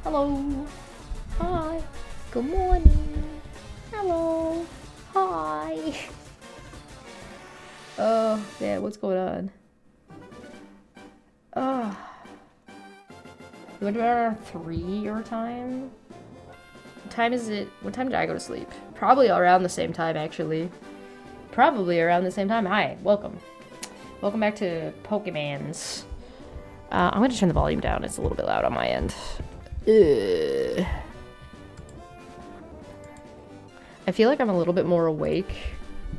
Hello. Hi. Good morning. Hello. Hi. Oh, yeah, what's going on? Oh. You went to our 3 your time? What time is it? What time did I go to sleep? Probably around the same time, actually. Probably around the same time. Hi, welcome. Welcome back to Pokemans. I'm gonna turn the volume down. It's a little bit loud on my end. Ugh. I feel like I'm a little bit more awake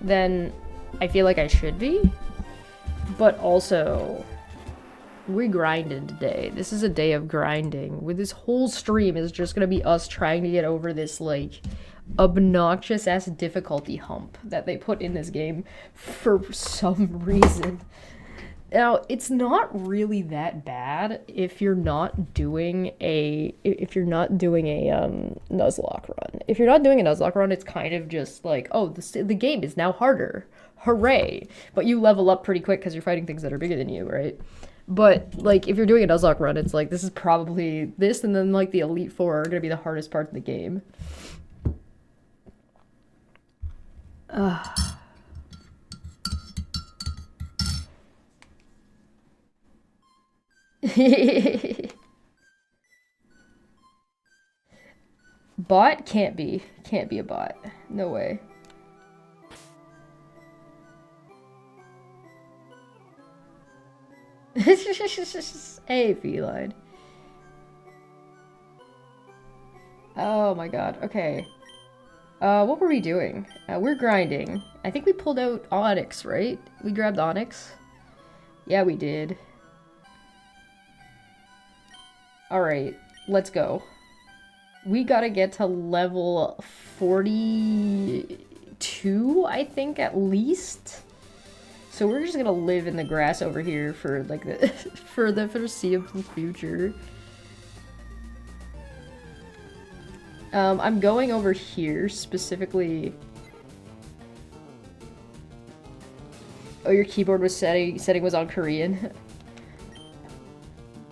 than I feel like I should be. But also, we grinded today. This is a day of grinding. With this whole stream is just gonna be us trying to get over this, like, obnoxious ass difficulty hump that they put in this game for some reason. Now, it's not really that bad if you're not doing a nuzlocke run. If you're not doing a nuzlocke run, it's kind of just like, oh, the game is now harder. Hooray. But you level up pretty quick because you're fighting things that are bigger than you, right? But, like, if you're doing a nuzlocke run, it's like, this is probably this, and then, like, the Elite Four are going to be the hardest part of the game. Ugh. Bot? Can't be. Can't be a bot. No way. Hey, feline. Oh my god. Okay. What were we doing? We're grinding. I think we pulled out Onyx, right? We grabbed Onyx? Yeah, we did. Alright, let's go. We gotta get to level 42, I think, at least? So we're just gonna live in the grass over here for, like, the for the foreseeable future. I'm going over here, specifically... Oh, your keyboard was setting was on Korean?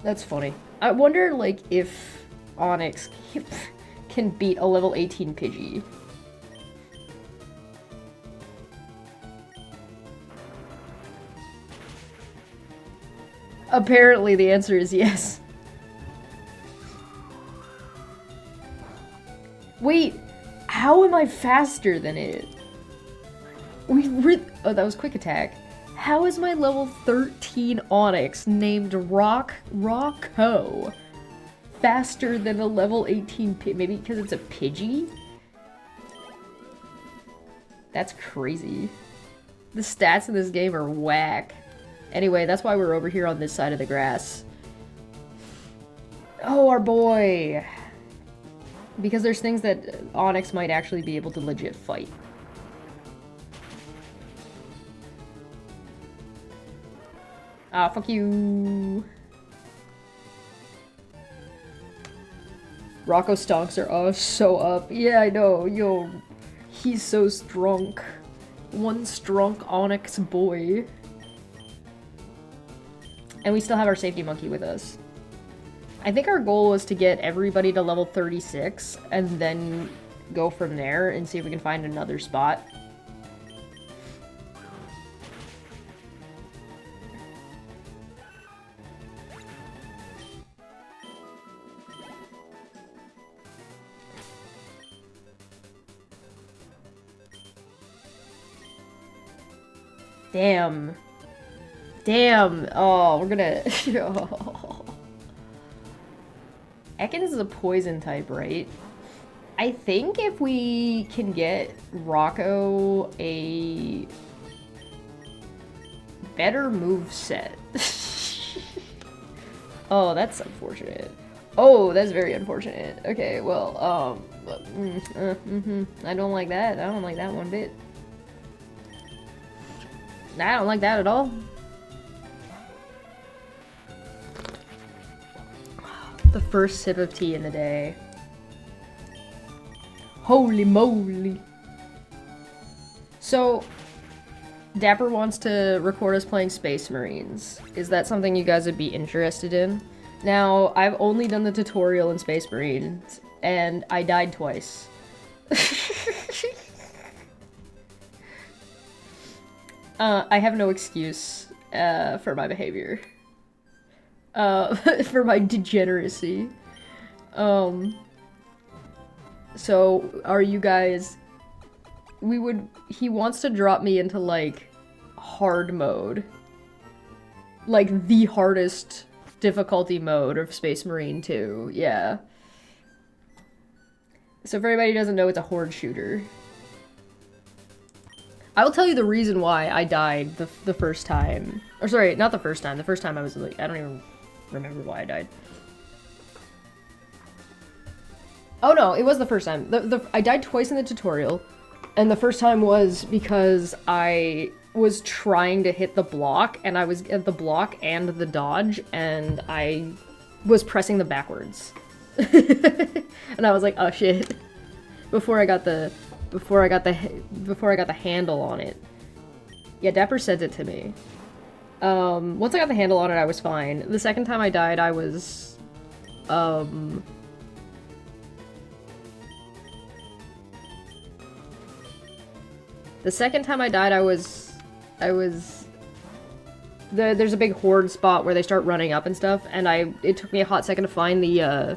That's funny. I wonder, like, if Onyx can beat a level 18 Pidgey. Apparently, the answer is yes. Wait, how am I faster than it? Oh, that was quick attack. How is my level 13 Onyx named Rocco faster than a level 18 Maybe because it's a Pidgey? That's crazy. The stats in this game are whack. Anyway, that's why we're over here on this side of the grass. Oh, our boy! Because there's things that Onyx might actually be able to legit fight. Ah, fuck you. Rocco stonks are so up. Yeah, I know. Yo, he's so strong. One strong Onyx boy. And we still have our safety monkey with us. I think our goal was to get everybody to level 36 and then go from there and see if we can find another spot. Damn. Damn. Oh, we're gonna... Ekans is a poison type, right? I think if we can get Rocco a better moveset. Oh, that's unfortunate. Oh, that's very unfortunate. Okay, well, I don't like that. I don't like that one bit. I don't like that at all. The first sip of tea in the day. Holy moly. So, Dapper wants to record us playing Space Marines. Is that something you guys would be interested in? Now, I've only done the tutorial in Space Marines, and I died twice. I have no excuse for my behavior. For my degeneracy. So, are you guys... He wants to drop me into, like, hard mode. Like, the hardest difficulty mode of Space Marine 2, yeah. So if everybody doesn't know, it's a horde shooter. I will tell you the reason why I died the first time. Or sorry, not the first time. The first time I was like, I don't even remember why I died. Oh no, it was the first time. I died twice in the tutorial. And the first time was because I was trying to hit the block, and I was at the block and the dodge, and I was pressing the backwards. And I was like, oh shit. Before I got the handle on it. Yeah, Dapper sent it to me. Once I got the handle on it, I was fine. The second time I died, I was the second time I died, there's a big horde spot where they start running up and stuff, and it took me a hot second to find the,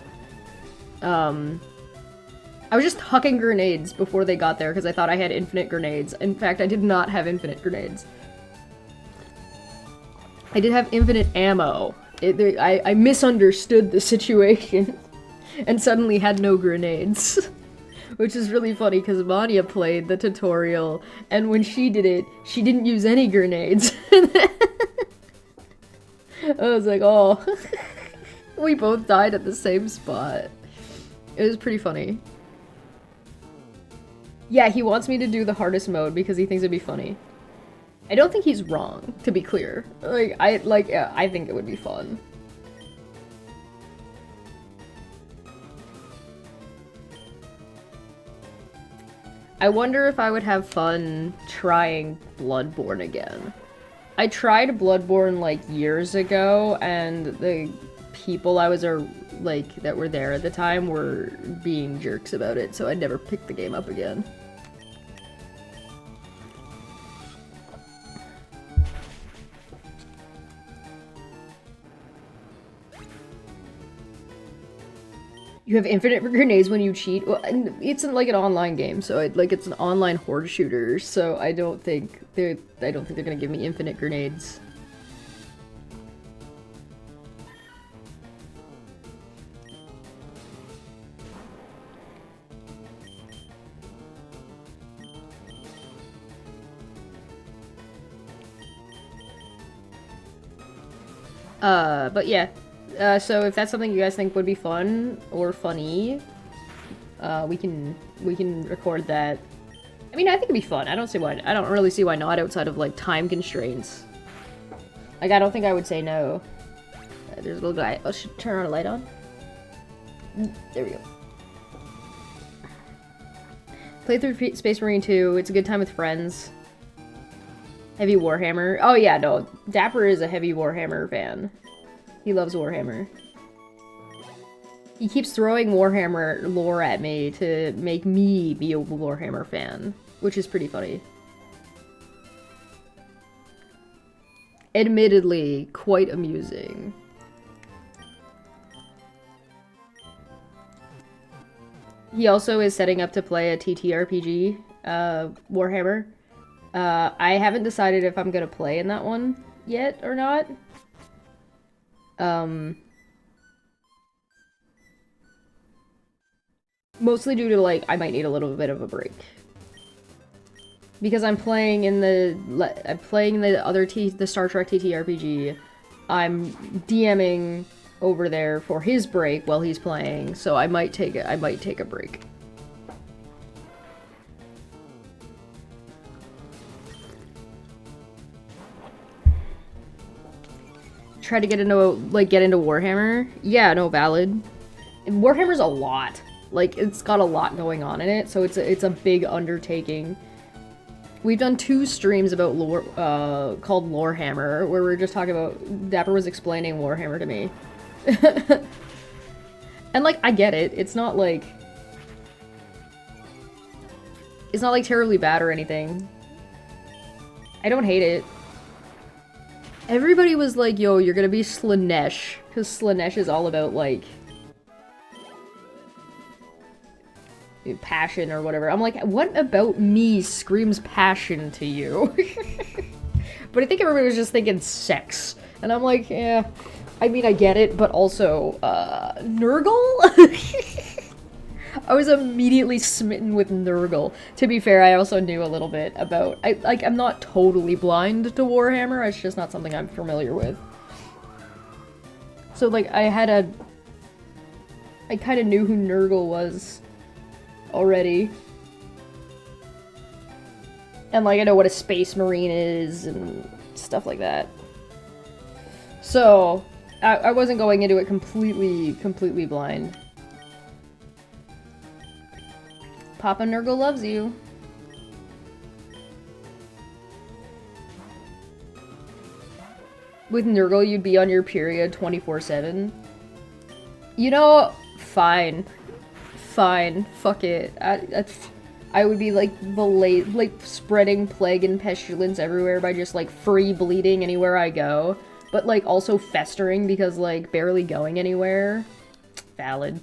I was just hucking grenades before they got there because I thought I had infinite grenades. In fact, I did not have infinite grenades. I did have infinite ammo. I misunderstood the situation and suddenly had no grenades. Which is really funny because Mania played the tutorial, and when she did it, she didn't use any grenades. I was like, oh. We both died at the same spot. It was pretty funny. Yeah, he wants me to do the hardest mode because he thinks it'd be funny. I don't think he's wrong, to be clear. I think it would be fun. I wonder if I would have fun trying Bloodborne again. I tried Bloodborne like years ago, and the people I was that were there at the time were being jerks about it, so I never picked the game up again. You have infinite grenades when you cheat. Well, it's like an online game, so it's an online horde shooter. So I don't think they're gonna give me infinite grenades. But yeah. So if that's something you guys think would be fun or funny, we can record that. I mean, I think it'd be fun. I don't really see why not outside of like time constraints. Like, I don't think I would say no. There's a little guy. Oh, should turn our light on. There we go. Play through Space Marine 2. It's a good time with friends. Heavy Warhammer. Oh yeah, no. Dapper is a heavy Warhammer fan. He loves Warhammer. He keeps throwing Warhammer lore at me to make me be a Warhammer fan, which is pretty funny. Admittedly, quite amusing. He also is setting up to play a TTRPG, Warhammer. I haven't decided if I'm gonna play in that one yet or not. Mostly due to, like, I might need a little bit of a break. Because I'm playing in the the Star Trek TTRPG. I'm DMing over there for his break while he's playing, so I might take a break. Try to get into Warhammer. Yeah, no, valid. And Warhammer's a lot. Like, it's got a lot going on in it, so it's a big undertaking. We've done 2 streams about lore, called Lorehammer, where we're just talking about... Dapper was explaining Warhammer to me. And, like, I get it. It's not like terribly bad or anything. I don't hate it. Everybody was like, yo, you're gonna be Slanesh. Because Slanesh is all about, like, passion or whatever. I'm like, what about me screams passion to you? But I think everybody was just thinking sex. And I'm like, yeah, I mean, I get it, but also, Nurgle? I was immediately smitten with Nurgle. To be fair, I also knew a little bit about, I'm not totally blind to Warhammer, it's just not something I'm familiar with. So, like, I kind of knew who Nurgle was already. And, like, I know what a Space Marine is and stuff like that. So, I wasn't going into it completely blind. Papa Nurgle loves you. With Nurgle, you'd be on your period 24/7. You know, fine. Fine. Fuck it. I would be like spreading plague and pestilence everywhere by just like free bleeding anywhere I go. But like also festering because like barely going anywhere. Valid.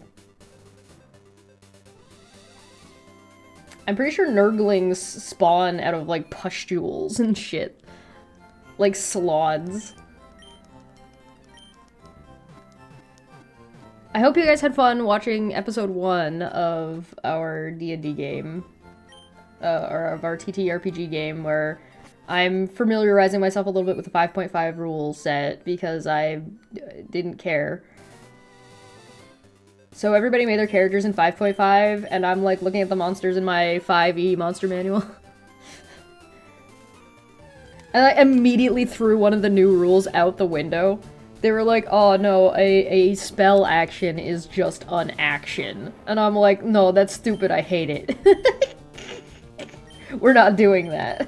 I'm pretty sure Nurglings spawn out of like pustules and shit. Like sloths. I hope you guys had fun watching episode 1 of our D&D game. Or of our TTRPG game, where I'm familiarizing myself a little bit with the 5.5 rule set because I didn't care. So everybody made their characters in 5.5, and I'm like looking at the monsters in my 5e monster manual. And I immediately threw one of the new rules out the window. They were like, oh no, a spell action is just an action. And I'm like, no, that's stupid, I hate it. We're not doing that.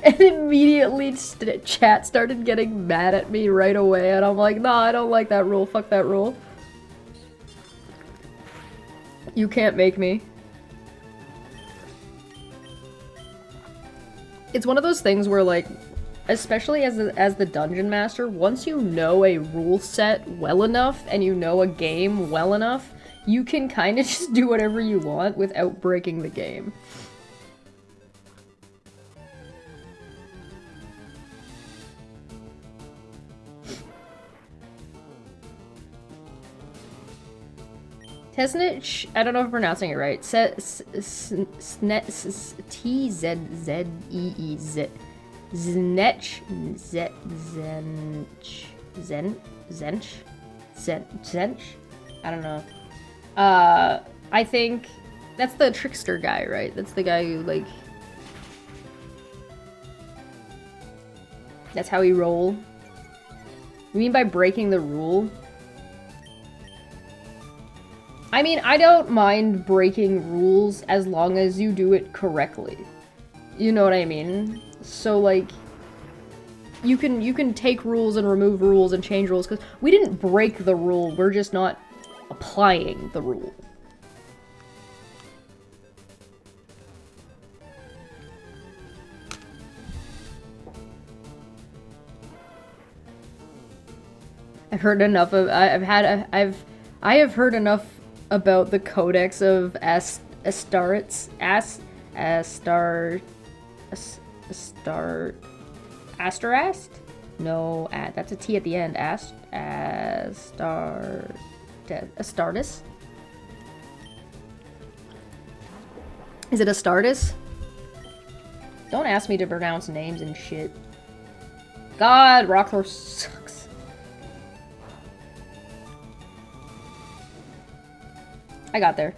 And immediately chat started getting mad at me right away, and I'm like, nah, I don't like that rule, fuck that rule. You can't make me. It's one of those things where, like, especially as the dungeon master, once you know a rule set well enough, and you know a game well enough, you can kind of just do whatever you want without breaking the game. Tesnich, I don't know if I'm pronouncing it right. T-Z-Z-E-E-Z. Znech. Zench? I don't know. I think that's the trickster guy, right? That's the guy who, like... That's how he roll. You mean by breaking the rule? I mean, I don't mind breaking rules as long as you do it correctly. You know what I mean? So, like, you can take rules and remove rules and change rules, because we didn't break the rule, we're just not applying the rule. I've heard enough of, I have heard enough about the Codex of Astaritz, Astarast? No, that's a T at the end. Astartes? Is it Astartes? Don't ask me to pronounce names and shit. God, Rockthor sucks. I got there.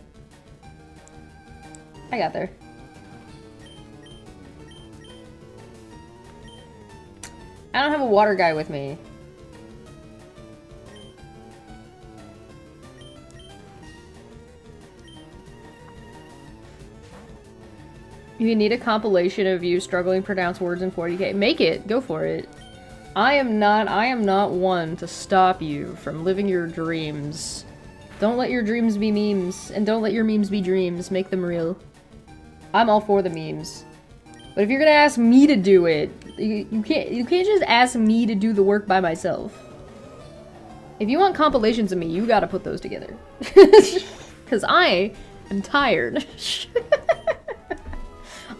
I got there. I don't have a water guy with me. You need a compilation of you struggling to pronounce words in 40k. Make it! Go for it. I am not one to stop you from living your dreams. Don't let your dreams be memes, and don't let your memes be dreams. Make them real. I'm all for the memes. But if you're gonna ask me to do it, you can't just ask me to do the work by myself. If you want compilations of me, you gotta put those together. Cause I am tired.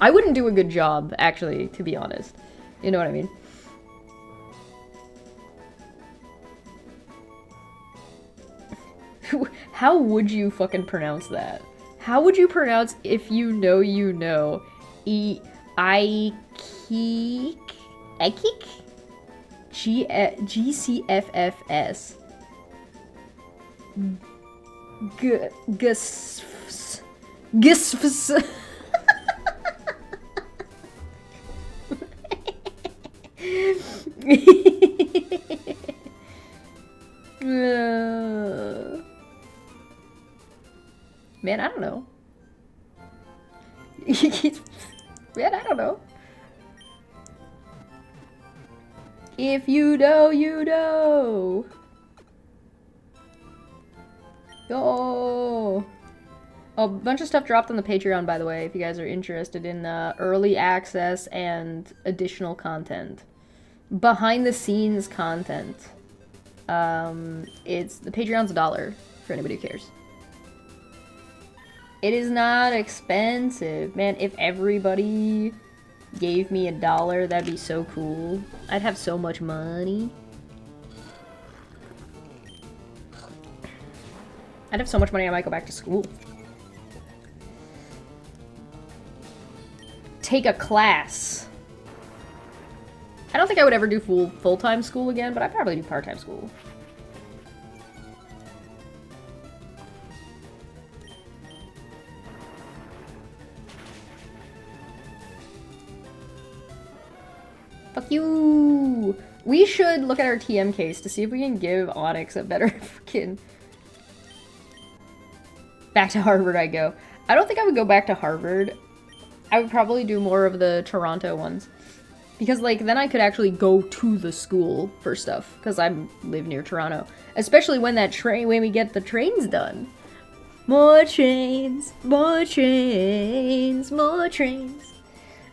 I wouldn't do a good job, actually, to be honest. You know what I mean? How would you fucking pronounce that? How would you pronounce if you know you know? Ekik? GCFFS. Gisfs. Man, I don't know. Man, I don't know. If you know, you know. Yo. A bunch of stuff dropped on the Patreon, by the way, if you guys are interested in early access and additional content. Behind the scenes content. The Patreon's $1 for anybody who cares. It is not expensive. Man, if everybody gave me $1, that'd be so cool. I'd have so much money. I'd have so much money I might go back to school. Take a class. I don't think I would ever do full-time school again, but I'd probably do part-time school. Fuck you! We should look at our TM case to see if we can give Onyx a better freaking... Back to Harvard I go. I don't think I would go back to Harvard. I would probably do more of the Toronto ones. Because, like, then I could actually go to the school for stuff. Because I live near Toronto. Especially when when we get the trains done. More trains, more trains, more trains.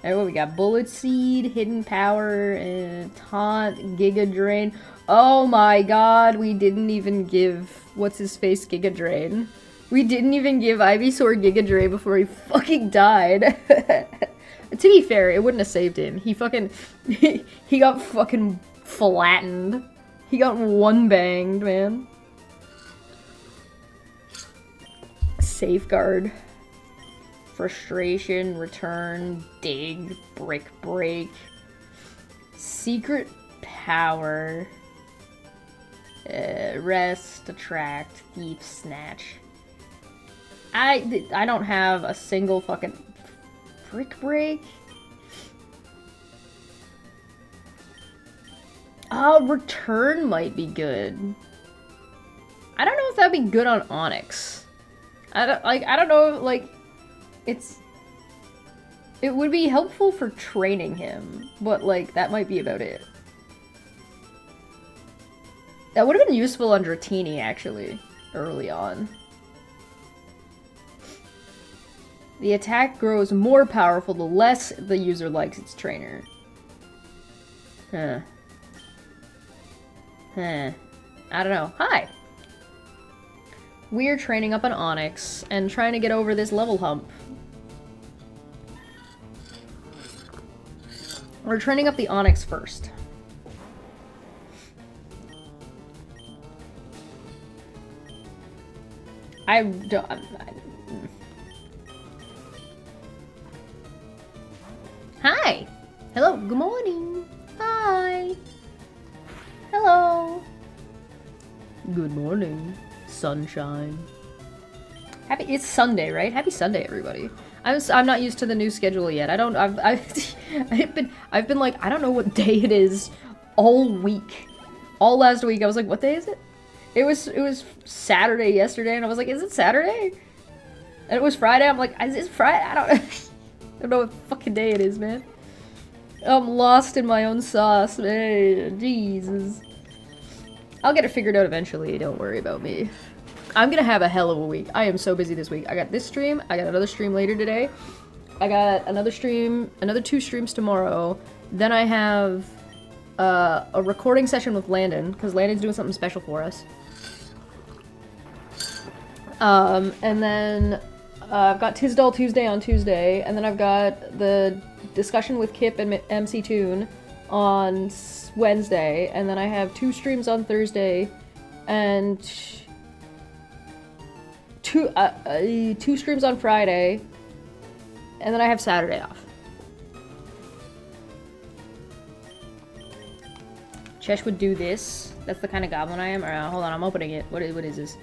Alright, what we got? Bullet Seed, Hidden Power, and Taunt, Giga Drain. Oh my god, we didn't even give what's-his-face Giga Drain. We didn't even give Ivysaur Giga Drain before he fucking died. To be fair, it wouldn't have saved him. He fucking... he got fucking flattened. He got one-banged, man. Safeguard. Frustration, Return, Dig, Brick Break. Secret Power. Rest, Attract, Thief, Snatch. I don't have a single fucking... Brick Break? Return might be good. I don't know if that'd be good on Onyx. I don't know, like... It would be helpful for training him, but, like, that might be about it. That would have been useful on Dratini, actually, early on. The attack grows more powerful the less the user likes its trainer. Huh. I don't know. Hi! We're training up an Onyx and trying to get over this level hump. We're training up the Onyx first. I don't... Hi! Hello, good morning! Hi! Hello! Good morning, sunshine. It's Sunday, right? Happy Sunday, everybody. I'm not used to the new schedule yet. I've been like, I don't know what day it is all week. All last week, I was like, what day is it? It was Saturday yesterday, and I was like, is it Saturday? And it was Friday, I'm like, is it Friday? I don't know what fucking day it is, man. I'm lost in my own sauce, man. Jesus. I'll get it figured out eventually, don't worry about me. I'm gonna have a hell of a week. I am so busy this week. I got this stream, I got another stream later today. I got another stream, another 2 streams tomorrow. Then I have a recording session with Landon, because Landon's doing something special for us. And then I've got Tisdall Tuesday on Tuesday, and then I've got the discussion with Kip and MC Toon on Wednesday, and then I have 2 streams on Thursday, and 2 streams on Friday, and then I have Saturday off. Chesh would do this. That's the kind of goblin I am. Hold on, I'm opening it. What is this?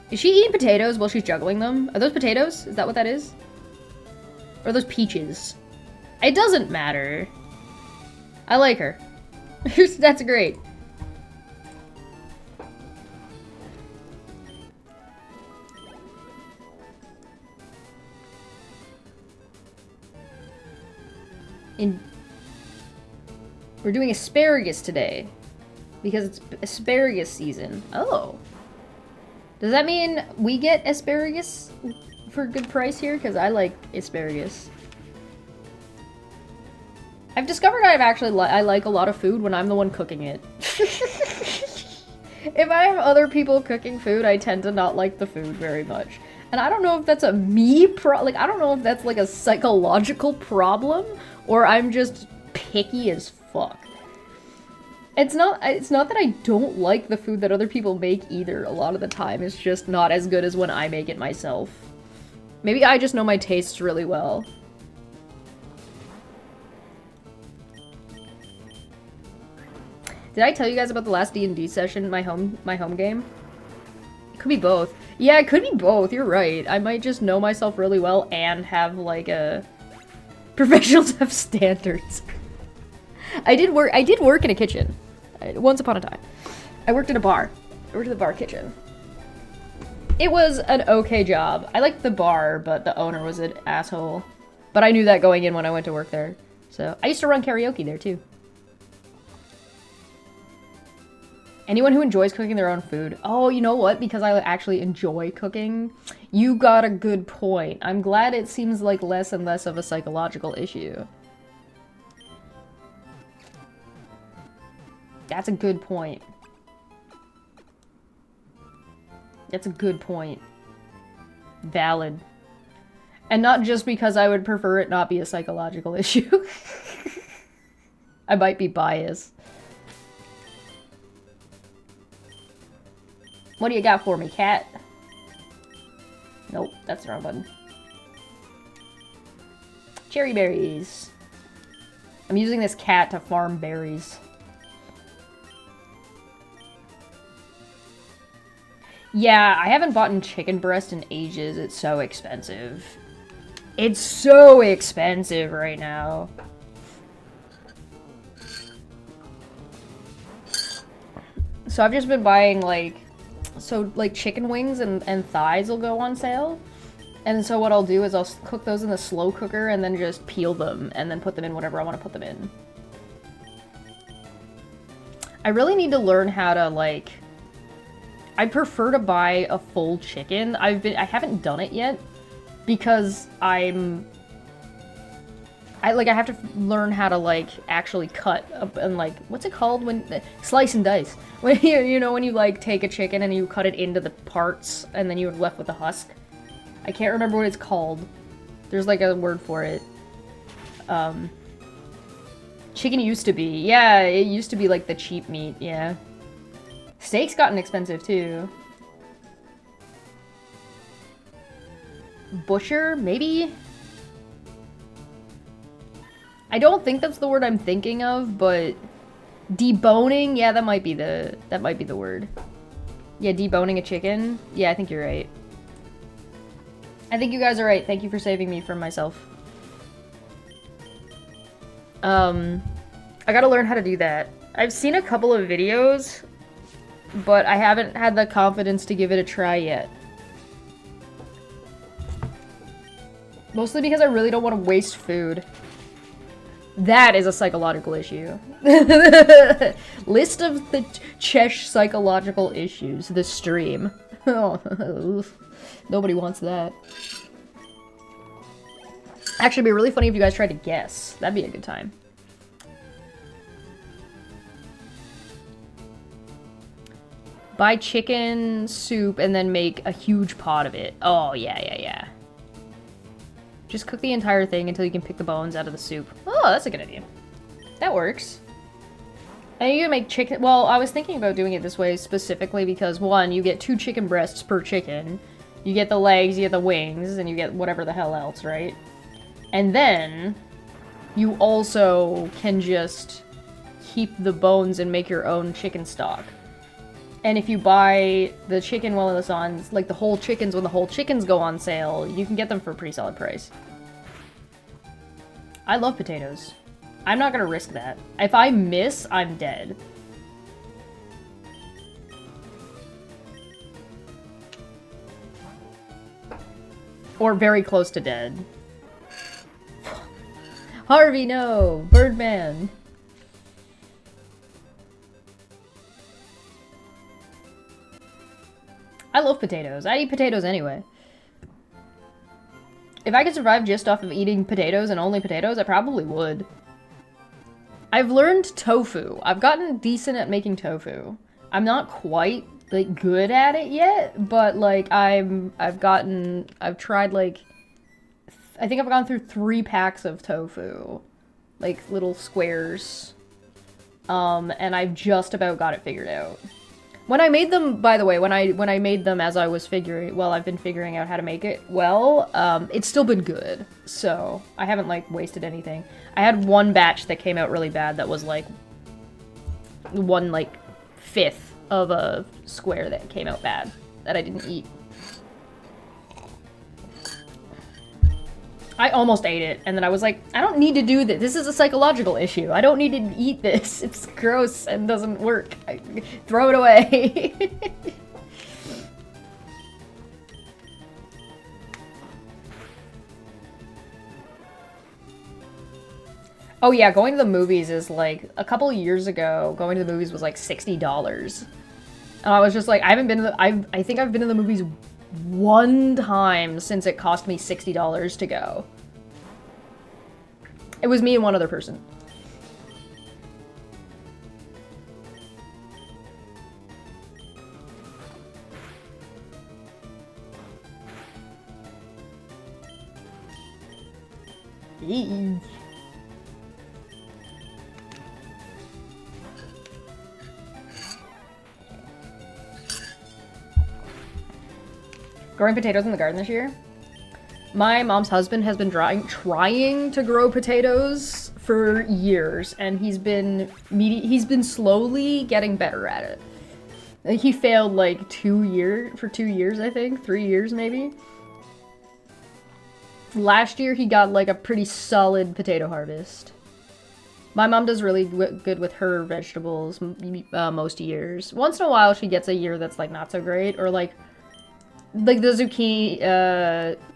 Is she eating potatoes while she's juggling them? Are those potatoes? Is that what that is? Or are those peaches? It doesn't matter. I like her. That's great. We're doing asparagus today. Because it's asparagus season. Oh. Does that mean we get asparagus for a good price here? Because I like asparagus. I've discovered I like a lot of food when I'm the one cooking it. If I have other people cooking food, I tend to not like the food very much. And I don't know if that's a I don't know if that's like a psychological problem or I'm just picky as fuck. It's not that I don't like the food that other people make either. A lot of the time it's just not as good as when I make it myself. Maybe I just know my tastes really well. Did I tell you guys about the last D&D session, my home game? It could be both. Yeah, it could be both. You're right. I might just know myself really well and have like a professionals have standards. I did work in a kitchen. Once upon a time. I worked in a bar. I worked in the bar kitchen. It was an okay job. I liked the bar, but the owner was an asshole. But I knew that going in when I went to work there. So, I used to run karaoke there too. Anyone who enjoys cooking their own food. Oh, you know what? Because I actually enjoy cooking. You got a good point. I'm glad it seems like less and less of a psychological issue. That's a good point. That's a good point. Valid. And not just because I would prefer it not be a psychological issue. I might be biased. What do you got for me, cat? Nope, that's the wrong button. Cherry berries. I'm using this cat to farm berries. Yeah, I haven't bought chicken breast in ages. It's so expensive. It's so expensive right now. So I've just been buying like chicken wings and thighs will go on sale. And so what I'll do is I'll cook those in the slow cooker and then just peel them and then put them in whatever I want to put them in. I really need to learn how to like... I prefer to buy a full chicken. I haven't done it yet because I have to learn how to like actually cut up and like what's it called when slice and dice. When you know when you like take a chicken and you cut it into the parts and then you're left with the husk. I can't remember what it's called. There's like a word for it. Chicken used to be. Yeah, it used to be like the cheap meat, yeah. Steak's gotten expensive, too. Butcher? Maybe? I don't think that's the word I'm thinking of, but... Deboning? Yeah, that might be the word. Yeah, deboning a chicken? Yeah, I think you're right. I think you guys are right. Thank you for saving me from myself. I gotta learn how to do that. I've seen a couple of videos... but I haven't had the confidence to give it a try yet. Mostly because I really don't want to waste food. That is a psychological issue. List of the Chesh psychological issues. The stream. Oh, nobody wants that. Actually, it'd be really funny if you guys tried to guess. That'd be a good time. Buy chicken soup and then make a huge pot of it. Oh, yeah. Just cook the entire thing until you can pick the bones out of the soup. Oh, that's a good idea. That works. And you can make chicken... Well, I was thinking about doing it this way specifically because, one, you get 2 chicken breasts per chicken. You get the legs, you get the wings, and you get whatever the hell else, right? And then you also can just keep the bones and make your own chicken stock. And if you buy the chicken while it's on, like the whole chickens, when the whole chickens go on sale, you can get them for a pretty solid price. I love potatoes. I'm not gonna risk that. If I miss, I'm dead. Or very close to dead. Harvey, no! Birdman! I love potatoes. I eat potatoes anyway. If I could survive just off of eating potatoes and only potatoes, I probably would. I've learned tofu. I've gotten decent at making tofu. I'm not quite, like, good at it yet, but, like, I've tried, like, I think I've gone through 3 packs of tofu. Like, little squares. And I've just about got it figured out. When I made them, by the way, when I made them as I was figuring, well, I've been figuring out how to make it well, it's still been good. So, I haven't, like, wasted anything. I had one batch that came out really bad that was, like, 1/5 of a square that came out bad that I didn't eat. I almost ate it, and then I was like, I don't need to do this. This is a psychological issue. I don't need to eat this. It's gross and doesn't work. Throw it away. Oh yeah, going to the movies is like, a couple of years ago, going to the movies was like $60. And I was just like, I haven't been to the, I think I've been to the movies one time since it cost me $60 to go. It was me and one other person. Eee. Growing potatoes in the garden this year? My mom's husband has been trying to grow potatoes for years, and he's been slowly getting better at it. He failed like 2 years, I think, 3 years maybe. Last year he got like a pretty solid potato harvest. My mom does really good with her vegetables most years. Once in a while she gets a year that's like not so great, or like the zucchini,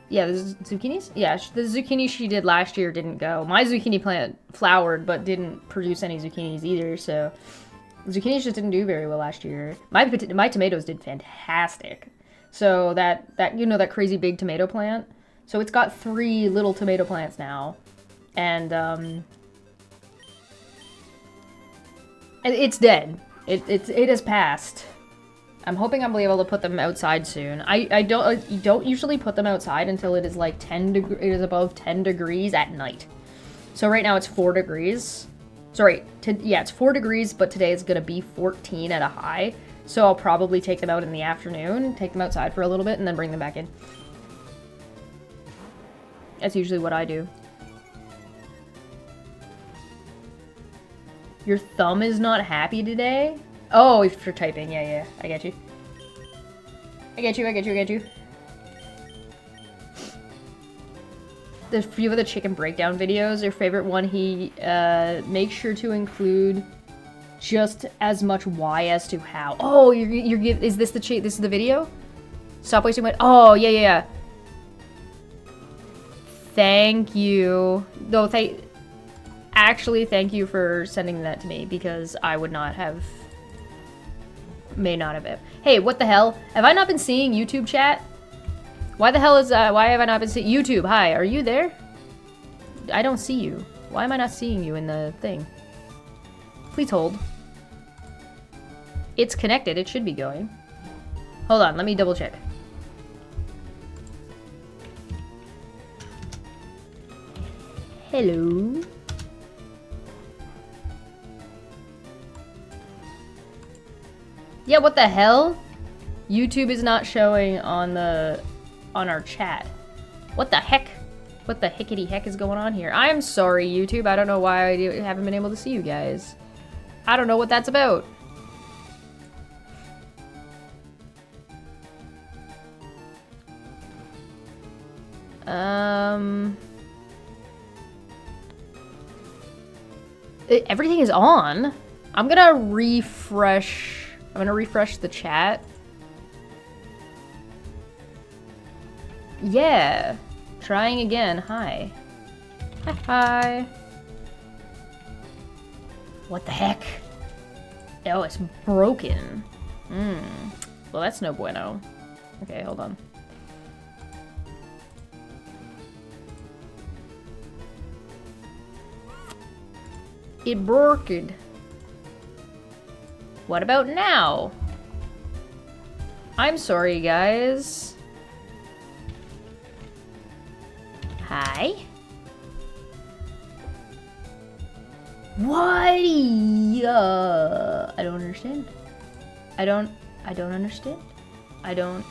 yeah, the zucchinis? Yeah, the zucchini she did last year didn't go. My zucchini plant flowered, but didn't produce any zucchinis either, so zucchinis just didn't do very well last year. My tomatoes did fantastic. So that you know, that crazy big tomato plant? So it's got 3 little tomato plants now, and it's dead. It has passed. I'm hoping I'll be able to put them outside soon. I don't usually put them outside until it is like it is above 10 degrees at night. So right now it's 4 degrees. Sorry, yeah, it's 4 degrees, but today it's gonna be 14 at a high. So I'll probably take them out in the afternoon, take them outside for a little bit, and then bring them back in. That's usually what I do. Your thumb is not happy today? Oh, for typing. Yeah. I get you. I get you. The few of the chicken breakdown videos, your favorite one, he makes sure to include just as much why as to how. Oh, is this this is the video? Stop wasting my, oh, yeah. Thank you. No, actually, thank you for sending that to me, because I would not have... May not have... Hey, what the hell? Have I not been seeing YouTube chat? Why the hell is... why have I not been seeing... YouTube, hi, are you there? I don't see you. Why am I not seeing you in the thing? Please hold. It's connected. It should be going. Hold on, let me double check. Hello? Yeah, what the hell? YouTube is not showing on our chat. What the heck? What the hickety heck is going on here? I'm sorry, YouTube. I don't know why I haven't been able to see you guys. I don't know what that's about. Everything is on. I'm gonna refresh the chat. Yeah. Trying again. Hi. Hi. What the heck? Oh, it's broken. Well, that's no bueno. Okay, hold on. It broken. What about now? I'm sorry, guys. Hi. What? I don't understand. I don't understand. I don't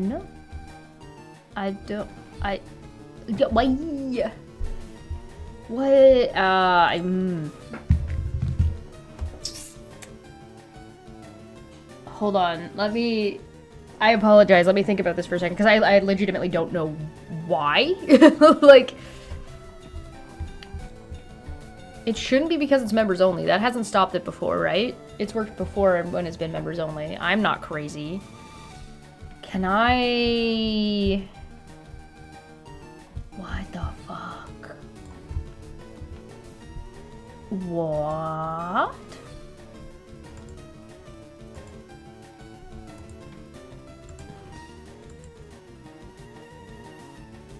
know. Why? What? Hold on. I apologize. Let me think about this for a second, because I legitimately don't know why. Like, it shouldn't be because it's members only. That hasn't stopped it before, right? It's worked before when it's been members only. I'm not crazy. Can I... What the fuck? What?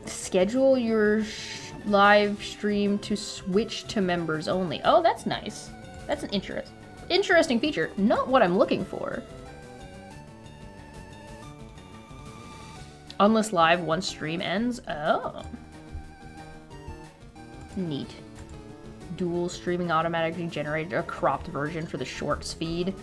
Schedule your live stream to switch to members only. Oh, that's nice. That's an interesting feature. Not what I'm looking for. Unless live once stream ends. Oh. Neat. Dual streaming automatically generated a cropped version for the shorts feed.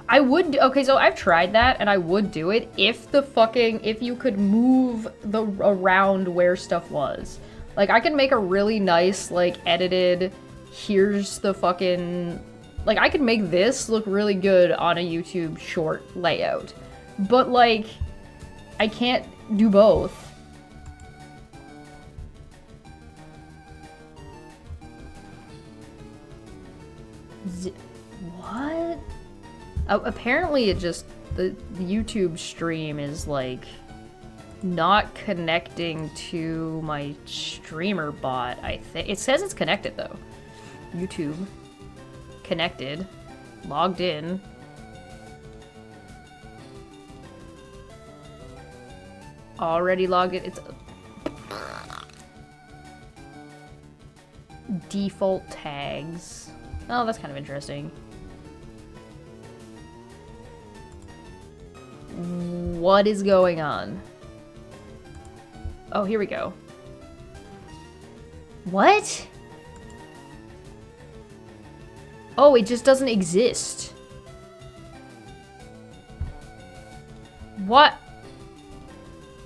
I would, okay, so I've tried that, and I would do it if you could move around where stuff was. Like, I could make a really nice, like, edited, here's the fucking, like, I could make this look really good on a YouTube short layout. But, like, I can't do both. What? Apparently it just, the YouTube stream is, like, not connecting to my streamer bot, I think. It says it's connected, though. YouTube. Connected. Logged in. Already logged in. It's... Default tags. Oh, that's kind of interesting. What is going on? Oh, here we go. What? Oh, it just doesn't exist. What?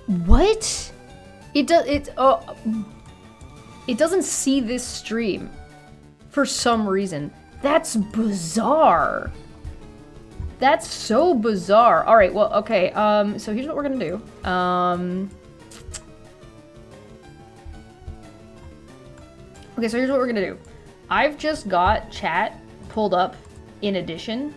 What? It doesn't see this stream for some reason. That's bizarre. That's so bizarre. All right, well, okay, so here's what we're gonna do. Okay, so here's what we're gonna do. I've just got chat pulled up in addition.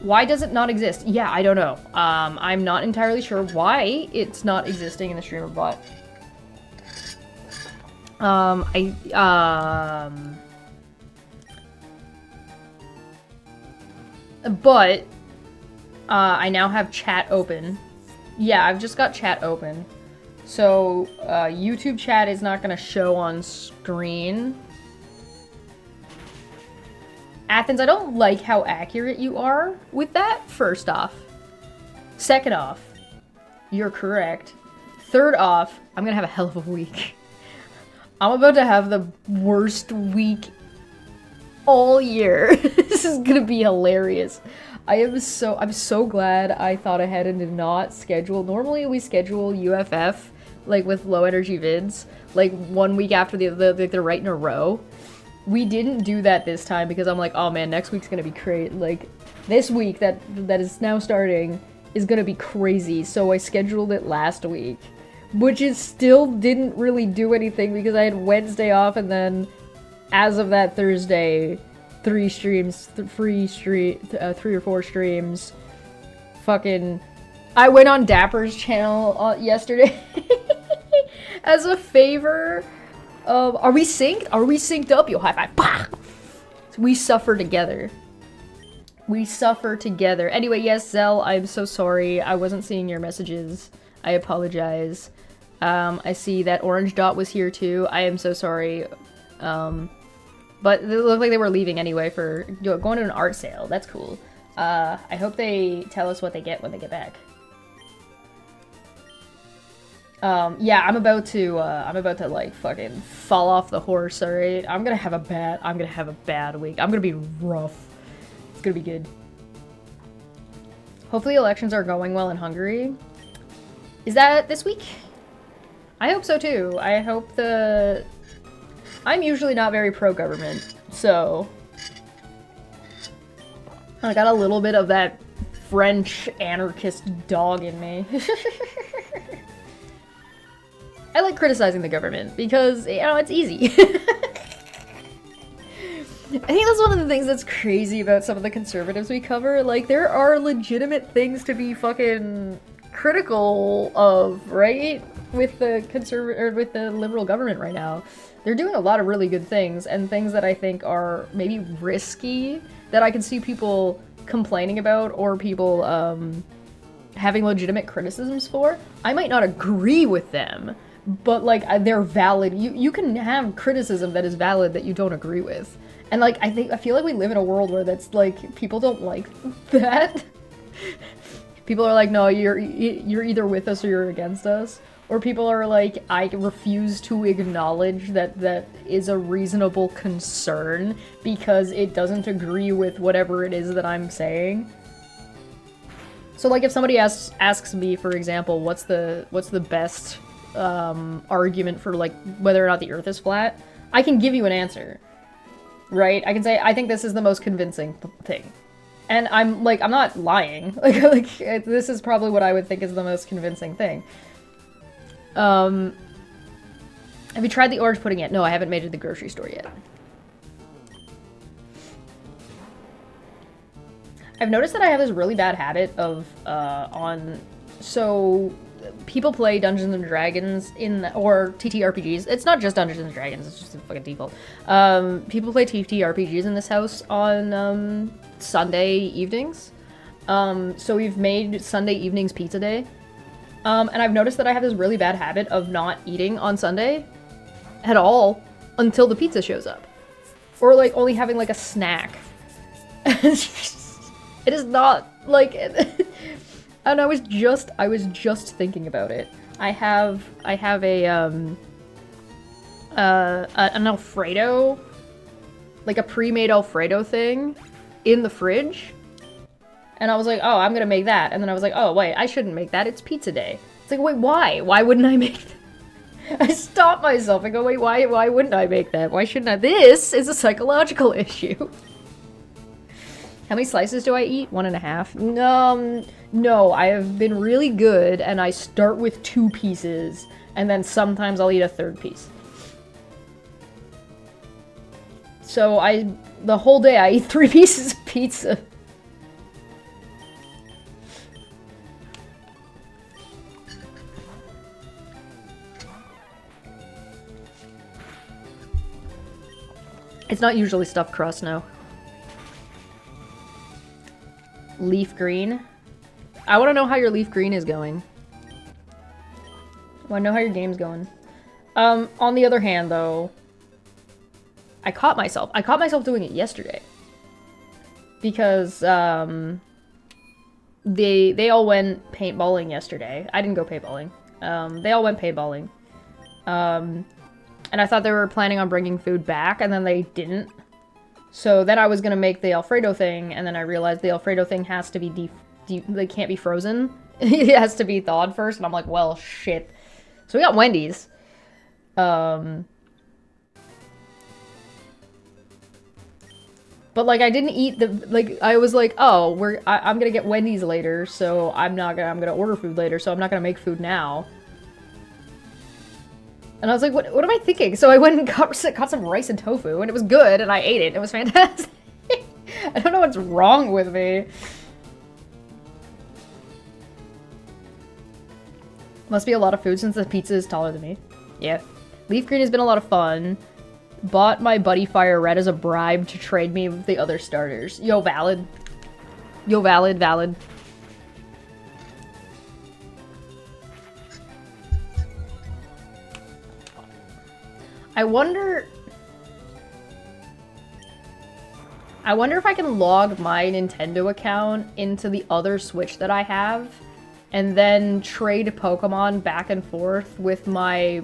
Why does it not exist? Yeah, I don't know. I'm not entirely sure why it's not existing in the streamer bot. But I now have chat open. Yeah, I've just got chat open. So, YouTube chat is not gonna show on screen. Athens, I don't like how accurate you are with that, first off. Second off, you're correct. Third off, I'm gonna have a hell of a week. I'm about to have the worst week all year. This is gonna be hilarious. I'm so glad I thought ahead and did not schedule. Normally we schedule UFF, like with low energy vids, like 1 week after they're right in a row. We didn't do that this time because I'm like, oh man, next week's gonna be crazy. Like, this week that is now starting is gonna be crazy. So I scheduled it last week, which is still didn't really do anything because I had Wednesday off, and then as of that Thursday, 3 or 4 streams. Fucking, I went on Dapper's channel yesterday as a favor. Are we synced? Are we synced up? Yo, high five. Bah! We suffer together. We suffer together. Anyway, yes, Zell, I'm so sorry. I wasn't seeing your messages. I apologize. I see that Orange Dot was here too. I am so sorry. But it looked like they were leaving anyway for going to an art sale. That's cool. I hope they tell us what they get when they get back. Yeah, I'm about to like fucking fall off the horse, alright? I'm gonna have a bad week. I'm gonna be rough. It's gonna be good. Hopefully elections are going well in Hungary. Is that this week? I hope so too. I hope I'm usually not very pro-government, so I got a little bit of that French anarchist dog in me. I like criticizing the government because, you know, it's easy. I think that's one of the things that's crazy about some of the conservatives we cover. Like, there are legitimate things to be fucking critical of, right? With the liberal government right now. They're doing a lot of really good things, and things that I think are maybe risky, that I can see people complaining about, or people having legitimate criticisms for. I might not agree with them, but like, they're valid. You can have criticism that is valid that you don't agree with. And like, I feel like we live in a world where that's like, people don't like that. People are like, no, you're either with us or you're against us. Or people are like, I refuse to acknowledge that is a reasonable concern because it doesn't agree with whatever it is that I'm saying. So like, if somebody asks me, for example, what's the best argument for like whether or not the Earth is flat, I can give you an answer, right? I can say, I think this is the most convincing thing. And I'm not lying. Like, this is probably what I would think is the most convincing thing. Have you tried the orange pudding yet? No, I haven't made it to the grocery store yet. I've noticed that I have this really bad habit of, so people play Dungeons and Dragons or TTRPGs. It's not just Dungeons and Dragons, it's just a fucking default. People play TTRPGs in this house on, Sunday evenings. So we've made Sunday evenings pizza day. And I've noticed that I have this really bad habit of not eating on Sunday at all until the pizza shows up. Or like only having like a snack. It is not like, and I was just thinking about it. I have an Alfredo, like a pre-made Alfredo thing in the fridge. And I was like, oh, I'm gonna make that. And then I was like, oh, wait, I shouldn't make that. It's pizza day. It's like, wait, why? Why wouldn't I make that? I stopped myself and go, wait, why wouldn't I make that? Why shouldn't I? This is a psychological issue. How many slices do I eat? 1.5. No, I have been really good, and I start with 2 pieces, and then sometimes I'll eat a 3rd piece. So the whole day I eat 3 pieces of pizza. It's not usually stuffed crust, no. Leaf green. I want to know how your leaf green is going. I want to know how your game's going. On the other hand, though, I caught myself doing it yesterday. Because, they all went paintballing yesterday. I didn't go paintballing. They all went paintballing. And I thought they were planning on bringing food back, and then they didn't. So then I was gonna make the Alfredo thing, and then I realized the Alfredo thing has to be they can't be frozen. It has to be thawed first, and I'm like, well, shit. So we got Wendy's. But, like, I didn't eat the, like, I was like, oh, I'm gonna get Wendy's later, so I'm gonna order food later, so I'm not gonna make food now. And I was like, what am I thinking? So I went and got some rice and tofu, and it was good, and I ate it. It was fantastic. I don't know what's wrong with me. Must be a lot of food since the pizza is taller than me. Yeah. Leaf green has been a lot of fun. Bought my buddy Fire Red as a bribe to trade me with the other starters. Yo, valid. Yo, valid, valid. I wonder if I can log my Nintendo account into the other Switch that I have, and then trade Pokemon back and forth with my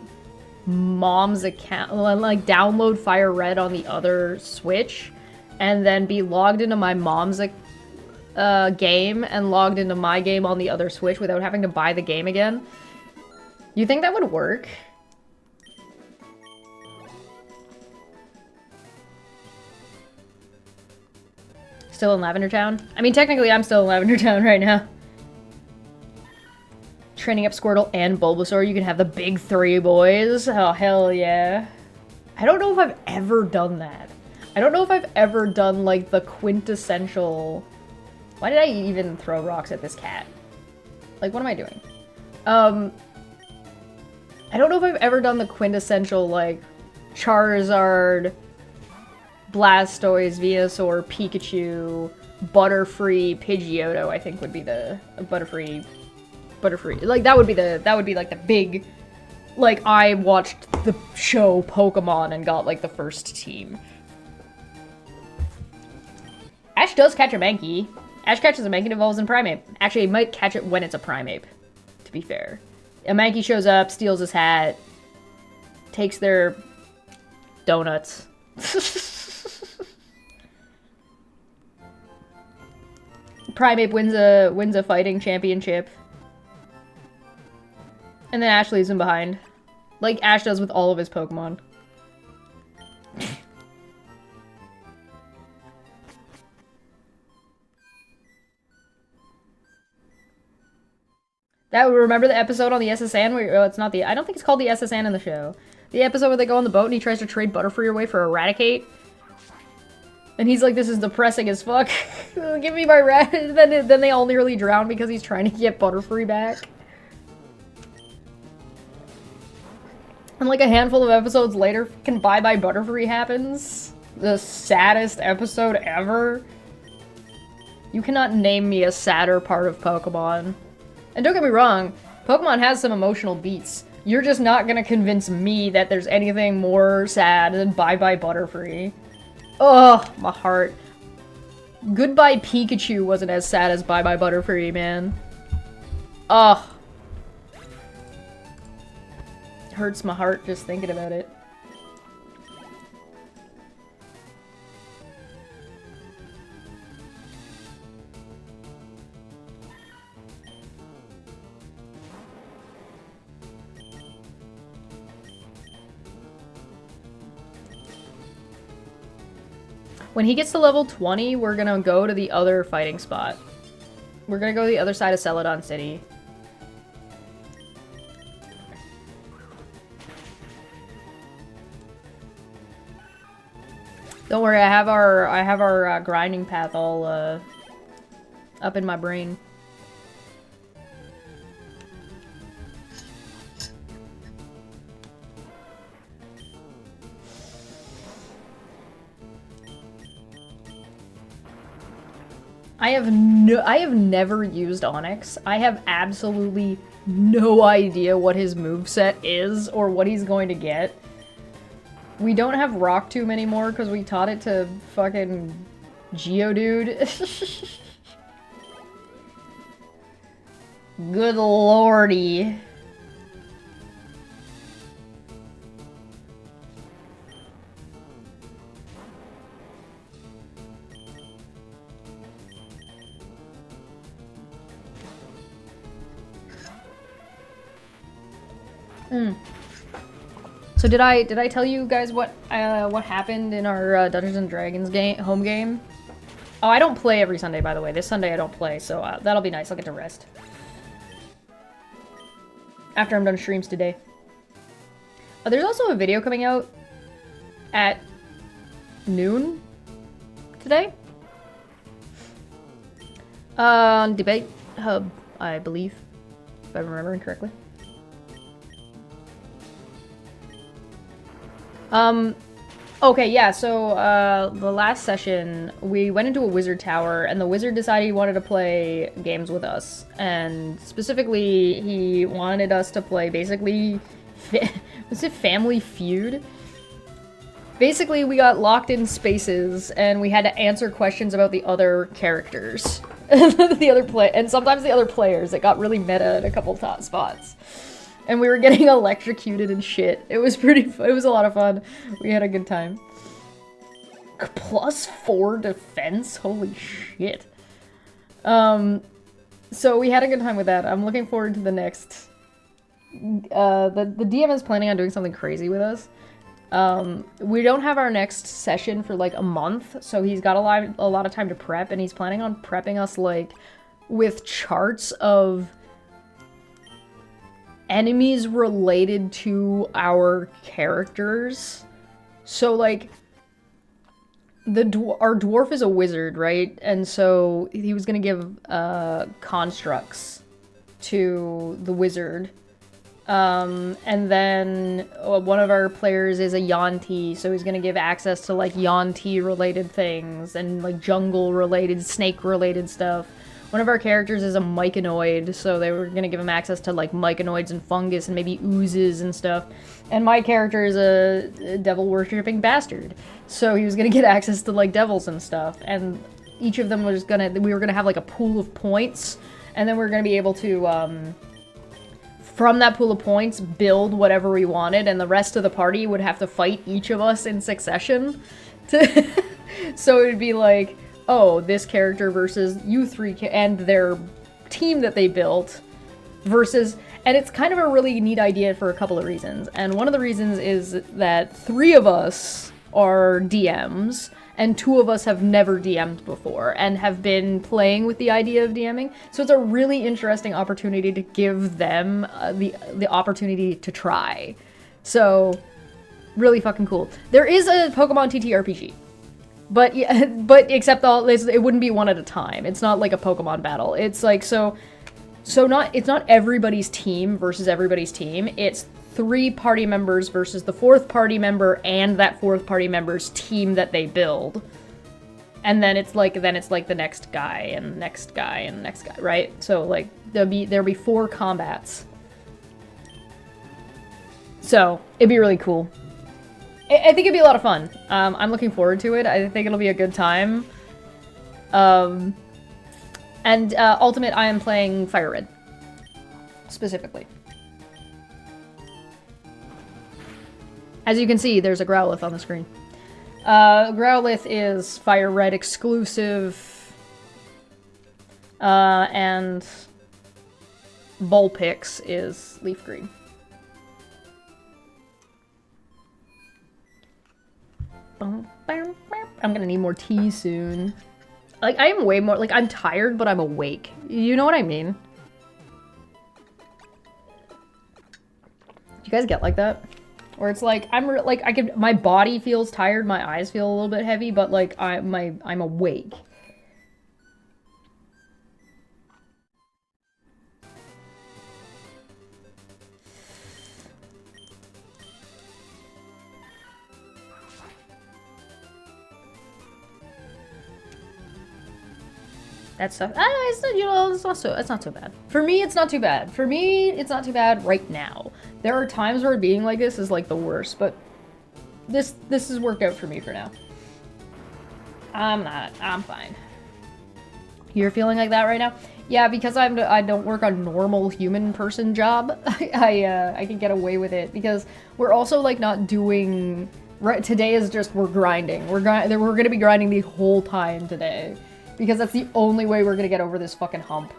mom's account, like download Fire Red on the other Switch, and then be logged into my mom's game and logged into my game on the other Switch without having to buy the game again. You think that would work? Still in Lavender Town? I mean, technically I'm still in Lavender Town right now. Training up Squirtle and Bulbasaur, you can have the big three boys. Oh, hell yeah. I don't know if I've ever done that. I don't know if I've ever done, like, the quintessential... Why did I even throw rocks at this cat? Like, what am I doing? I don't know if I've ever done the quintessential, like, Charizard, Blastoise, Venusaur, Pikachu, Butterfree, Pidgeotto, I think would be the Butterfree, like, that would be like the big, like, I watched the show Pokemon and got, like, the first team. Ash does catch a Mankey. Ash catches a Mankey and evolves in Primeape. Actually, it might catch it when it's a Primeape, to be fair. A Mankey shows up, steals his hat, takes their donuts. Primeape wins a fighting championship. And then Ash leaves him behind. Like Ash does with all of his Pokemon. Remember the episode on the SSN where, oh, it's not the, I don't think it's called the SSN in the show. The episode where they go on the boat and he tries to trade Butterfree away for Eradicate. And he's like, this is depressing as fuck. Give me my rat. Then they all nearly drown because he's trying to get Butterfree back. And like a handful of episodes later, fucking Bye-Bye Butterfree happens. The saddest episode ever. You cannot name me a sadder part of Pokemon. And don't get me wrong, Pokemon has some emotional beats. You're just not gonna convince me that there's anything more sad than Bye-Bye Butterfree. Ugh, my heart. Goodbye Pikachu wasn't as sad as Bye-Bye Butterfree, man. Ugh. Hurts my heart just thinking about it. When he gets to level 20, we're gonna go to the other fighting spot. We're gonna go to the other side of Celadon City. Don't worry, I have our grinding path all up in my brain. I have never used Onyx. I have absolutely no idea what his moveset is or what he's going to get. We don't have Rock Tomb anymore because we taught it to fucking Geodude. Good lordy. So did I tell you guys what happened in our Dungeons and Dragons home game? Oh, I don't play every Sunday, by the way. This Sunday I don't play, so that'll be nice. I'll get to rest after I'm done streams today. There's also a video coming out at noon today on Debate Hub, I believe, if I'm remembering correctly. Okay, yeah, so, the last session, we went into a wizard tower, and the wizard decided he wanted to play games with us, and specifically, he wanted us to play, basically, was it Family Feud? Basically, we got locked in spaces, and we had to answer questions about the other characters. And sometimes the other players. It got really meta in a couple spots. And we were getting electrocuted and shit. It was it was a lot of fun. We had a good time. +4 defense? Holy shit. So we had a good time with that. I'm looking forward to the next. The DM is planning on doing something crazy with us. We don't have our next session for like a month, so he's got a lot of time to prep, and he's planning on prepping us like with charts of enemies related to our characters. So like our dwarf is a wizard, right? And so he was gonna give constructs to the wizard. And then one of our players is a Yanti, so he's gonna give access to like Yanti related things and like jungle related, snake related stuff. One of our characters is a myconoid, so they were gonna give him access to like myconoids and fungus and maybe oozes and stuff. And my character is a devil-worshipping bastard, so he was gonna get access to like devils and stuff. And each of them was we were gonna have like a pool of points, and then we were gonna be able to, from that pool of points, build whatever we wanted, and the rest of the party would have to fight each of us in succession. So it would be like, oh, this character versus you three and their team that they built versus... And it's kind of a really neat idea for a couple of reasons. And one of the reasons is that 3 of us are DMs, and 2 of us have never DM'd before and have been playing with the idea of DMing. So it's a really interesting opportunity to give them the opportunity to try. So, really fucking cool. There is a Pokemon TTRPG. But yeah, except it wouldn't be one at a time. It's not like a Pokemon battle. It's like, it's not everybody's team versus everybody's team. It's 3 party members versus the 4th party member and that 4th party member's team that they build. And then it's like the next guy and the next guy and the next guy, right? So like there'll be 4 combats. So it'd be really cool. I think it'd be a lot of fun. I'm looking forward to it. I think it'll be a good time. And Ultimate, I am playing Fire Red. Specifically. As you can see, there's a Growlithe on the screen. Growlithe is Fire Red exclusive. And Vulpix is Leaf Green. I'm gonna need more tea soon. Like, I am way more, like, I'm tired, but I'm awake. You know what I mean? Do you guys get like that? Where it's like, my body feels tired, my eyes feel a little bit heavy, but like, I'm awake. That sucks. It's not, you know, it's not so bad. For me, it's not too bad. For me, it's not too bad right now. There are times where being like this is like the worst, but this has worked out for me for now. I'm fine. You're feeling like that right now? Yeah, because I don't work a normal human person job. I can get away with it because we're also like not doing. Right, today is just we're grinding. We're gonna be grinding the whole time today because that's the only way we're gonna get over this fucking hump.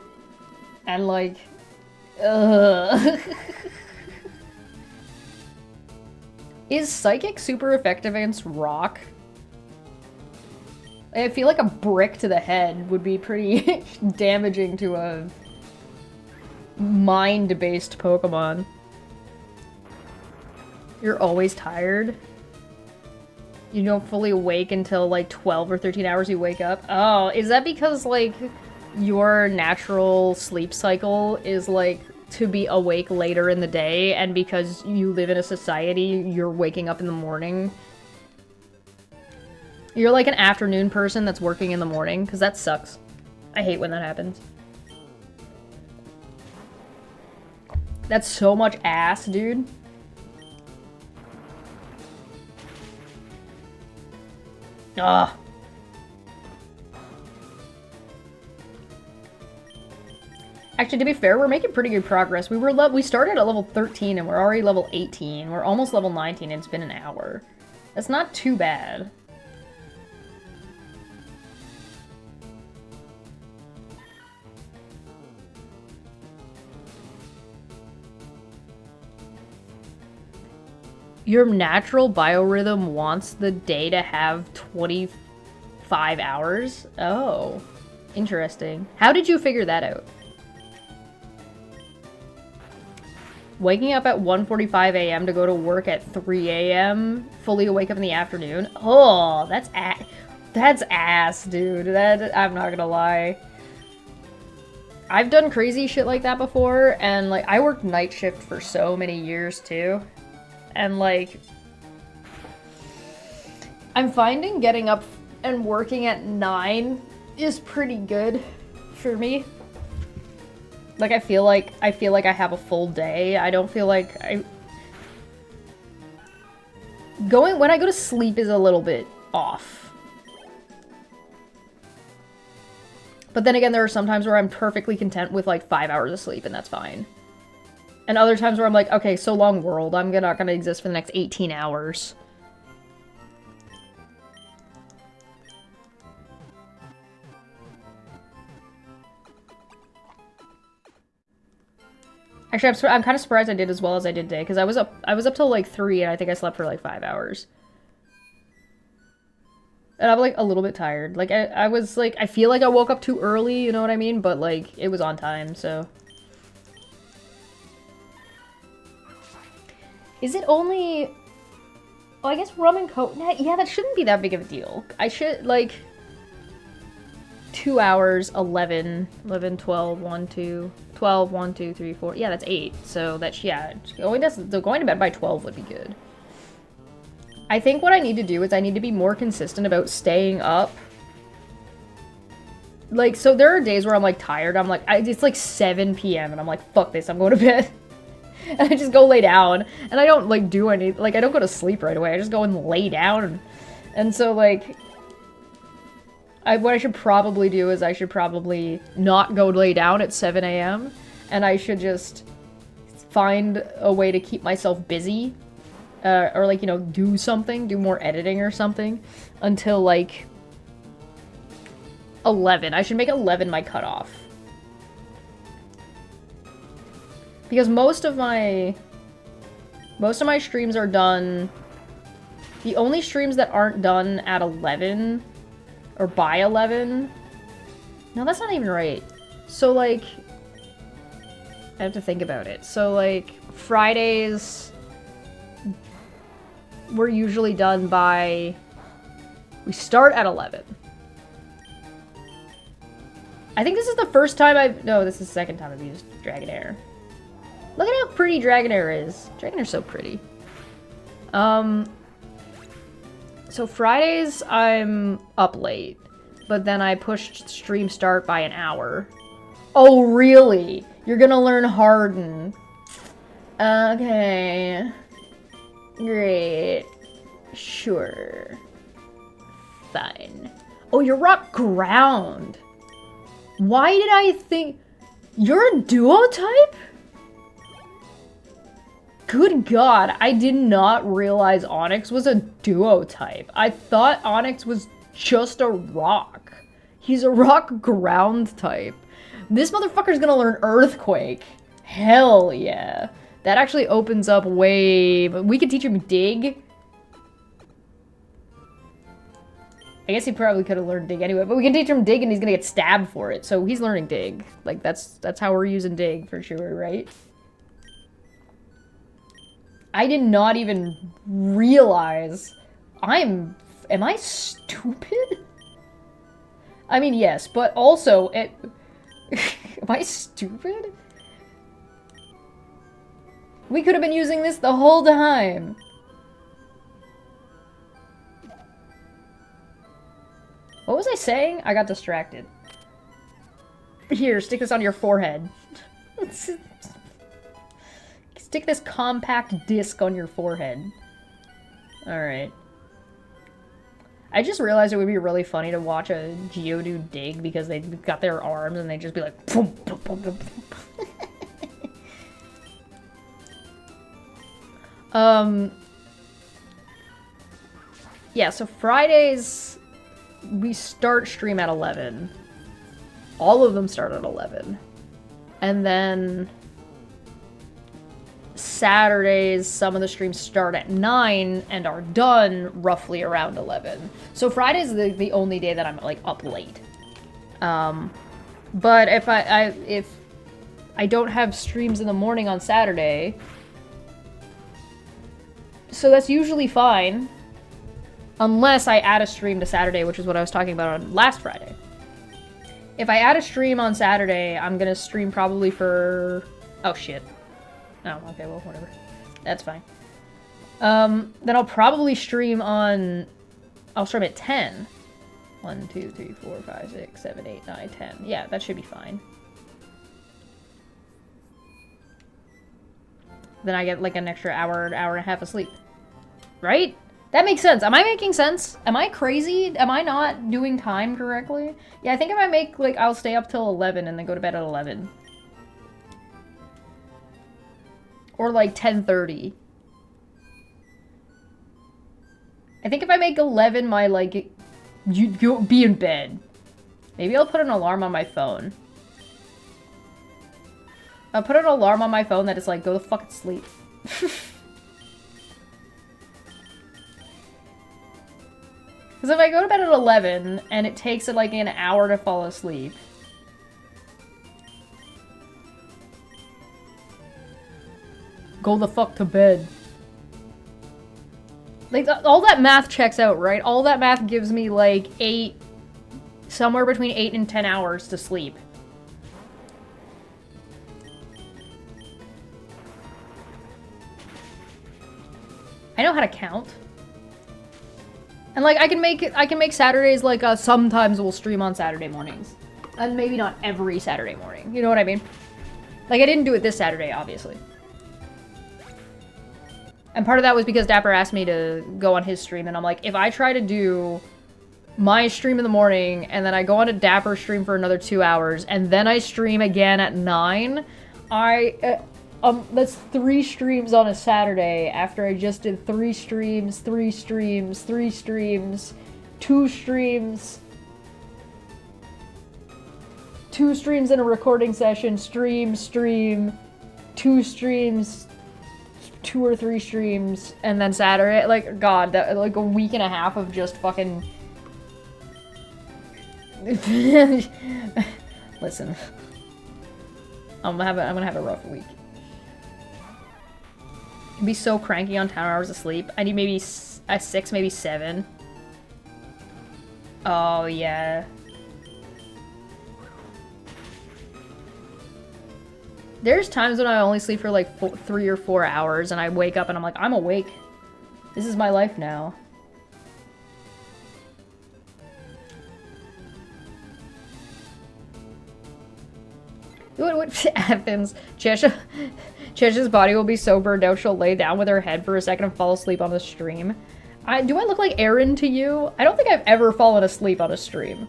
And like, is psychic super effective against rock? I feel like a brick to the head would be pretty damaging to a mind-based Pokemon. You're always tired? You don't fully awake until like 12 or 13 hours you wake up? Oh, is that because like your natural sleep cycle is like to be awake later in the day, and because you live in a society, you're waking up in the morning? You're like an afternoon person that's working in the morning, because that sucks. I hate when that happens. That's so much ass, dude. Ugh. Actually, to be fair, we're making pretty good progress. We started at level 13 and we're already level 18. We're almost level 19 and it's been an hour. That's not too bad. Your natural biorhythm wants the day to have 25 hours? Oh, interesting. How did you figure that out? Waking up at 1:45 a.m. to go to work at 3 a.m., fully awake up in the afternoon? Oh, that's ass, dude. I'm not gonna lie. I've done crazy shit like that before, and like I worked night shift for so many years too. And like, I'm finding getting up and working at 9 is pretty good for me. Like I feel like I have a full day. I don't feel like when I go to sleep is a little bit off. But then again, there are some times where I'm perfectly content with like 5 hours of sleep and that's fine. And other times where I'm like, okay, so long world, I'm not gonna exist for the next 18 hours. Actually, I'm kind of surprised I did as well as I did today, because I was up till like 3 and I think I slept for like 5 hours. And I'm like a little bit tired. Like I was like, I feel like I woke up too early, you know what I mean? But like, it was on time, so. Is it only... Oh, I guess rum and coke... Yeah, that shouldn't be that big of a deal. I should, like... 2 hours, 11, 12, 1, 2... 12, 1, 2, 3, 4... Yeah, that's 8. So that's, yeah... Going to bed by 12 would be good. I think what I need to do is I need to be more consistent about staying up. Like, so there are days where I'm, like, tired. I'm like... It's, like, 7 p.m. and I'm like, fuck this, I'm going to bed. And I just go lay down, and I don't, like, do any, like, I don't go to sleep right away, I just go and lay down, and so, like, what I should probably do is I should probably not go lay down at 7 a.m., and I should just find a way to keep myself busy, or, like, you know, do something, do more editing or something, until, like, 11. I should make 11 my cutoff. Because most of my streams are done. The only streams that aren't done at 11 or by 11. No, that's not even right. So like, I have to think about it. So like Fridays we're usually done by, we start at 11. I think this is the first time no, this is the second time I've used Dragonair. Look at how pretty Dragonair is. Dragonair's so pretty. So Fridays, I'm up late. but then I pushed stream start by an hour. Oh, really? You're gonna learn Harden. Okay. Great. Sure. Fine. Oh, you're rock ground. Why did I think... You're a duo type? Good God, I did not realize Onyx was a duo type. I thought Onyx was just a rock. He's a rock ground type. This motherfucker's gonna learn Earthquake. Hell yeah. That actually opens up way... We could teach him Dig. I guess he probably could have learned Dig anyway, but we can teach him Dig and he's gonna get stabbed for it, so he's learning Dig. Like, that's how we're using Dig for sure, right? I did not even realize am I stupid? I mean, yes, but also, am I stupid? We could have been using this the whole time. What was I saying? I got distracted. Here, stick this on your forehead. Stick this compact disc on your forehead. Alright. I just realized it would be really funny to watch a Geodude dig because they got their arms and they'd just be like... Boom, boom, boom, boom. Yeah, so Fridays... We start stream at 11. All of them start at 11. And then Saturdays, some of the streams start at 9 and are done roughly around 11. So Friday's the only day that I'm like up late. But if I don't have streams in the morning on Saturday, so that's usually fine. Unless I add a stream to Saturday, which is what I was talking about on last Friday. If I add a stream on Saturday, I'm gonna stream probably for... Oh, shit. Oh, okay, well, whatever. That's fine. Then I'll probably stream on... I'll stream at 10. 1, 2, 3, 4, 5, 6, 7, 8, 9, 10. Yeah, that should be fine. Then I get like an extra hour and a half of sleep. Right? That makes sense. Am I making sense? Am I crazy? Am I not doing time correctly? Yeah, I think if I make, like, I'll stay up till 11 and then go to bed at 11. Or, like, 10:30. I think if I make 11, my, like, you'll be in bed. Maybe I'll put an alarm on my phone. I'll put an alarm on my phone that is like, go the fuck to sleep. Because if I go to bed at 11, and it takes it like an hour to fall asleep... Go the fuck to bed. Like, all that math checks out, right? All that math gives me like 8... Somewhere between 8 and 10 hours to sleep. I know how to count. And like I can make Saturdays like sometimes we'll stream on Saturday mornings. And maybe not every Saturday morning. You know what I mean? Like I didn't do it this Saturday, obviously. And part of that was because Dapper asked me to go on his stream and I'm like, if I try to do my stream in the morning and then I go on a Dapper stream for another 2 hours and then I stream again at 9, that's 3 streams on a Saturday after I just did 3 streams, 3 streams, 3 streams, 2 streams, 2 streams in a recording session, stream, 2 streams, 2 or 3 streams, and then Saturday. Like, God, that, like a week and a half of just fucking... Listen. I'm gonna have a rough week. I'd be so cranky on 10 hours of sleep. I need maybe a 6, maybe 7. Oh, yeah. There's times when I only sleep for like 3 or 4 hours and I wake up and I'm like, I'm awake. This is my life now. What Athens? Chesh's body will be so burned out she'll lay down with her head for a second and fall asleep on the stream. Do I look like Aaron to you? I don't think I've ever fallen asleep on a stream.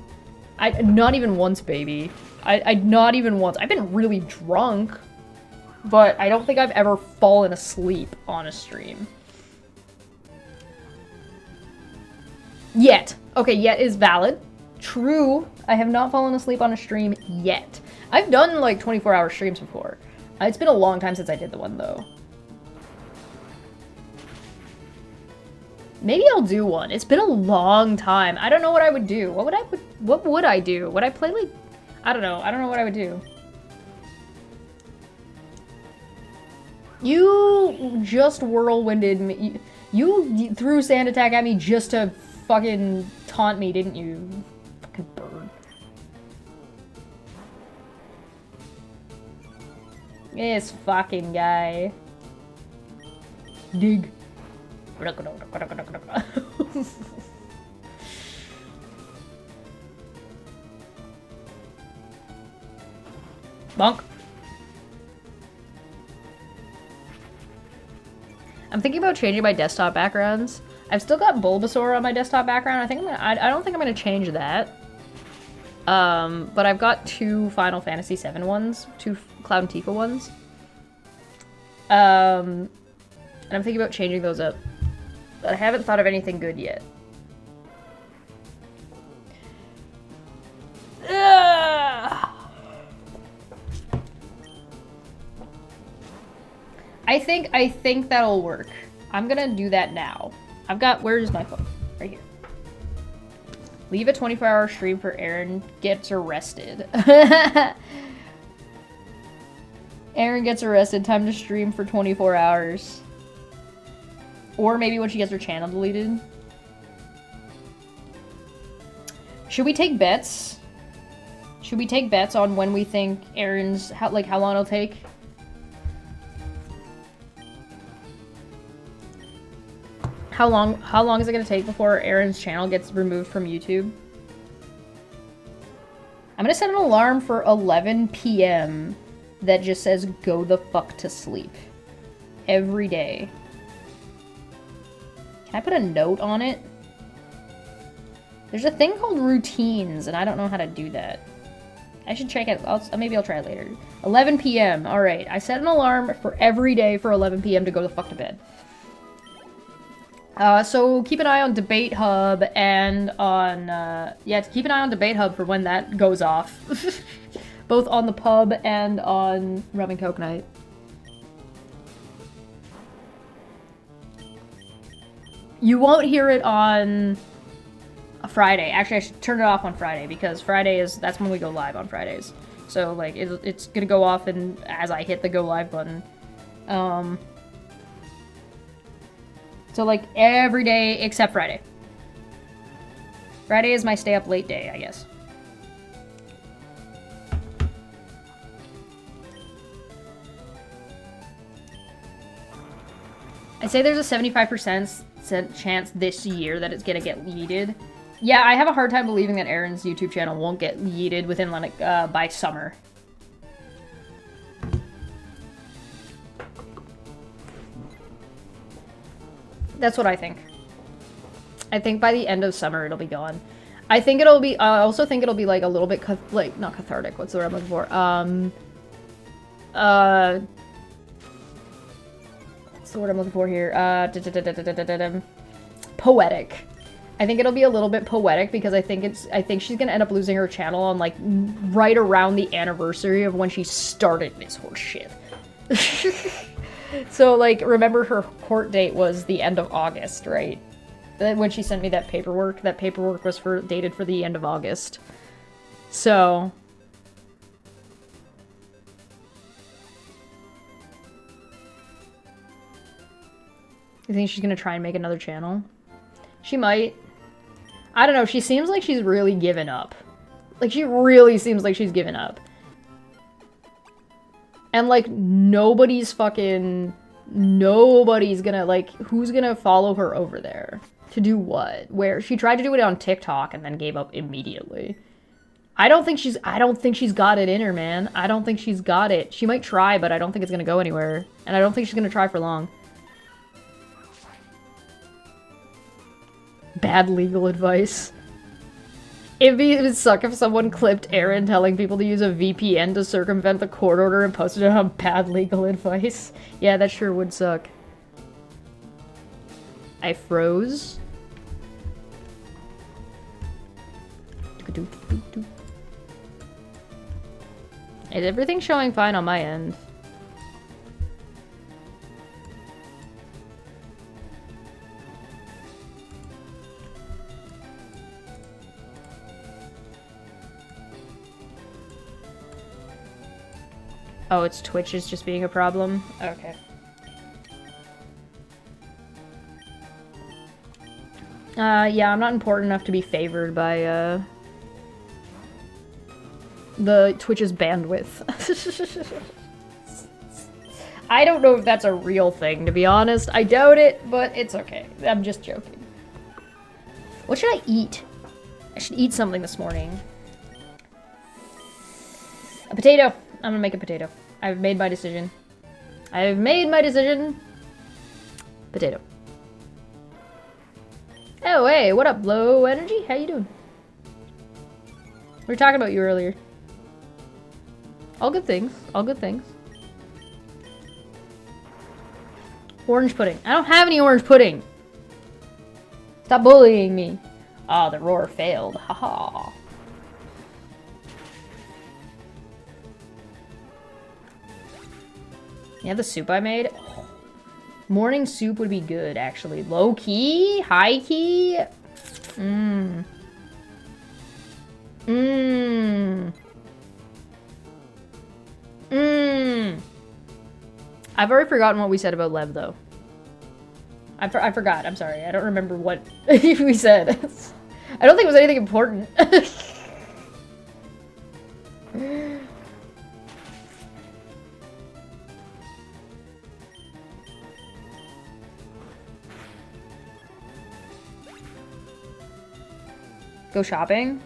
Not even once, baby. Not even once. I've been really drunk, but I don't think I've ever fallen asleep on a stream. Yet. Okay, yet is valid. True, I have not fallen asleep on a stream yet. I've done like 24-hour streams before. It's been a long time since I did the one though. Maybe I'll do one. It's been a long time. I don't know what I would do. What would I do? Would I play like... I don't know. I don't know what I would do. You just whirlwinded me. You threw sand attack at me just to fucking taunt me, didn't you? Fucking bird. This fucking guy. Dig. Bonk. I'm thinking about changing my desktop backgrounds. I've still got Bulbasaur on my desktop background. I don't think I'm gonna change that. But I've got 2 Final Fantasy VII ones, 2 Cloud and Tifa ones. And I'm thinking about changing those up. But I haven't thought of anything good yet. I think that'll work. I'm gonna do that now. Where's my phone? Right here. Leave a 24-hour stream for Aaron gets arrested. Aaron gets arrested. Time to stream for 24 hours. Or maybe when she gets her channel deleted. Should we take bets? Should we take bets on when we think Aaron's... how long it'll take? How long is it gonna take before Aaron's channel gets removed from YouTube? I'm gonna set an alarm for 11 p.m. that just says go the fuck to sleep. Every day. Can I put a note on it? There's a thing called routines, and I don't know how to do that. I should check it. Maybe I'll try it later. 11 p.m. Alright, I set an alarm for every day for 11 p.m. to go the fuck to bed. So keep an eye on Debate Hub and on, keep an eye on Debate Hub for when that goes off. Both on the pub and on Rum and Coke Night. You won't hear it on a Friday. Actually, I should turn it off on Friday because that's when we go live on Fridays. So, like, it's gonna go off and as I hit the go live button. So, like, every day except Friday. Friday is my stay up late day, I guess. I'd say there's a 75% chance this year that it's gonna get yeeted. Yeah, I have a hard time believing that Aaron's YouTube channel won't get yeeted within, like, by summer. That's what I think. I think by the end of summer it'll be gone. I also think it'll be like a little bit not cathartic. What's the word I'm looking for? What's the word I'm looking for here? Poetic. I think it'll be a little bit poetic because I think she's gonna end up losing her channel on like right around the anniversary of when she started this horse shit. So, like, remember her court date was the end of August, right? When she sent me that paperwork was dated for the end of August. So... You think she's gonna try and make another channel? She might. I don't know, she seems like she's really given up. Like, she really seems like she's given up. And, like, nobody's gonna, like, who's gonna follow her over there? To do what? Where? She tried to do it on TikTok and then gave up immediately. I don't think she's got it in her, man. I don't think she's got it. She might try, but I don't think it's gonna go anywhere. And I don't think she's gonna try for long. Bad legal advice. It would suck if someone clipped Aaron telling people to use a VPN to circumvent the court order and posted it on bad legal advice. Yeah, that sure would suck. I froze. Is everything showing fine on my end? Oh, it's Twitch is just being a problem? Okay. Yeah, I'm not important enough to be favored by, the Twitch's bandwidth. I don't know if that's a real thing, to be honest. I doubt it, but it's okay. I'm just joking. What should I eat? I should eat something this morning. A potato. I'm gonna make a potato. I've made my decision. I've made my decision. Potato. Oh, hey, what up, low energy? How you doing? We were talking about you earlier. All good things. All good things. Orange pudding. I don't have any orange pudding. Stop bullying me. Oh, the roar failed. Haha. Yeah, the soup I made. Oh. Morning soup would be good, actually. Low key? High key? Mmm. Mmm. Mmm. I've already forgotten what we said about Lev, though. I forgot. I'm sorry. I don't remember what we said. I don't think it was anything important. Go shopping?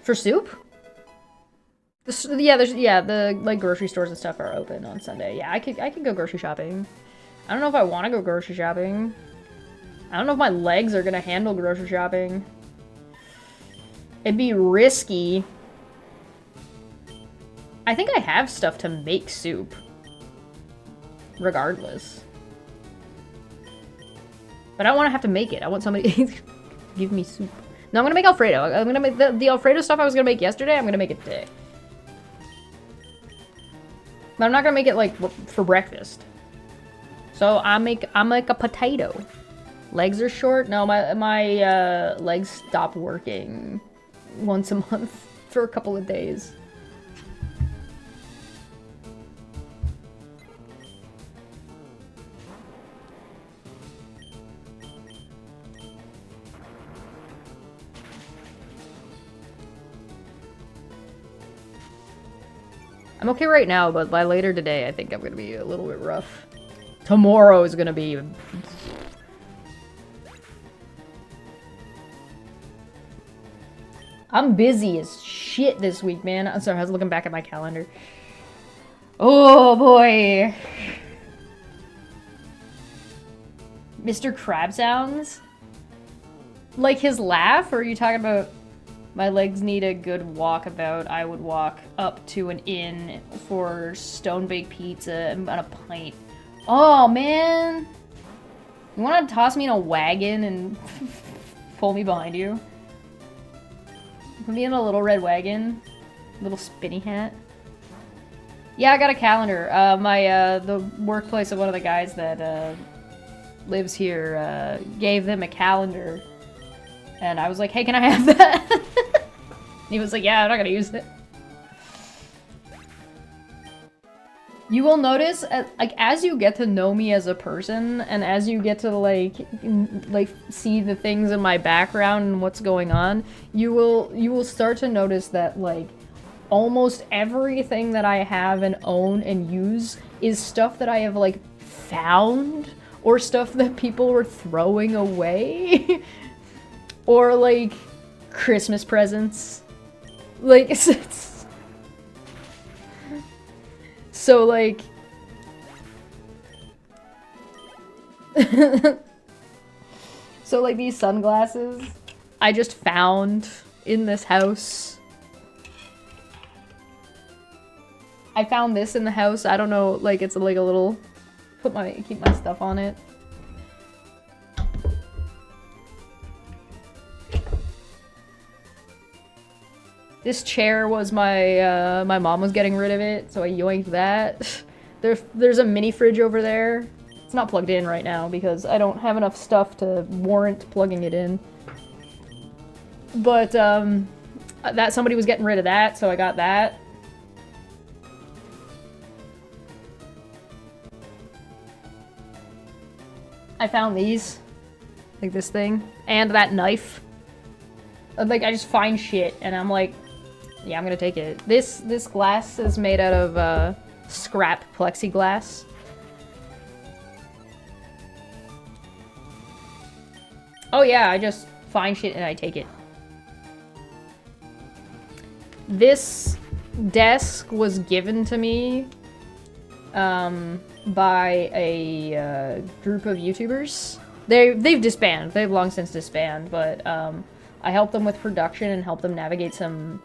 For soup? The like grocery stores and stuff are open on Sunday. Yeah, I could go grocery shopping. I don't know if I want to go grocery shopping. I don't know if my legs are gonna handle grocery shopping. It'd be risky. I think I have stuff to make soup. Regardless. But I don't want to have to make it. I want somebody to give me soup. No, I'm gonna make Alfredo. I'm gonna make the Alfredo stuff I was gonna make yesterday. I'm gonna make it today. But I'm not gonna make it like for breakfast. So I make a potato. Legs are short. No, my legs stop working once a month for a couple of days. I'm okay right now, but by later today, I think I'm gonna be a little bit rough. Tomorrow is gonna be... I'm busy as shit this week, man. I'm sorry, I was looking back at my calendar. Oh, boy. Mr. Crab sounds? Like his laugh? Or are you talking about... My legs need a good walkabout. I would walk up to an inn for stone-baked pizza and a pint. Oh, man. You want to toss me in a wagon and pull me behind you? Put me in a little red wagon. Little spinny hat. Yeah, I got a calendar. The workplace of one of the guys that lives here gave them a calendar. And I was like, hey, can I have that? He was like, yeah, I'm not gonna use it. You will notice, like, as you get to know me as a person, and as you get to, like, see the things in my background and what's going on, you will start to notice that, like, almost everything that I have and own and use is stuff that I have, like, found, or stuff that people were throwing away, or, like, Christmas presents. Like, so like... So like these sunglasses, I just found in this house. I found this in the house. I don't know, like it's like a little, keep my stuff on it. This chair was my mom was getting rid of it, so I yoinked that. There's a mini fridge over there. It's not plugged in right now because I don't have enough stuff to warrant plugging it in. But, that somebody was getting rid of that, so I got that. I found these. Like this thing. And that knife. Like, I just find shit, and I'm like, yeah, I'm gonna take it. This glass is made out of, scrap plexiglass. Oh yeah, I just find shit and I take it. This desk was given to me by a group of YouTubers. They've disbanded. They've long since disbanded, but I helped them with production and helped them navigate some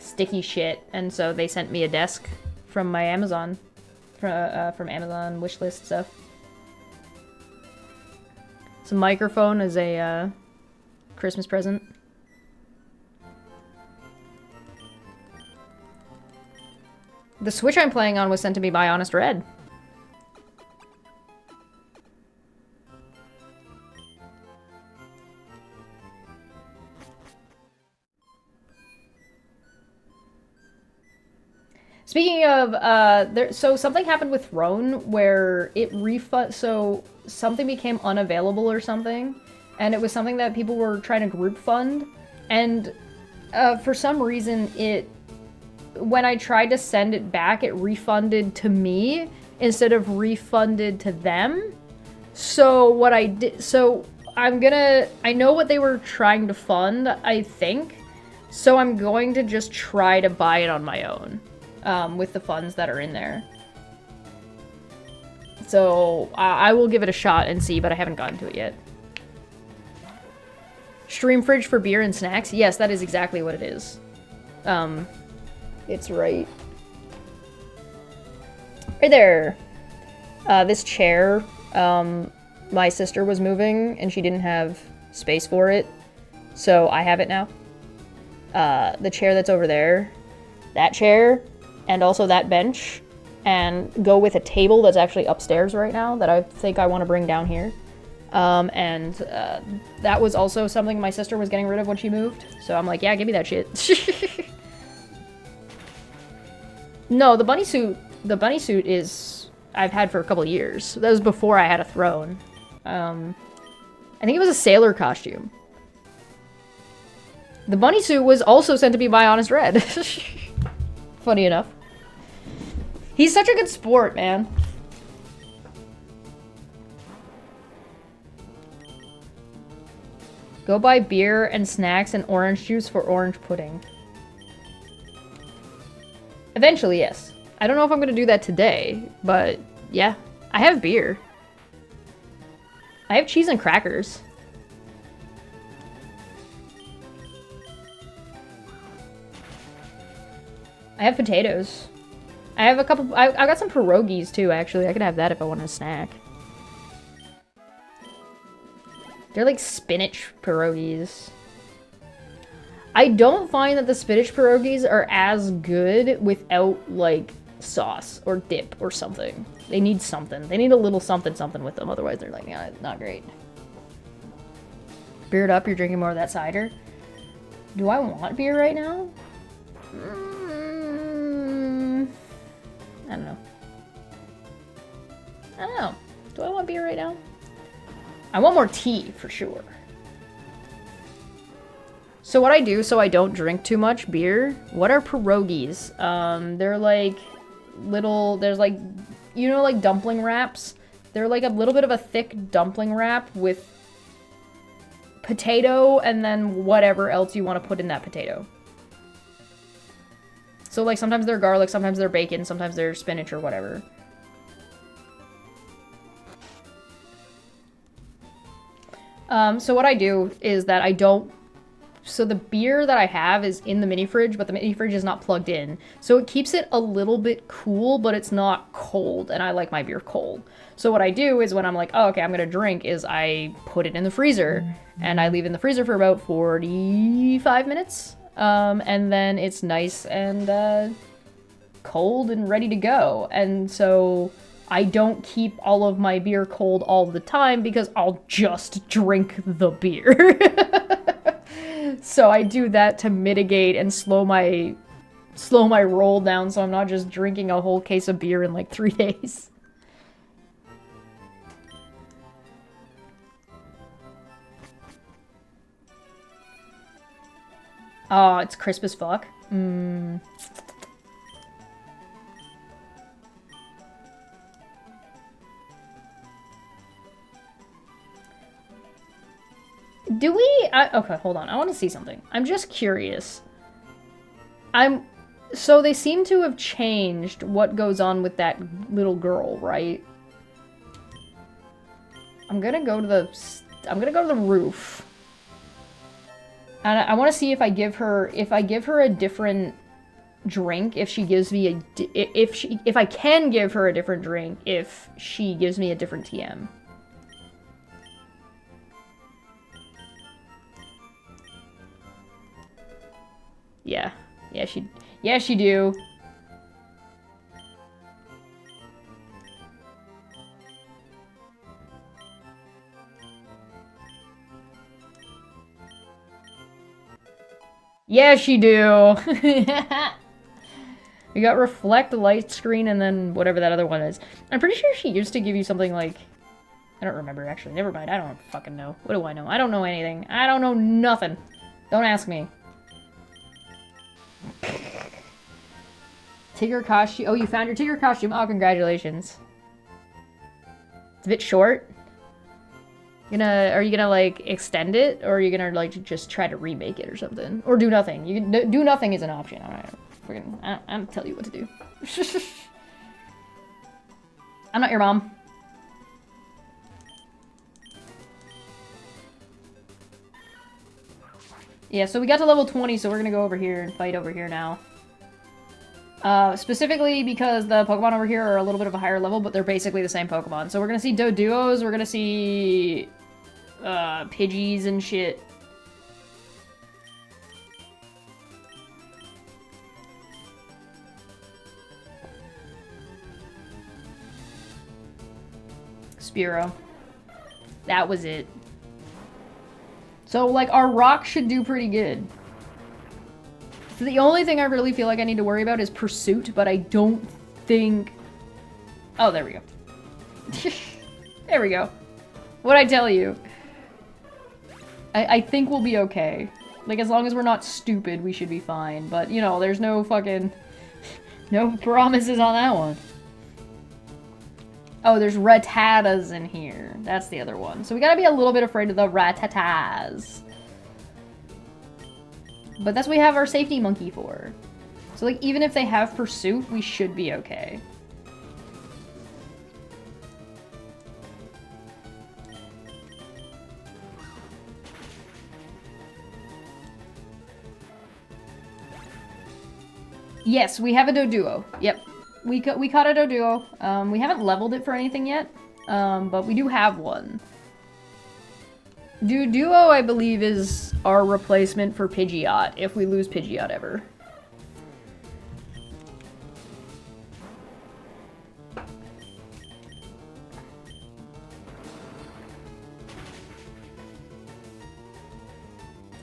sticky shit, and so they sent me a desk from my Amazon, from Amazon wishlist stuff. It's a microphone as a Christmas present. The Switch I'm playing on was sent to me by Honest Red. Speaking of, so something happened with Throne where it so something became unavailable or something, and it was something that people were trying to group fund, and for some reason when I tried to send it back, it refunded to me instead of refunded to them. So what I did, I know what they were trying to fund, I think, so I'm going to just try to buy it on my own. With the funds that are in there. So, I will give it a shot and see, but I haven't gotten to it yet. Stream fridge for beer and snacks? Yes, that is exactly what it is. It's right there. This chair, my sister was moving and she didn't have space for it, so I have it now. The chair that's over there, that chair, and also that bench, and go with a table that's actually upstairs right now that I think I want to bring down here. That was also something my sister was getting rid of when she moved, so I'm like, yeah, give me that shit. No, the bunny suit is, I've had for a couple years. That was before I had a throne. I think it was a sailor costume. The bunny suit was also sent to me by Honest Red. Funny enough. He's such a good sport, man. Go buy beer and snacks and orange juice for orange pudding. Eventually, yes. I don't know if I'm gonna do that today, but yeah. I have beer. I have cheese and crackers. I have potatoes. I have a couple, I got some pierogies too, actually. I could have that if I want a snack. They're like spinach pierogies. I don't find that the spinach pierogies are as good without like sauce or dip or something. They need something. They need a little something with them, otherwise they're like, yeah, not great. Beard up, you're drinking more of that cider. Do I want beer right now? I don't know. I don't know. Do I want beer right now? I want more tea, for sure. So what I do so I don't drink too much beer, what are pierogies? They're like little, there's like, you know, like dumpling wraps? They're like a little bit of a thick dumpling wrap with potato and then whatever else you want to put in that potato. So, like, sometimes they're garlic, sometimes they're bacon, sometimes they're spinach or whatever. So what I do is that I don't... So the beer that I have is in the mini fridge, but the mini fridge is not plugged in. So it keeps it a little bit cool, but it's not cold, and I like my beer cold. So what I do is when I'm like, oh, okay, I'm gonna drink, is I put it in the freezer, and I leave it in the freezer for about 45 minutes. And then it's nice and cold and ready to go. And so I don't keep all of my beer cold all the time because I'll just drink the beer. So I do that to mitigate and slow my roll down so I'm not just drinking a whole case of beer in like 3 days. Oh, it's crisp as fuck. Do we... okay, hold on. I want to see something. I'm just curious. So they seem to have changed what goes on with that little girl, right? I'm gonna go to the roof. And I want to see if I give her a different drink, if she gives me a... If I can give her a different drink, if she gives me a different TM. Yeah. Yeah, she do. Yeah, she do. We got reflect, light screen, and then whatever that other one is. I'm pretty sure she used to give you something like... I don't remember, actually. Never mind. I don't fucking know. What do I know? I don't know anything. I don't know nothing. Don't ask me. Tigger costume. Oh, you found your Tigger costume. Oh, congratulations. It's a bit short. Are you gonna like extend it, or are you gonna like just try to remake it or something, or do nothing? You can do nothing is an option. All right, I don't tell you what to do. I'm not your mom. Yeah, so we got to level 20, so we're gonna go over here and fight over here now. Specifically because the Pokemon over here are a little bit of a higher level, but they're basically the same Pokemon. So we're gonna see Doduos, we're gonna see Pidgeys and shit. Spearow. That was it. So, like, our rock should do pretty good. So the only thing I really feel like I need to worry about is pursuit, but I don't think... Oh, there we go. There we go. What'd I tell you? I think we'll be okay. Like, as long as we're not stupid, we should be fine. But, you know, there's no fucking... no promises on that one. Oh, there's Rattatas in here. That's the other one. So we gotta be a little bit afraid of the Rattatas. But that's what we have our safety monkey for. So, like, even if they have pursuit, we should be okay. Yes, we have a Doduo. Yep. We caught a Doduo. We haven't leveled it for anything yet, but we do have one. Doduo, I believe, is our replacement for Pidgeot, if we lose Pidgeot ever.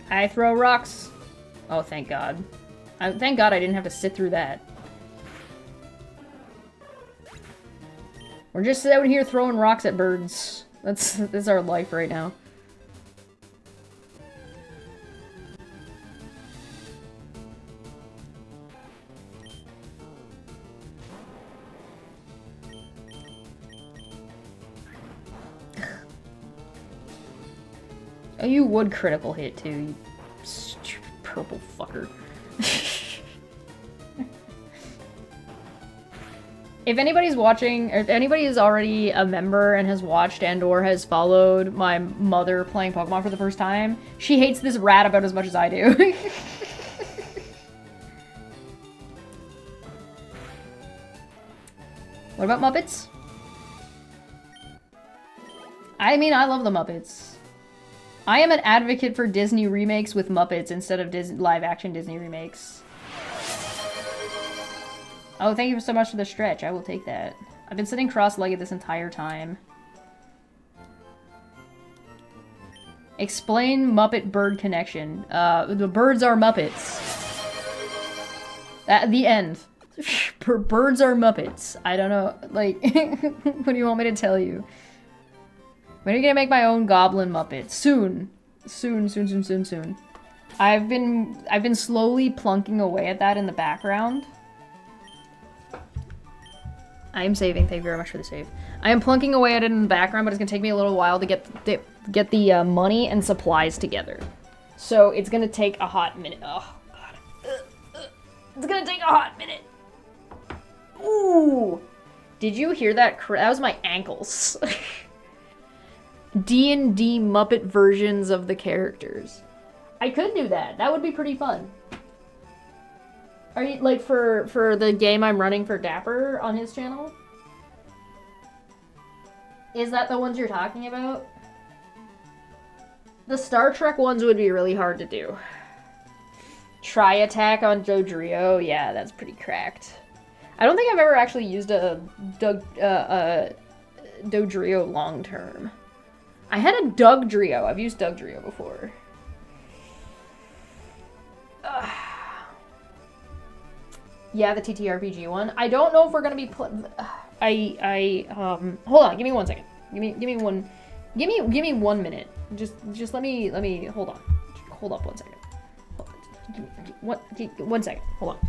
I throw rocks. Oh, thank God. Thank God I didn't have to sit through that. We're just out here throwing rocks at birds. That's our life right now. Oh, you would critical hit too, you stupid purple fucker. If anybody's watching, or if anybody is already a member and has watched and or has followed my mother playing Pokemon for the first time, she hates this rat about as much as I do. What about Muppets? I mean, I love the Muppets. I am an advocate for Disney remakes with Muppets instead of live-action Disney remakes. Oh, thank you so much for the stretch. I will take that. I've been sitting cross-legged this entire time. Explain Muppet bird connection. The birds are Muppets. At the end. Birds are Muppets. I don't know, like, what do you want me to tell you? When are you gonna make my own goblin Muppet? Soon. Soon, soon, soon, soon, soon. I've been slowly plunking away at that in the background. I am saving. Thank you very much for the save. I am plunking away at it in the background, but it's gonna take me a little while to get the money and supplies together. So it's gonna take a hot minute. Oh god, it's gonna take a hot minute. Ooh, did you hear that? That was my ankles. D&D Muppet versions of the characters. I could do that. That would be pretty fun. Are you, like, for the game I'm running for Dapper on his channel? Is that the ones you're talking about? The Star Trek ones would be really hard to do. Tri-attack on Dodrio? Yeah, that's pretty cracked. I don't think I've ever actually used a Dodrio long-term. I had a Dugtrio. I've used Dugtrio before. Yeah, the TTRPG one. I don't know if we're gonna be hold on, give me 1 second. Give me 1 minute. Just let me hold on. Hold up 1 second. One second. Hold on.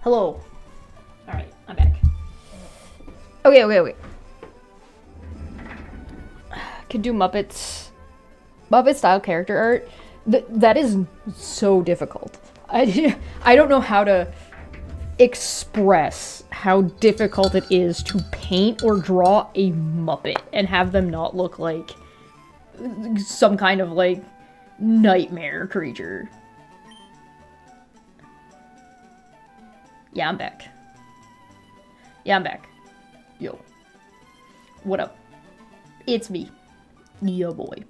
Hello. Alright, I'm back. Okay. Could do Muppets. Muppet style character art. That is so difficult. I don't know how to express how difficult it is to paint or draw a Muppet and have them not look like some kind of, like, nightmare creature. Yeah, I'm back. Yo. What up? It's me. Yo, boy.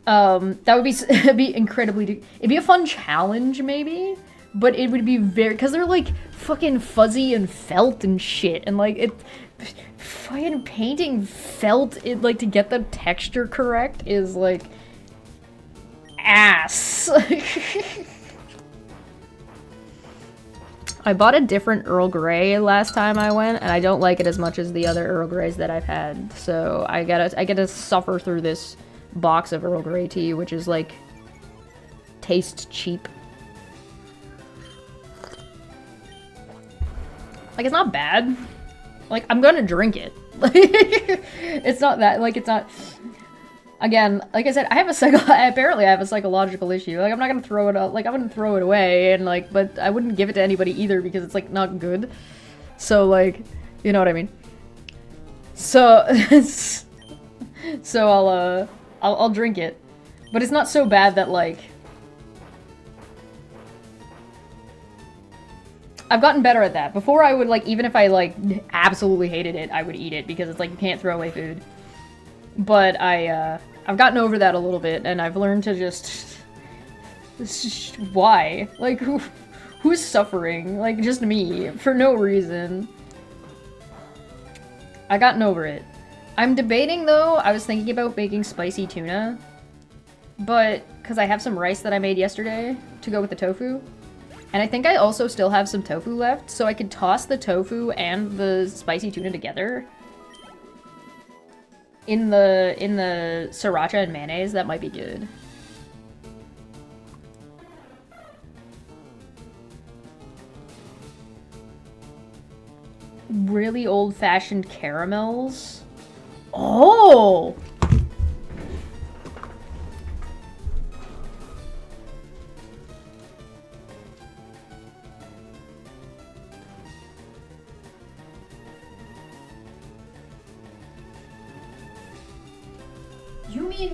That would be, it'd be incredibly, it'd be a fun challenge, maybe, but it would be very, because they're, like, fucking fuzzy and felt and shit, and, like, fucking painting felt, like, to get the texture correct is, like, ass. I bought a different Earl Grey last time I went, and I don't like it as much as the other Earl Greys that I've had, so I gotta suffer through this box of Earl Grey tea, which is, like, tastes cheap. Like, it's not bad. Like, I'm gonna drink it. It's not that, like, it's not... Again, like I said, apparently I have a psychological issue. Like, I'm not gonna throw it out, like, I'm gonna throw it away, and, like, but I wouldn't give it to anybody either because it's, like, not good. So, like, you know what I mean? So, so I'll drink it. But it's not so bad that, like... I've gotten better at that. Before I would, like, even if I, like, absolutely hated it, I would eat it because it's, like, you can't throw away food. But I've gotten over that a little bit, and I've learned to just... Why? Like, who's suffering? Like, just me. For no reason. I gotten over it. I'm debating, though, I was thinking about making spicy tuna. But, because I have some rice that I made yesterday to go with the tofu. And I think I also still have some tofu left, so I could toss the tofu and the spicy tuna together. In the sriracha and mayonnaise, that might be good. Really old-fashioned caramels. Oh!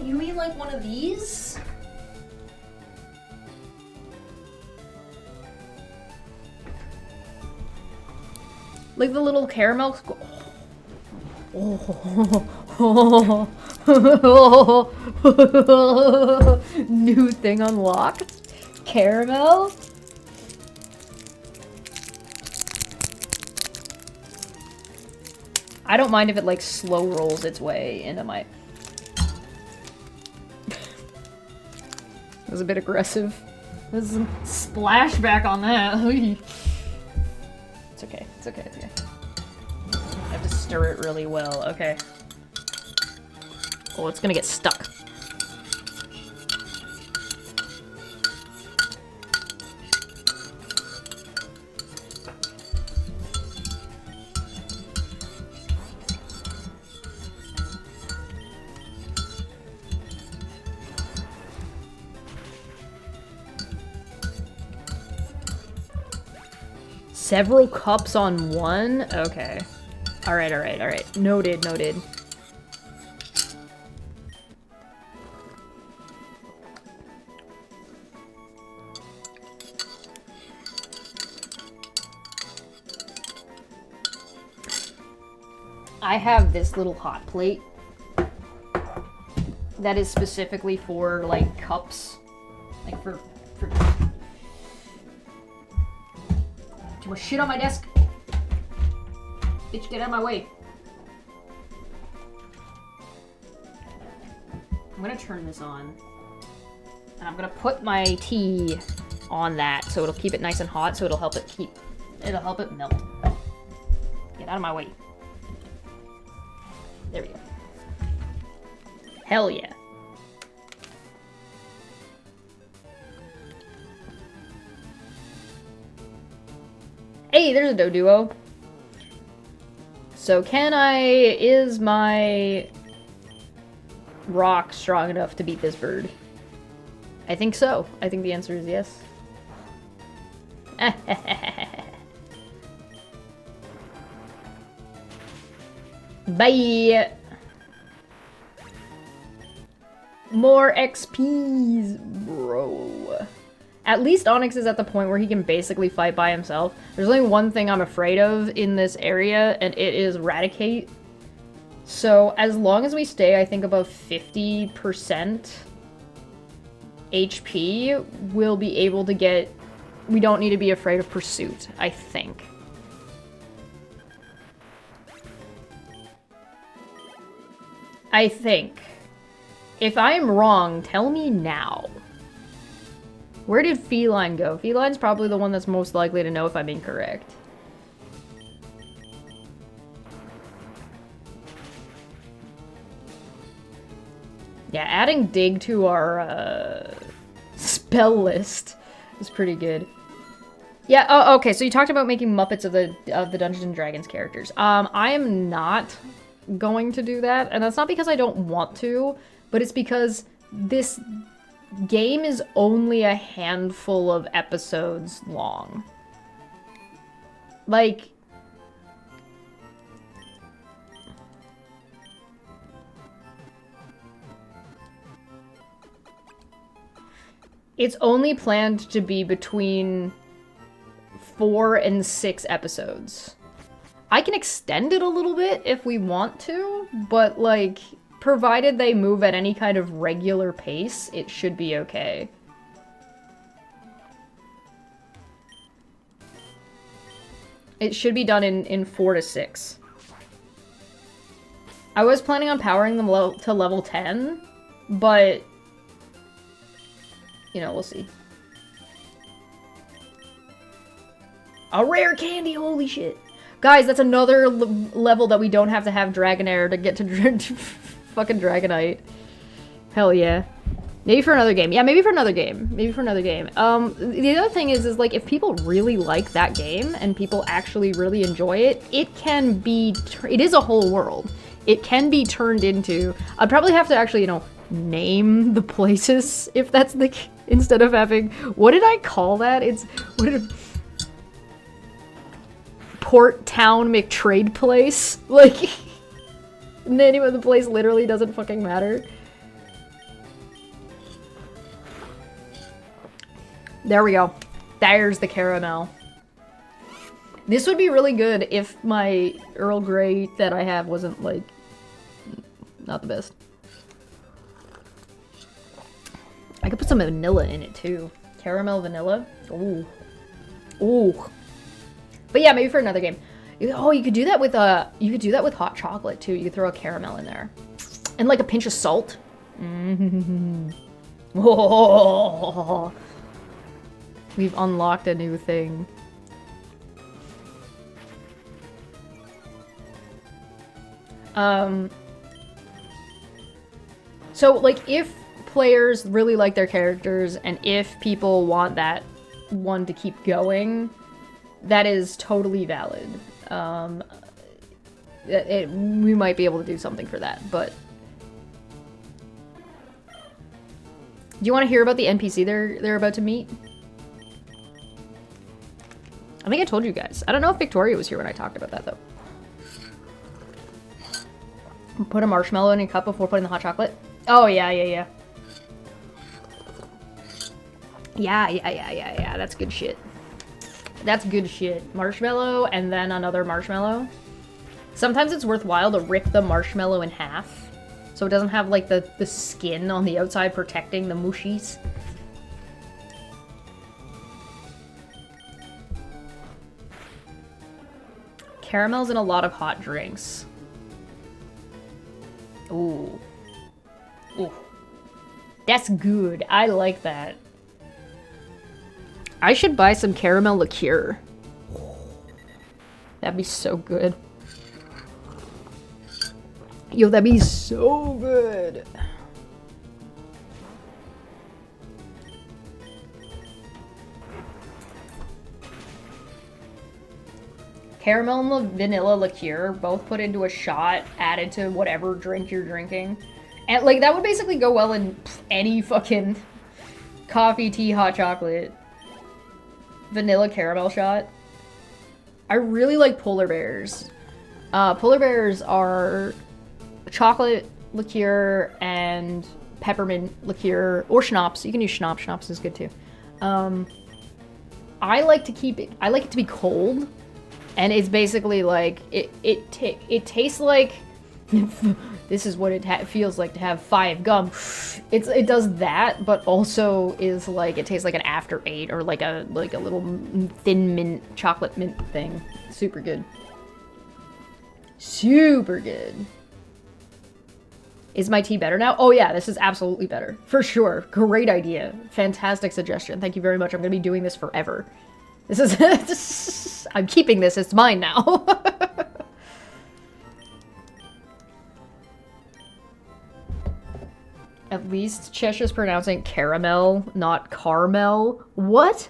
You mean like one of these? Like the little caramel. Oh. New thing unlocked. Caramel. I don't mind if it like slow rolls its way into my... That was a bit aggressive. There's some splashback on that. It's okay. It's okay. It's okay. I have to stir it really well. Okay. Oh, it's gonna get stuck. Several cups on one? Okay. Alright, alright, alright. Noted, noted. I have this little hot plate that is specifically for, like, cups. Like, for too much shit on my desk. Bitch, get out of my way. I'm gonna turn this on. And I'm gonna put my tea on that so it'll keep it nice and hot, so it'll help it melt. Get out of my way. There we go. Hell yeah. Hey, there's a Doduo. So is my rock strong enough to beat this bird? I think so. I think the answer is yes. Bye! More XPs, bro. At least Onyx is at the point where he can basically fight by himself. There's only one thing I'm afraid of in this area, and it is Raticate. So as long as we stay, I think, above 50% HP, we'll be able to get... We don't need to be afraid of Pursuit, I think. I think. If I am wrong, tell me now. Where did Feline go? Feline's probably the one that's most likely to know if I'm incorrect. Yeah, adding Dig to our spell list is pretty good. Yeah, oh, okay, so you talked about making Muppets of the Dungeons & Dragons characters. I am not going to do that, and that's not because I don't want to, but it's because this game is only a handful of episodes long. Like, it's only planned to be between 4 and 6 episodes. I can extend it a little bit if we want to, but like, provided they move at any kind of regular pace, it should be okay. It should be done in 4 to 6. I was planning on powering them to level 10, but... you know, we'll see. A rare candy, holy shit. Guys, that's another level that we don't have to have Dragonair to get to fucking Dragonite. Hell yeah. Maybe for another game. Yeah, maybe for another game. Maybe for another game. The other thing is like, if people really like that game and people actually really enjoy it, it can be... it is a whole world. It can be turned into... I'd probably have to actually, you know, name the places if that's the... instead of having... what did I call that? It's... what did... Port Town McTrade Place? Like... the name of the place literally doesn't fucking matter. There we go. There's the caramel. This would be really good if my Earl Grey that I have wasn't, like, not the best. I could put some vanilla in it, too. Caramel vanilla. Ooh. Ooh. But yeah, maybe for another game. Oh, you could do that with hot chocolate, too. You could throw a caramel in there. And, like, a pinch of salt. Mm-hmm. Oh. We've unlocked a new thing. So, like, if players really like their characters, and if people want that one to keep going, that is totally valid. We might be able to do something for that, but... do you want to hear about the NPC they're about to meet? I think I told you guys. I don't know if Victoria was here when I talked about that, though. Put a marshmallow in a cup before putting the hot chocolate. Oh, yeah. Yeah. That's good shit. That's good shit. Marshmallow and then another marshmallow. Sometimes it's worthwhile to rip the marshmallow in half, so it doesn't have, like, the skin on the outside protecting the mushies. Caramels in a lot of hot drinks. Ooh. Ooh. That's good. I like that. I should buy some caramel liqueur. That'd be so good. Yo, that'd be so good. Caramel and the vanilla liqueur, both put into a shot, added to whatever drink you're drinking. And, like, that would basically go well in any fucking coffee, tea, hot chocolate. Vanilla caramel shot. I really like polar bears. Polar bears are chocolate liqueur and peppermint liqueur, or schnapps. You can use schnapps. Schnapps is good too. I like it to be cold, and it's basically like it tastes like this is what it feels like to have 5 gum. It does that, but also is like it tastes like an after 8 or like a little thin mint chocolate mint thing. Super good. Super good. Is my tea better now? Oh yeah, this is absolutely better. For sure. Great idea. Fantastic suggestion. Thank you very much. I'm gonna be doing this forever. This is... I'm keeping this. It's mine now. At least Cheshire's pronouncing caramel, not Carmel. What?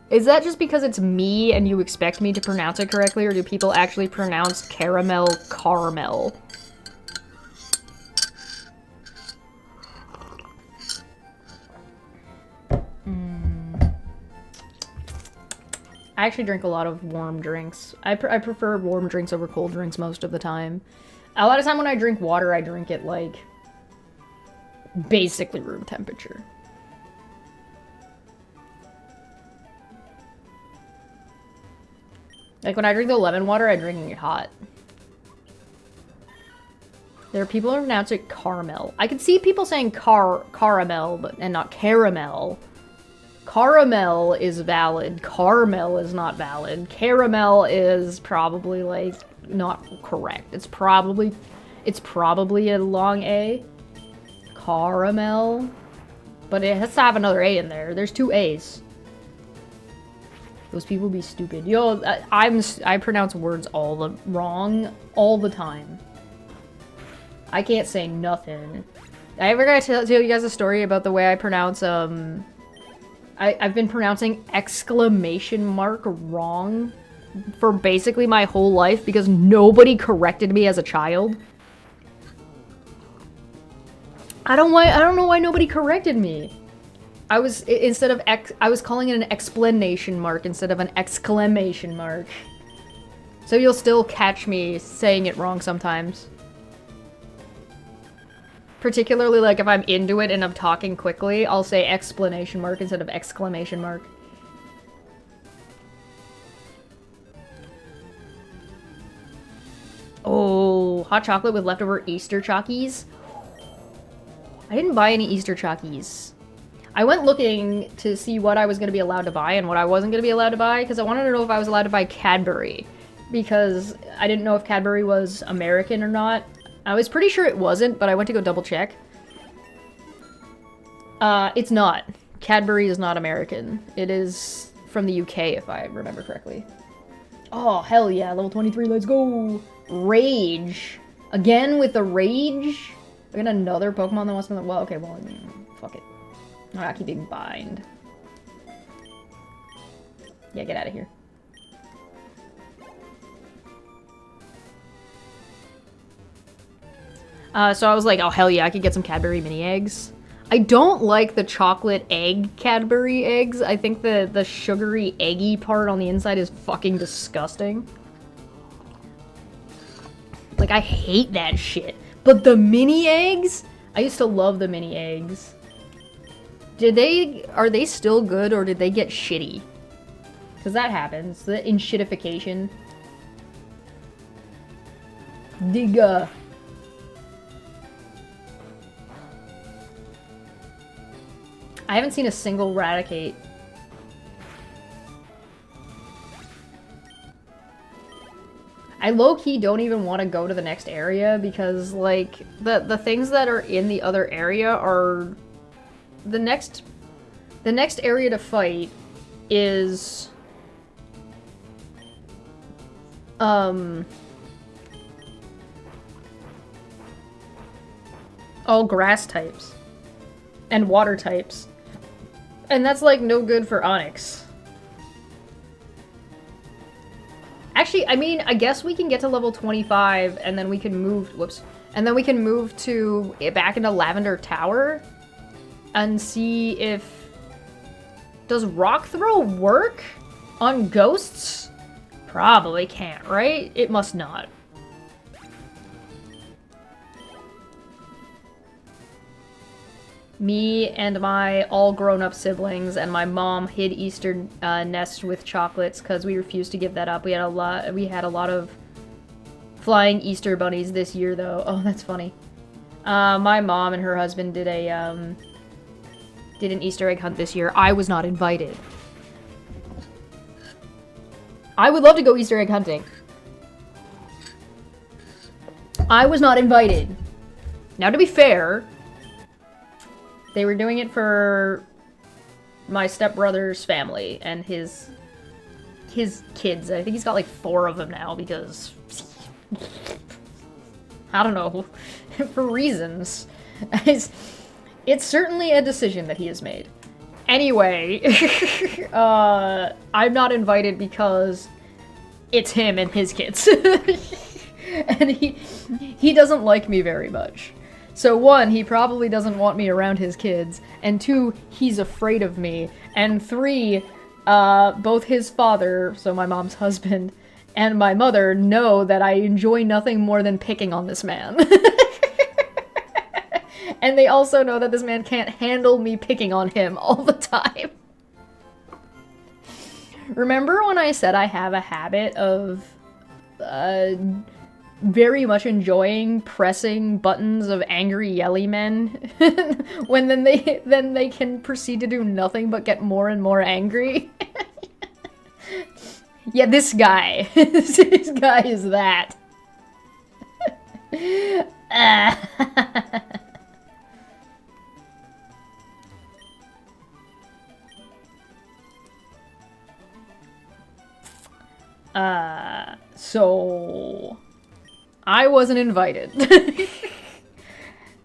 Is that just because it's me and you expect me to pronounce it correctly, or do people actually pronounce caramel Carmel? I actually drink a lot of warm drinks. I prefer warm drinks over cold drinks most of the time. A lot of time when I drink water, I drink it like basically room temperature. Like when I drink the lemon water, I'm drinking it hot. There are people who pronounce it caramel. I can see people saying caramel, and not caramel. Caramel is valid. Caramel is not valid. Caramel is probably like not correct. It's probably a long A. Caramel. But it has to have another A in there. There's 2 A's. Those people be stupid. Yo, I pronounce words wrong all the time. I can't say nothing. I ever gotta tell you guys a story about the way I pronounce, I've been pronouncing exclamation mark wrong for basically my whole life because nobody corrected me as a child. I don't know why nobody corrected me. I was calling it an explanation mark instead of an exclamation mark. So you'll still catch me saying it wrong sometimes. Particularly, like, if I'm into it and I'm talking quickly, I'll say explanation mark instead of exclamation mark. Oh, hot chocolate with leftover Easter Chockies? I didn't buy any Easter Chockies. I went looking to see what I was going to be allowed to buy and what I wasn't going to be allowed to buy, because I wanted to know if I was allowed to buy Cadbury. Because I didn't know if Cadbury was American or not. I was pretty sure it wasn't, but I went to go double check. It's not. Cadbury is not American. It is from the UK, if I remember correctly. Oh, hell yeah. Level 23, let's go! Rage. Again with the Rage? I got another Pokemon that wants to... Well, okay, well, fuck it. I'm not keeping Bind. Yeah, get out of here. So I was like, oh hell yeah, I could get some Cadbury mini eggs. I don't like the chocolate egg Cadbury eggs. I think the sugary eggy part on the inside is fucking disgusting. Like, I hate that shit. But the mini eggs? I used to love the mini eggs. Are they still good or did they get shitty? Because that happens. The enshittification. Digga. I haven't seen a single Raticate. I low-key don't even want to go to the next area because, like, the things that are in the other area are... The next area to fight is... all grass types. And water types. And that's, like, no good for Onyx. Actually, I mean, I guess we can get to level 25 and then we can move, whoops, and then we can move to back into Lavender Tower and see if, does rock throw work on ghosts? Probably can't, right? It must not. Me and my all grown-up siblings and my mom hid Easter nests with chocolates because we refused to give that up. We had a lot of flying Easter bunnies this year, though. Oh, that's funny. My mom and her husband did an Easter egg hunt this year. I was not invited. I would love to go Easter egg hunting. I was not invited. Now, to be fair, they were doing it for my stepbrother's family and his kids. I think he's got like 4 of them now because I don't know, for reasons. It's certainly a decision that he has made. Anyway, I'm not invited because it's him and his kids. And he doesn't like me very much. So 1, he probably doesn't want me around his kids, and 2, he's afraid of me, and 3, both his father, so my mom's husband, and my mother know that I enjoy nothing more than picking on this man. And they also know that this man can't handle me picking on him all the time. Remember when I said I have a habit of, very much enjoying pressing buttons of angry yelly men when then they can proceed to do nothing but get more and more angry? Yeah, this guy. This guy is that. So I wasn't invited.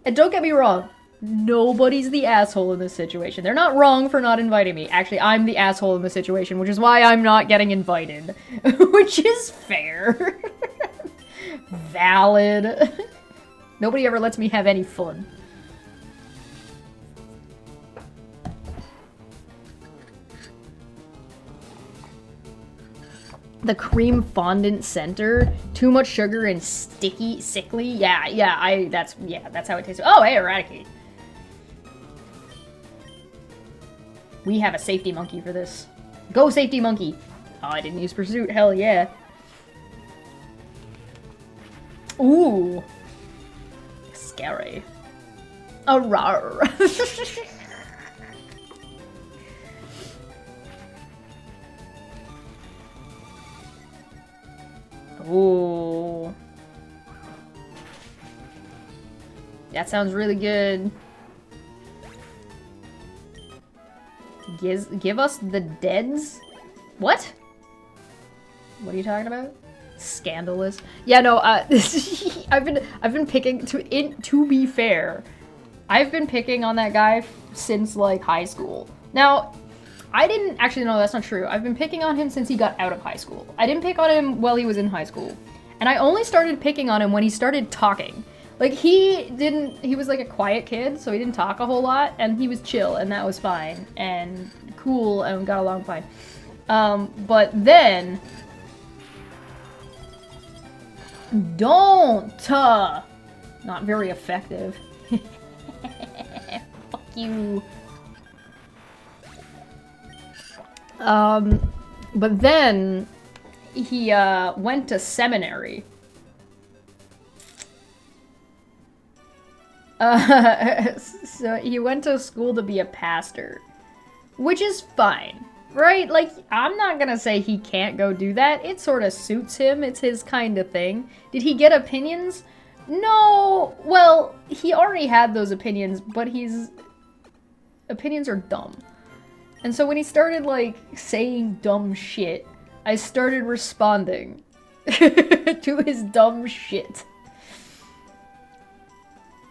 And don't get me wrong, nobody's the asshole in this situation. They're not wrong for not inviting me. Actually, I'm the asshole in the situation, which is why I'm not getting invited. Which is fair. Valid. Nobody ever lets me have any fun. The cream fondant center, too much sugar and sickly. Yeah, that's how it tastes. Oh, hey, Eradicate. We have a safety monkey for this. Go, safety monkey. Oh, I didn't use pursuit. Hell yeah. Ooh. Scary. A rar. Ooh. That sounds really good. Give us the deads? What? What are you talking about? Scandalous. Yeah, no, I've been picking to be fair, I've been picking on that guy since like high school. Now, I didn't actually, no, that's not true. I've been picking on him since he got out of high school. I didn't pick on him while he was in high school. And I only started picking on him when he started talking. Like, he was like a quiet kid, so he didn't talk a whole lot, and he was chill, and that was fine, and cool, and got along fine. But then... Don't! Not very effective. Fuck you. But then he went to seminary. So he went to school to be a pastor, which is fine, right? Like, I'm not gonna say he can't go do that. It sort of suits him. It's his kind of thing. Did he get opinions? No. Well, he already had those opinions, but his opinions are dumb. And so when he started, like, saying dumb shit, I started responding to his dumb shit.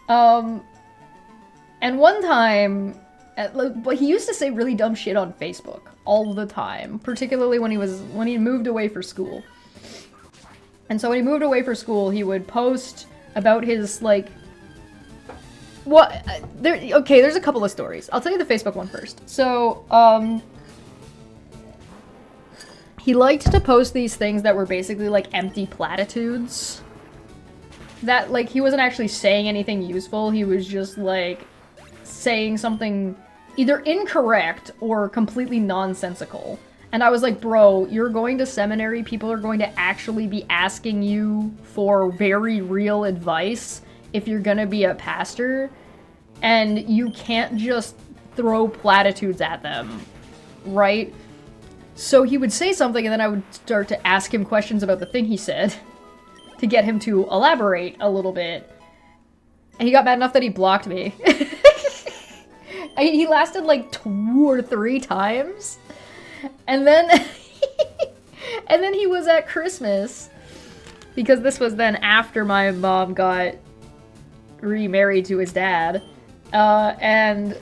And one time, but he used to say really dumb shit on Facebook all the time, particularly when he moved away for school. And so when he moved away for school, he would post about his, like... Okay, there's a couple of stories. I'll tell you the Facebook one first. So, he liked to post these things that were basically, like, empty platitudes. That, like, he wasn't actually saying anything useful. He was just, like, saying something either incorrect or completely nonsensical. And I was like, bro, you're going to seminary, people are going to actually be asking you for very real advice if you're gonna be a pastor, and you can't just throw platitudes at them, right? So he would say something, and then I would start to ask him questions about the thing he said to get him to elaborate a little bit. And he got mad enough that he blocked me. He lasted like 2 or 3 times. And then and then he was at Christmas, because this was then after my mom got remarried to his dad, and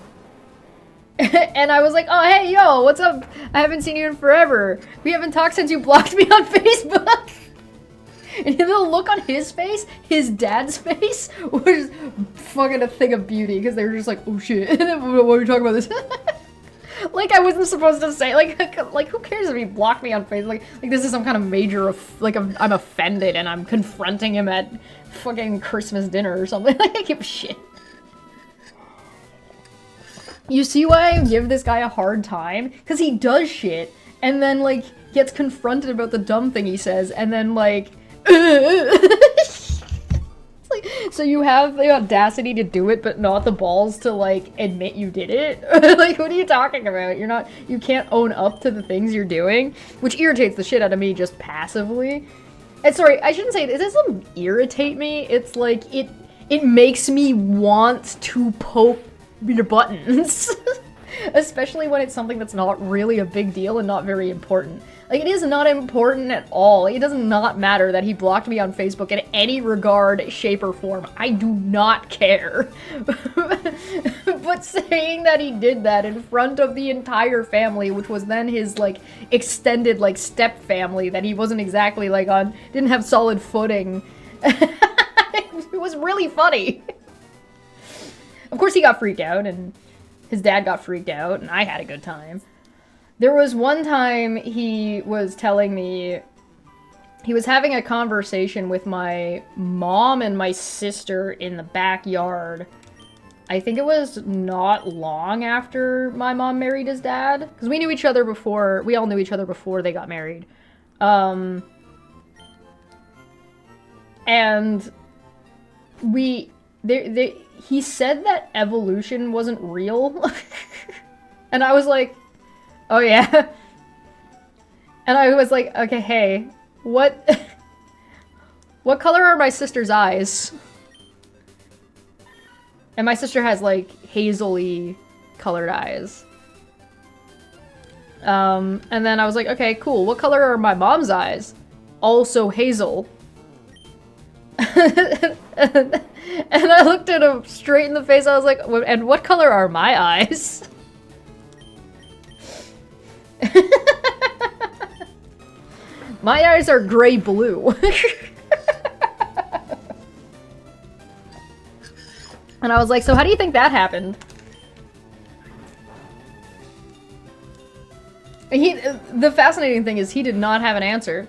I was like, oh hey, yo, what's up? I haven't seen you in forever. We haven't talked since you blocked me on Facebook. And the look on his face, his dad's face, was fucking a thing of beauty, because they were just like, oh shit, what are you talking about this? Like, I wasn't supposed to say, like who cares if he blocked me on Facebook? Like this is some kind of major, I'm offended and I'm confronting him at fucking Christmas dinner or something. Like, I give a shit. You see why I give this guy a hard time? Because he does shit, and then, like, gets confronted about the dumb thing he says, and then, like, like, so you have the audacity to do it, but not the balls to, like, admit you did it? Like, what are you talking about? You can't own up to the things you're doing, which irritates the shit out of me just passively. And sorry, I shouldn't say it doesn't irritate me, it's like, it makes me want to poke your buttons. Especially when it's something that's not really a big deal and not very important. Like, it is not important at all. It does not matter that he blocked me on Facebook in any regard, shape, or form. I do not care. But saying that he did that in front of the entire family, which was then his, like, extended, like, step family that he wasn't exactly, like, didn't have solid footing. It was really funny. Of course he got freaked out, and his dad got freaked out, and I had a good time. There was one time he was telling me he was having a conversation with my mom and my sister in the backyard. I think it was not long after my mom married his dad, because we all knew each other before they got married. And he said that evolution wasn't real. And I was like, oh yeah. And I was like, okay, hey, what color are my sister's eyes? And my sister has, like, hazily colored eyes. And then I was like, okay, cool. What color are my mom's eyes? Also hazel. And I looked at him straight in the face. I was like, and what color are my eyes? My eyes are gray-blue. And I was like, so how do you think that happened? And the fascinating thing is he did not have an answer.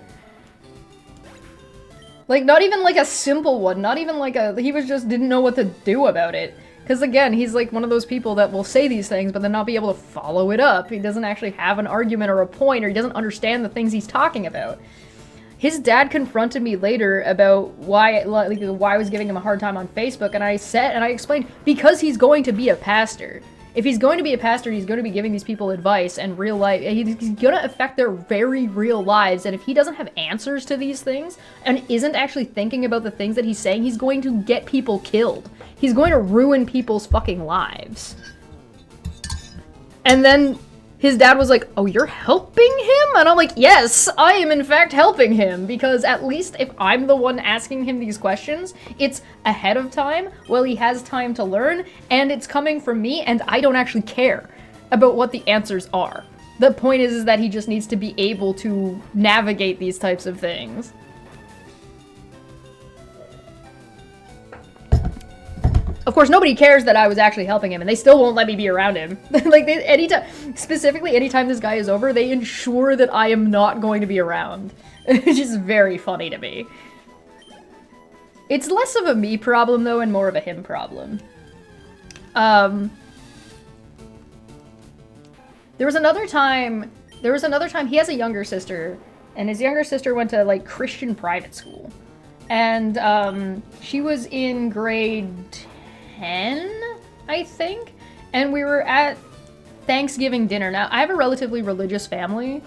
Like, not even like a simple one, not even like he just didn't know what to do about it. Because again, he's like one of those people that will say these things, but then not be able to follow it up. He doesn't actually have an argument or a point, or he doesn't understand the things he's talking about. His dad confronted me later about why I was giving him a hard time on Facebook, and I explained, because he's going to be a pastor. If he's going to be a pastor, he's going to be giving these people advice and real life. He's going to affect their very real lives. And if he doesn't have answers to these things and isn't actually thinking about the things that he's saying, he's going to get people killed. He's going to ruin people's fucking lives. And then his dad was like, oh, you're helping him? And I'm like, yes, I am in fact helping him, because at least if I'm the one asking him these questions, it's ahead of time, while he has time to learn, and it's coming from me, and I don't actually care about what the answers are. The point is that he just needs to be able to navigate these types of things. Of course, nobody cares that I was actually helping him, and they still won't let me be around him. Like, anytime this guy is over, they ensure that I am not going to be around. Which is very funny to me. It's less of a me problem, though, and more of a him problem. There was another time, he has a younger sister, and his younger sister went to, like, Christian private school. And, she was in grade 10, I think? And we were at Thanksgiving dinner. Now, I have a relatively religious family,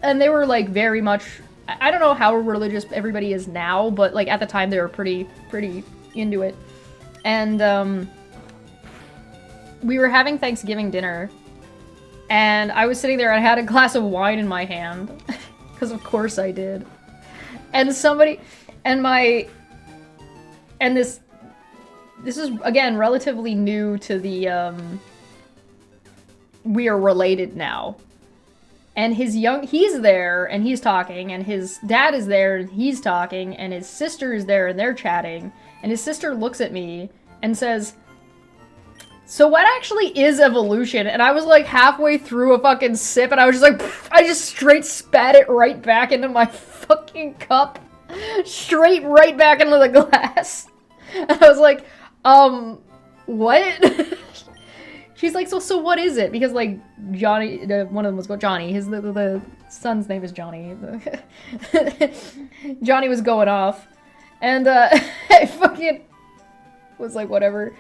and they were, like, very much... I don't know how religious everybody is now, but, like, at the time they were pretty into it. And, we were having Thanksgiving dinner, and I was sitting there and I had a glass of wine in my hand. Because of course I did. And somebody... This is, again, relatively new to the, we are related now. And he's there, and he's talking, and his dad is there, and he's talking, and his sister is there, and they're chatting, and his sister looks at me and says, "So what actually is evolution?" And I was like halfway through a fucking sip, and I was just like, I just straight spat it right back into my fucking cup. Straight right back into the glass. And I was like, what? She's like, so what is it? Because, like, Johnny, one of them was Johnny. The son's name is Johnny. Johnny was going off. And, I fucking was like, whatever.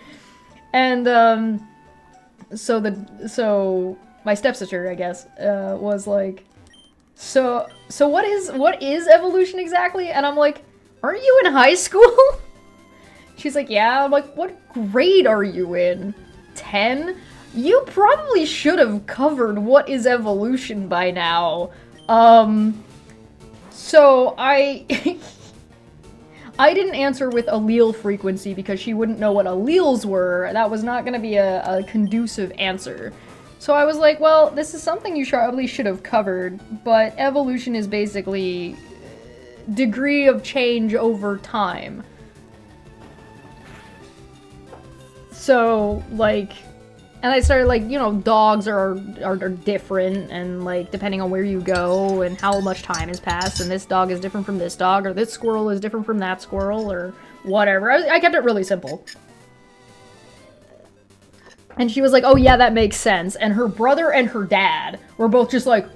And, so my stepsister, I guess, was like, so what is evolution exactly? And I'm like, aren't you in high school? She's like, yeah. I'm like, what grade are you in? 10? You probably should have covered what is evolution by now. So I didn't answer with allele frequency because she wouldn't know what alleles were. That was not gonna be a conducive answer. So I was like, well, this is something you probably should have covered, but evolution is basically degree of change over time. So, like, and I started, like, you know, dogs are different, and, like, depending on where you go and how much time has passed, and this dog is different from this dog, or this squirrel is different from that squirrel, or whatever. I kept it really simple. And she was like, oh yeah, that makes sense. And her brother and her dad were both just like,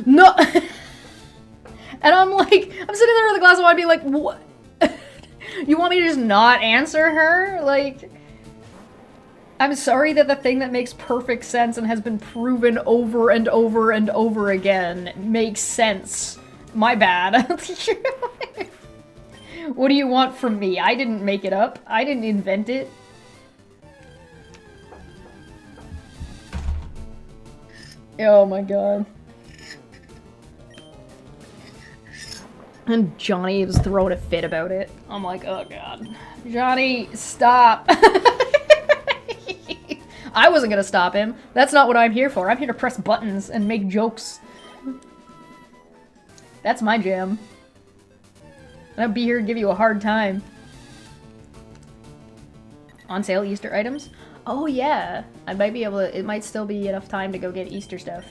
no. And I'm like, I'm sitting there with a glass of wine being like, what? You want me to just not answer her? Like, I'm sorry that the thing that makes perfect sense and has been proven over and over and over again makes sense. My bad. What do you want from me? I didn't make it up. I didn't invent it. Oh my god. And Johnny was throwing a fit about it. I'm like, oh god. Johnny, stop. I wasn't gonna stop him. That's not what I'm here for. I'm here to press buttons and make jokes. That's my jam. And I'll be here to give you a hard time. On sale Easter items? Oh yeah, I might be able to, it might still be enough time to go get Easter stuff.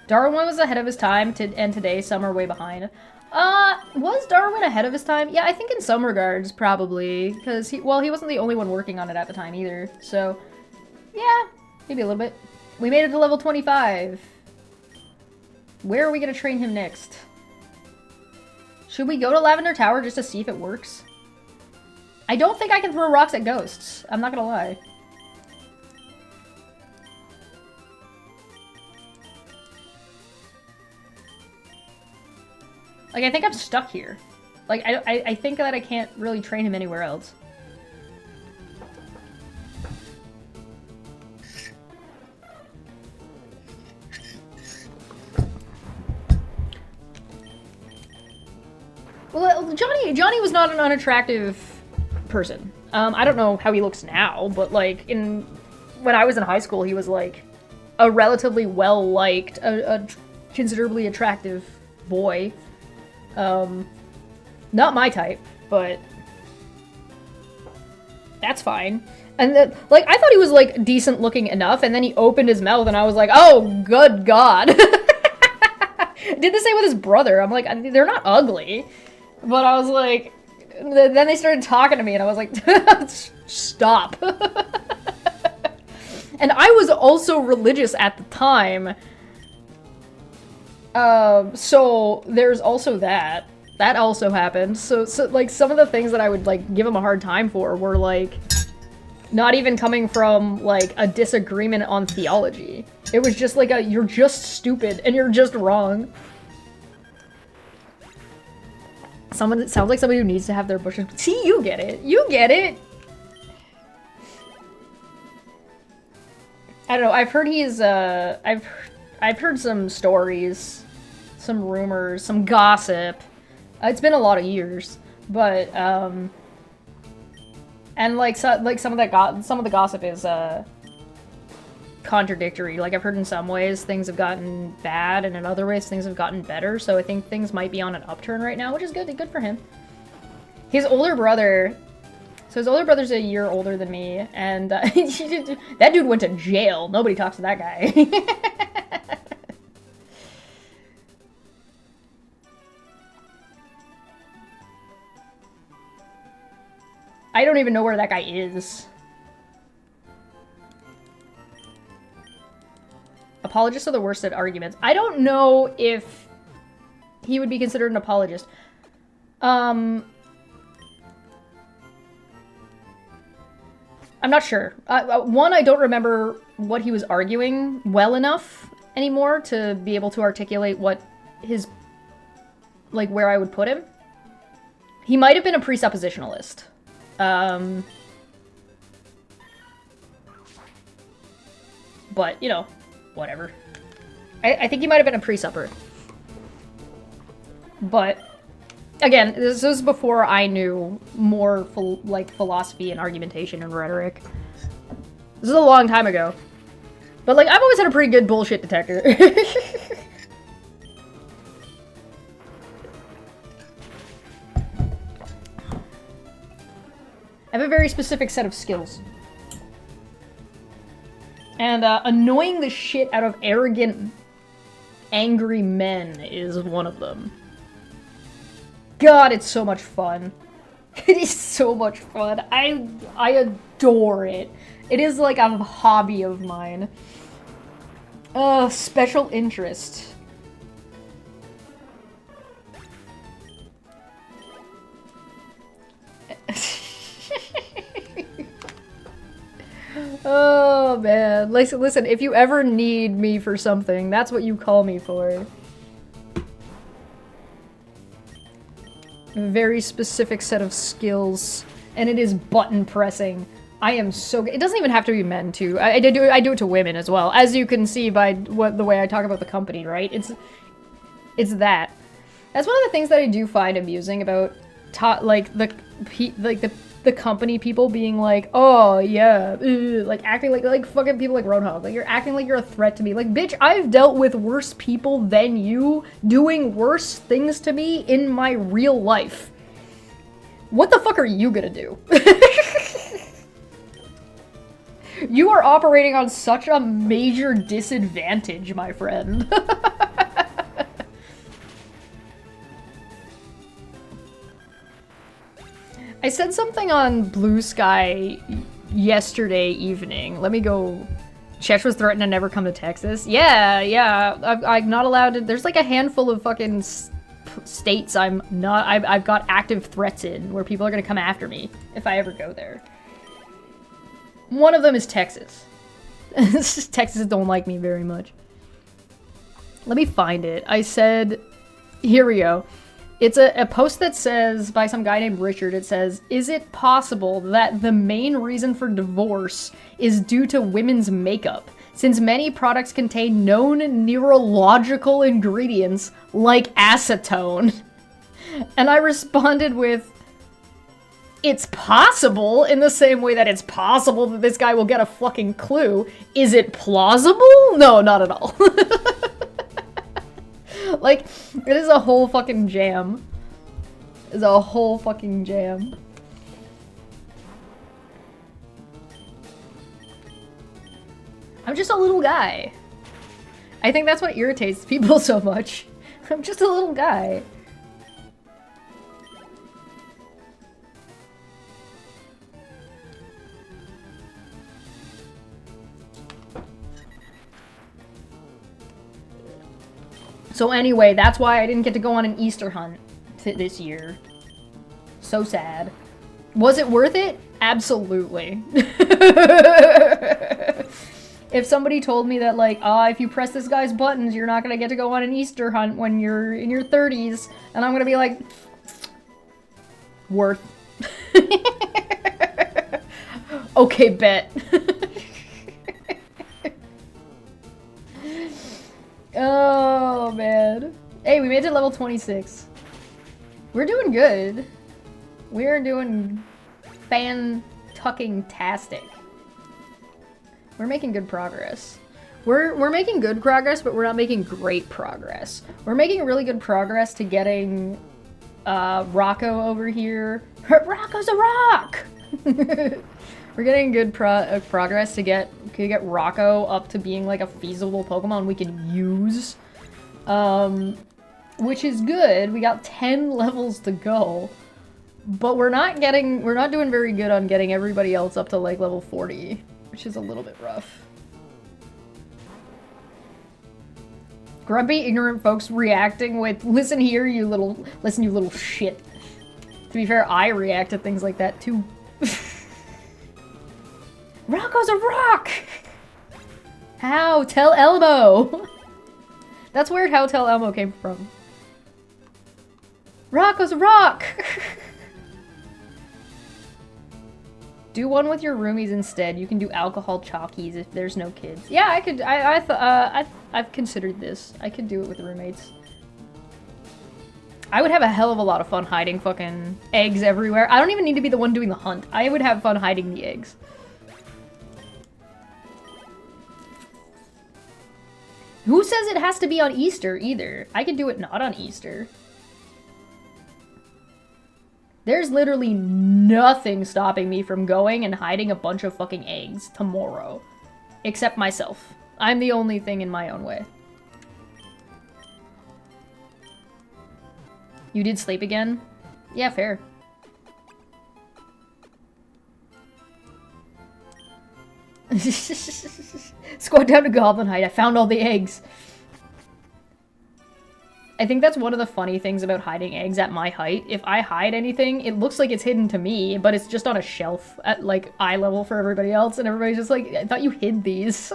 Darwin was ahead of his time, and today some are way behind. Was Darwin ahead of his time? Yeah, I think in some regards, probably. Because, he wasn't the only one working on it at the time either. So, yeah, maybe a little bit. We made it to level 25. Where are we going to train him next? Should we go to Lavender Tower just to see if it works? I don't think I can throw rocks at ghosts. I'm not gonna lie. Like, I think I'm stuck here. Like, I think that I can't really train him anywhere else. Well, Johnny was not an unattractive person. I don't know how he looks now, but, like, when I was in high school, he was, like, a relatively well-liked, a considerably attractive boy. Not my type, but that's fine. And then, like, I thought he was, like, decent looking enough, and then he opened his mouth, and I was like, oh, good God. Did the same with his brother. I'm like, they're not ugly. But I was like, then they started talking to me, and I was like, stop. And I was also religious at the time. So there's also that. That also happened. So, like, some of the things that I would, like, give him a hard time for were, like, not even coming from, like, a disagreement on theology. It was just like you're just stupid and you're just wrong. Someone that sounds like somebody who needs to have their bushes. See, you get it. You get it. I don't know. I've heard he's, I've heard some stories, some rumors, some gossip. It's been a lot of years, but, and like, some of the gossip is, contradictory. Like, I've heard in some ways things have gotten bad, and in other ways things have gotten better, so I think things might be on an upturn right now, which is good. Good for him. His older brother, so his older brother's a year older than me, and, that dude went to jail. Nobody talks to that guy. I don't even know where that guy is. Apologists are the worst at arguments. I don't know if he would be considered an apologist. I'm not sure. One, I don't remember what he was arguing well enough anymore to be able to articulate what his, like, where I would put him. He might have been a presuppositionalist. But, you know, whatever. I think he might have been a presupper. But, again, this was before I knew more, like, philosophy and argumentation and rhetoric. This is a long time ago. But, like, I've always had a pretty good bullshit detector. I have a very specific set of skills. And annoying the shit out of arrogant, angry men is one of them. God, it's so much fun. It is so much fun. I adore it. It is like a hobby of mine. Special interest. Oh, man. Listen, if you ever need me for something, that's what you call me for. A very specific set of skills, and it is button pressing. I am so good. It doesn't even have to be men, too. I do it to women as well, as you can see by the way I talk about the company, right? It's that. That's one of the things that I do find amusing about the company people being like, oh, yeah, like, acting like fucking people like Roadhog. Like, you're acting like you're a threat to me. Like, bitch, I've dealt with worse people than you doing worse things to me in my real life. What the fuck are you gonna do? You are operating on such a major disadvantage, my friend. I said something on Blue Sky yesterday evening. Let me go. Chesh was threatened to never come to Texas. Yeah. I'm not allowed to. There's like a handful of fucking states I've got active threats in where people are gonna come after me if I ever go there. One of them is Texas. Texas don't like me very much. Let me find it. I said, here we go. It's a post that says, by some guy named Richard, it says, is it possible that the main reason for divorce is due to women's makeup, since many products contain known neurological ingredients like acetone? And I responded with, it's possible, in the same way that it's possible that this guy will get a fucking clue. Is it plausible? No, not at all. Like, it is a whole fucking jam. It's a whole fucking jam. I'm just a little guy. I think that's what irritates people so much. I'm just a little guy. So anyway, that's why I didn't get to go on an Easter hunt this year. So sad. Was it worth it? Absolutely. If somebody told me that, like, if you press this guy's buttons, you're not gonna get to go on an Easter hunt when you're in your 30s, and I'm gonna be like, worth. Okay, bet. Oh, man. Hey, we made it to level 26. We're doing good. We're doing fan-tucking-tastic. We're making good progress. We're making good progress, but we're not making great progress. We're making really good progress to getting Rocco over here. Rocco's a rock! We're getting good progress to get Rocco up to being like a feasible Pokemon we can use. Which is good. We got 10 levels to go. But we're not doing very good on getting everybody else up to like level 40, which is a little bit rough. Grumpy, ignorant folks reacting with, listen here, you little shit. To be fair, I react to things like that too. Rocco's a rock! How? Tell Elmo! That's weird how Tell Elmo came from. Rocco's a rock! Do one with your roomies instead. You can do alcohol chalkies if there's no kids. Yeah, I could. I've considered this. I could do it with roommates. I would have a hell of a lot of fun hiding fucking eggs everywhere. I don't even need to be the one doing the hunt. I would have fun hiding the eggs. Who says it has to be on Easter either? I could do it not on Easter. There's literally nothing stopping me from going and hiding a bunch of fucking eggs tomorrow. Except myself. I'm the only thing in my own way. You did sleep again? Yeah, fair. Squat down to Goblin Height. I found all the eggs. I think that's one of the funny things about hiding eggs at my height. If I hide anything, it looks like it's hidden to me, but it's just on a shelf at, like, eye level for everybody else, and everybody's just like, I thought you hid these.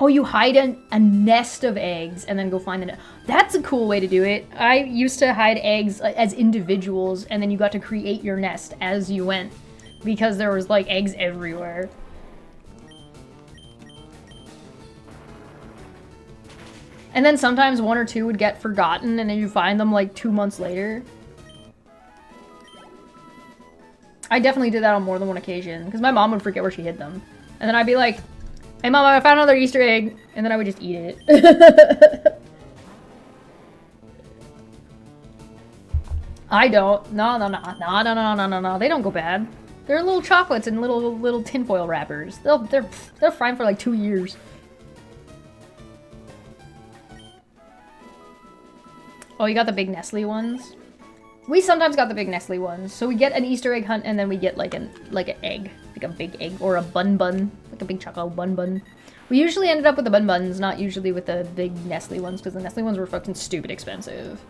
Oh, you hide a nest of eggs and then go find the nest. That's a cool way to do it. I used to hide eggs as individuals, and then you got to create your nest as you went, because there was, like, eggs everywhere. And then sometimes one or two would get forgotten, and then you find them, like, 2 months later. I definitely did that on more than one occasion, because my mom would forget where she hid them. And then I'd be like, hey mom, I found another Easter egg, and then I would just eat it. I don't. No. They don't go bad. They're little chocolates in little tinfoil wrappers. They're fine for like 2 years. Oh, you got the big Nestle ones? We sometimes got the big Nestle ones. So we get an Easter egg hunt, and then we get like an egg. Like a big egg, or a bun. Like a big chocolate bun. We usually ended up with the buns, not usually with the big Nestle ones, because the Nestle ones were fucking stupid expensive.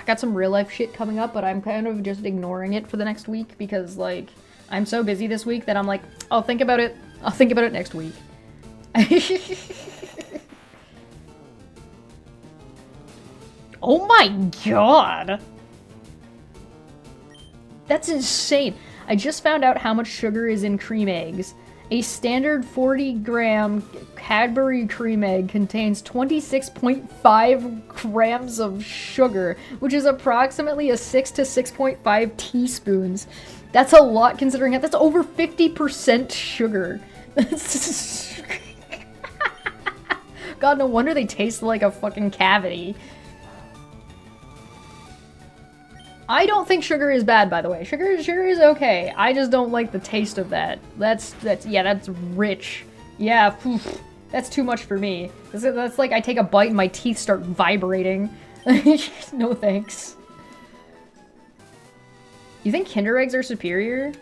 Got some real life shit coming up, but I'm kind of just ignoring it for the next week because, like, I'm so busy this week that I'm like, I'll think about it next week. Oh my god! That's insane. I just found out how much sugar is in cream eggs, A standard 40-gram Cadbury cream egg contains 26.5 grams of sugar, which is approximately a 6 to 6.5 teaspoons. That's a lot considering that. That's over 50% sugar. God, no wonder they taste like a fucking cavity. I don't think sugar is bad, by the way. Sugar is okay. I just don't like the taste of that. That's rich. Yeah, oof, that's too much for me. That's like I take a bite and my teeth start vibrating. No thanks. You think Kinder Eggs are superior?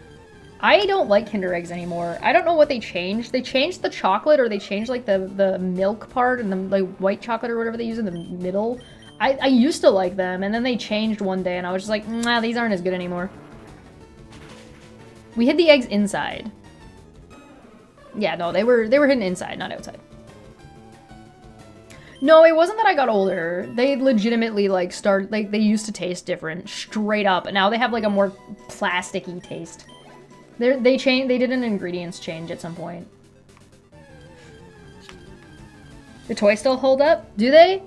I don't like Kinder Eggs anymore. I don't know what they changed. They changed the chocolate, or they changed like the milk part and the like white chocolate or whatever they use in the middle. I used to like them, and then they changed one day, and I was just like, nah, these aren't as good anymore. We hid the eggs inside. Yeah, no, they were hidden inside, not outside. No, it wasn't that I got older. They legitimately like they used to taste different, straight up, and now they have like a more plasticky taste. They did an ingredients change at some point. The toys still hold up? Do they?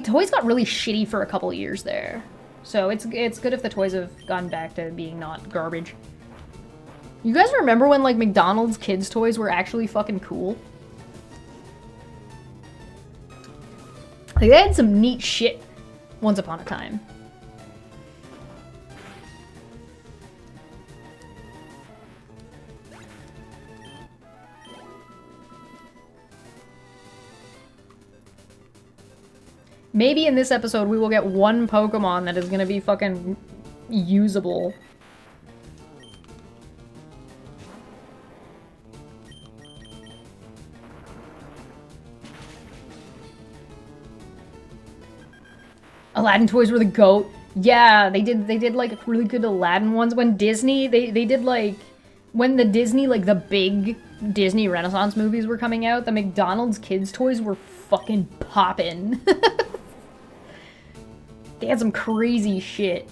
Toys got really shitty for a couple years there. So it's good if the toys have gone back to being not garbage. You guys remember when like McDonald's kids toys were actually fucking cool? Like, they had some neat shit once upon a time. Maybe in this episode we will get one Pokemon that is gonna be fucking usable. Aladdin toys were the GOAT. Yeah, they did like really good Aladdin ones. When Disney, they did like, when the Disney, like the big Disney Renaissance movies were coming out, the McDonald's kids toys were fucking poppin'. They had some crazy shit.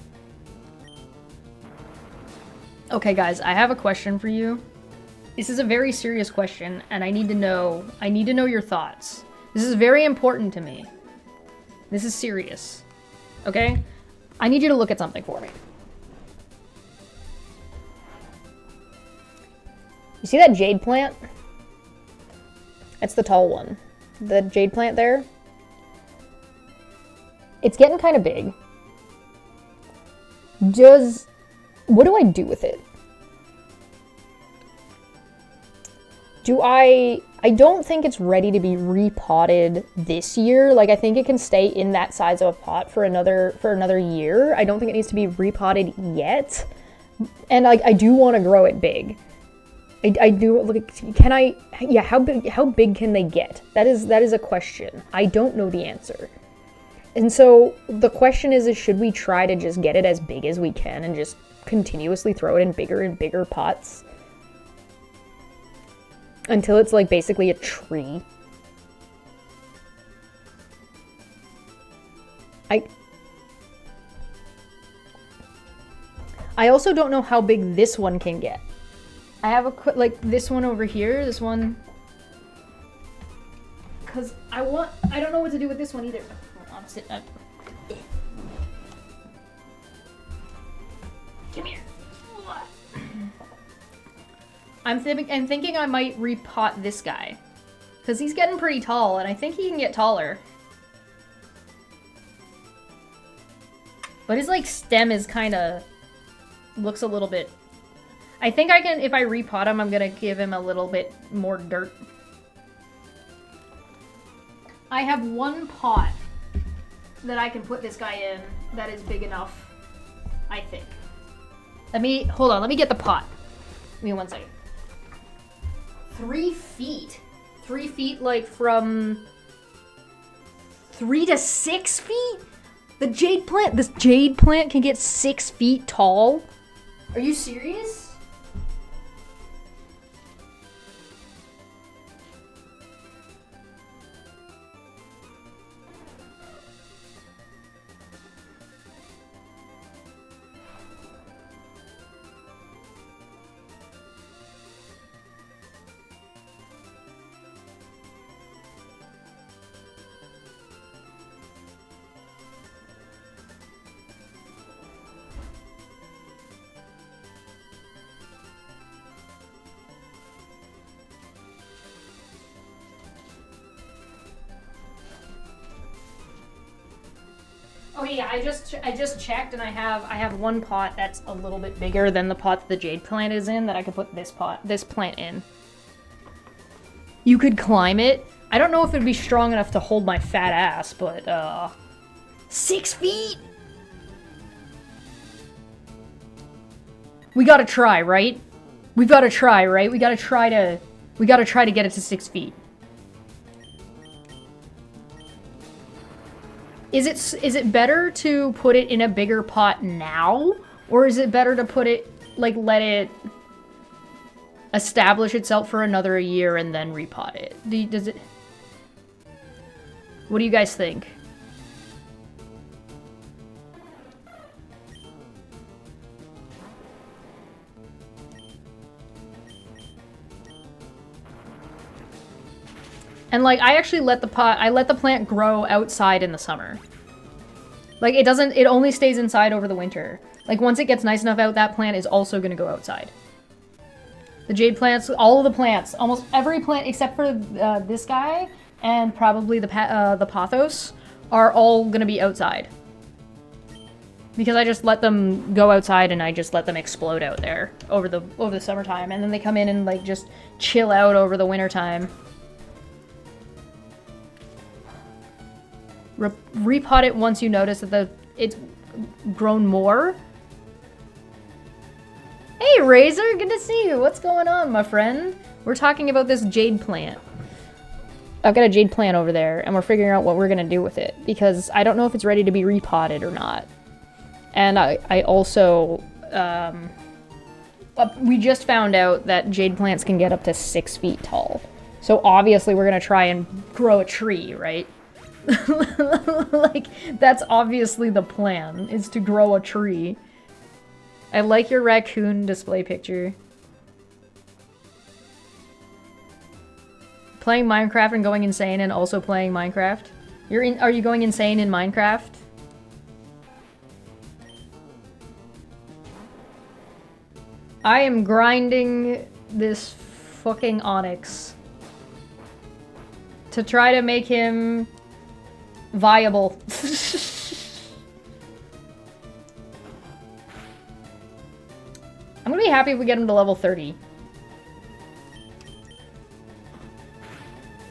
Okay, guys, I have a question for you. This is a very serious question, and I need to know your thoughts. This is very important to me. This is serious. Okay? I need you to look at something for me. You see that jade plant? It's the tall one. The jade plant there? It's getting kind of big. What do I do with it? I don't think it's ready to be repotted this year. Like, I think it can stay in that size of a pot for another year. I don't think it needs to be repotted yet. And like, I do want to grow it big. I do. Look, can I? Yeah, how big can they get? That is a question. I don't know the answer. And so the question is should we try to just get it as big as we can and just continuously throw it in bigger and bigger pots until it's like basically a tree? I also don't know how big this one can get. I have like this one over here, this one, because I don't know what to do with this one either. I'm sitting up. Come here. I'm thinking I might repot this guy, because he's getting pretty tall, and I think he can get taller. But his like stem is kind of looks a little bit. I think I can, if I repot him, I'm gonna give him a little bit more dirt. I have one pot that I can put this guy in that is big enough, I think. Hold on, let me get the pot. Give me 1 second. 3 feet. 3 feet, like from 3 to 6 feet? This jade plant can get 6 feet tall? Are you serious? Okay, yeah, I just checked, and I have one pot that's a little bit bigger than the pot that the jade plant is in that I could put this plant in. You could climb it. I don't know if it'd be strong enough to hold my fat ass, but 6 feet. We gotta try, right? We've gotta try, right? We gotta try to get it to 6 feet. Is it better to put it in a bigger pot now? Or is it better to put it, like, let it establish itself for another year and then repot it? Does it... What do you guys think? And, like, I actually let the plant grow outside in the summer. Like, it only stays inside over the winter. Like, once it gets nice enough out, that plant is also gonna go outside. The jade plants, all of the plants, almost every plant except for this guy and probably the pothos are all gonna be outside. Because I just let them go outside and I just let them explode out there over the summertime. And then they come in and, like, just chill out over the wintertime. Repot it once you notice that it's grown more. Hey, Razor, good to see you. What's going on, my friend? We're talking about this jade plant. I've got a jade plant over there, and we're figuring out what we're gonna do with it, because I don't know if it's ready to be repotted or not. And I also, we just found out that jade plants can get up to 6 feet tall. So obviously we're gonna try and grow a tree, right? Like, that's obviously the plan, is to grow a tree. I like your raccoon display picture. Playing Minecraft and going insane and also playing Minecraft? Are you going insane in Minecraft? I am grinding this fucking onyx to try to make him viable. I'm gonna be happy if we get him to level 30.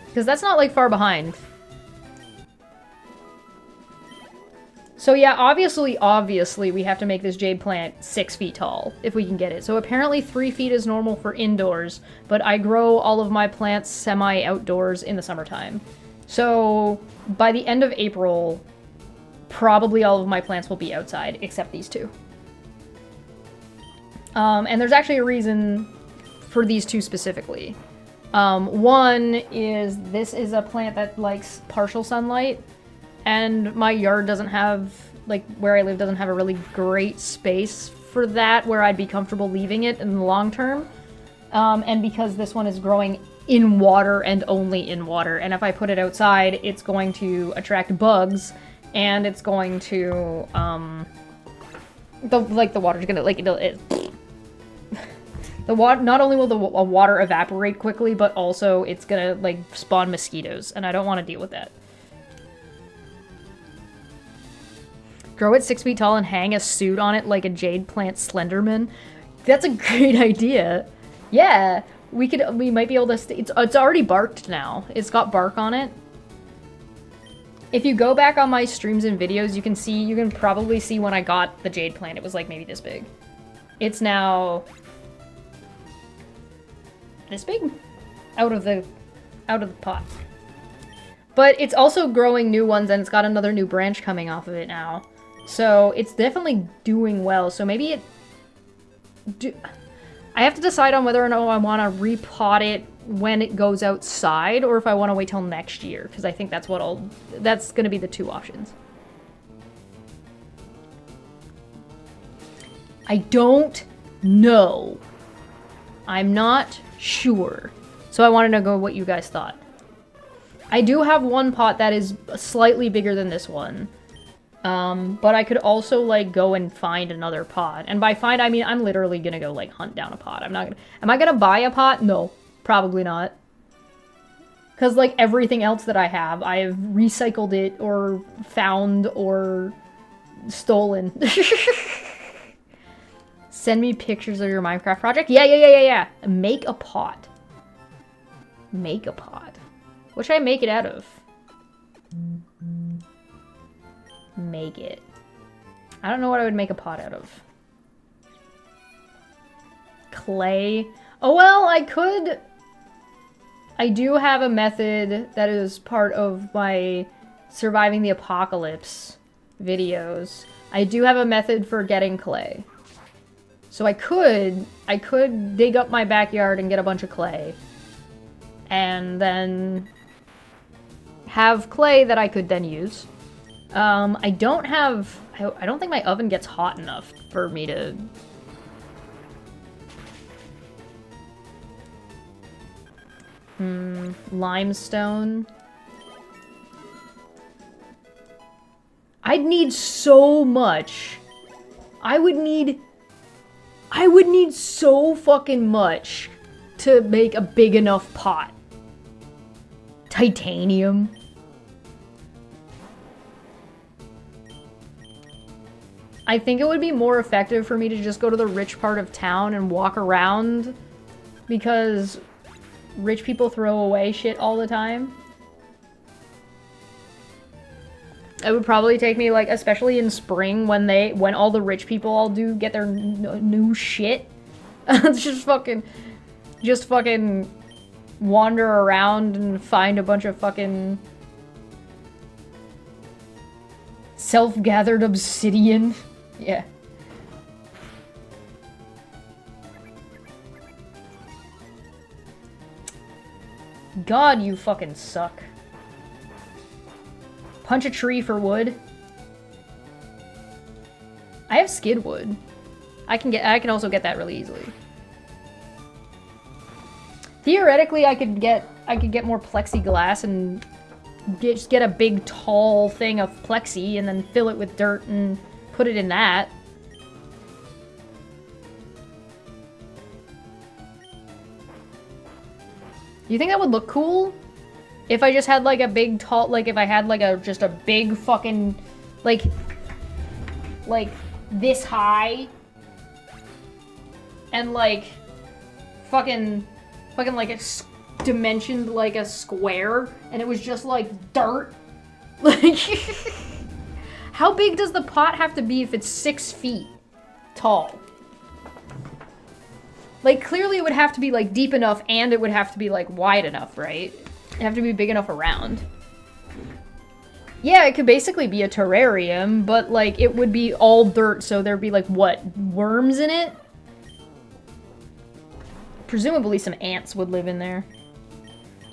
Because that's not, like, far behind. So yeah, obviously we have to make this jade plant 6 feet tall, if we can get it. So apparently 3 feet is normal for indoors, but I grow all of my plants semi-outdoors in the summertime. So by the end of April, probably all of my plants will be outside, except these two. And there's actually a reason for these two specifically. One is this is a plant that likes partial sunlight, and my yard doesn't have, like, where I live doesn't have a really great space for that where I'd be comfortable leaving it in the long term. And because this one is growing in water and only in water, and if I put it outside, it's going to attract bugs, and it's going to, the water's gonna, like, not only will the water evaporate quickly, but also it's gonna, like, spawn mosquitoes, and I don't want to deal with that. Grow it 6 feet tall and hang a suit on it like a jade plant Slenderman. That's a great idea. Yeah, we might be able to, it's already barked now. It's got bark on it. If you go back on my streams and videos, you can probably see when I got the jade plant, it was, like, maybe this big. It's now this big out of the pot. But it's also growing new ones, and it's got another new branch coming off of it now. So it's definitely doing well. So maybe I have to decide on whether or not I want to repot it when it goes outside, or if I want to wait till next year, because I think that's that's going to be the two options. I don't know. I'm not sure. So I wanted to know what you guys thought. I do have one pot that is slightly bigger than this one. But I could also, like, go and find another pot. And by find, I mean, I'm literally gonna go, like, hunt down a pot. Am I gonna buy a pot? No, probably not. Because, like, everything else that I have recycled it, or found, or Stolen. Send me pictures of your Minecraft project. Yeah. Make a pot. Make a pot. What should I make it out of? Make it. I don't know what I would make a pot out of. Clay. Oh, well, I could... I do have a method that is part of my Surviving the Apocalypse videos. I do have a method for getting clay. So I could dig up my backyard and get a bunch of clay. And then have clay that I could then use. I don't think my oven gets hot enough for me to... limestone. I'd need so much. I would need so fucking much to make a big enough pot. Titanium. I think it would be more effective for me to just go to the rich part of town and walk around, because rich people throw away shit all the time. It would probably take me, like, especially in spring when all the rich people all do get their new shit. just fucking wander around and find a bunch of fucking self-gathered obsidian. Yeah. God, you fucking suck. Punch a tree for wood. I have skid wood. I can also get that really easily. Theoretically, I could get more plexiglass and just get a big tall thing of plexi and then fill it with dirt and put it in that. You think that would look cool? If I just had like a big tall, like if I had like just a big fucking, like this high, and like fucking like a dimensioned like a square, and it was just like dirt. Like, how big does the pot have to be if it's 6 feet tall? Like, clearly it would have to be, like, deep enough, and it would have to be, like, wide enough, right? It'd have to be big enough around. Yeah, it could basically be a terrarium, but, like, it would be all dirt, so there'd be, like, what, worms in it? Presumably some ants would live in there.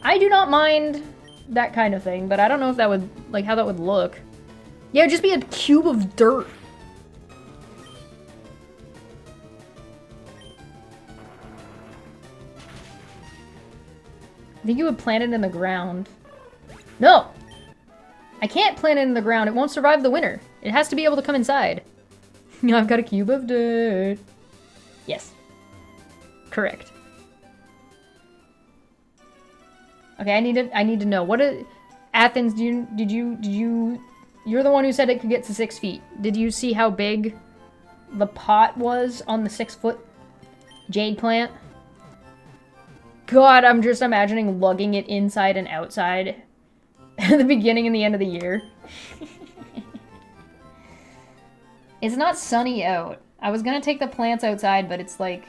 I do not mind that kind of thing, but I don't know if that would, like, how that would look. Yeah, it'd just be a cube of dirt. I think you would plant it in the ground. No! I can't plant it in the ground. It won't survive the winter. It has to be able to come inside. I've got a cube of dirt. Yes. Correct. Okay, I need to know. What is Athens, you're the one who said it could get to 6 feet. Did you see how big the pot was on the 6-foot jade plant? God, I'm just imagining lugging it inside and outside at the beginning and the end of the year. It's not sunny out. I was gonna take the plants outside, but it's like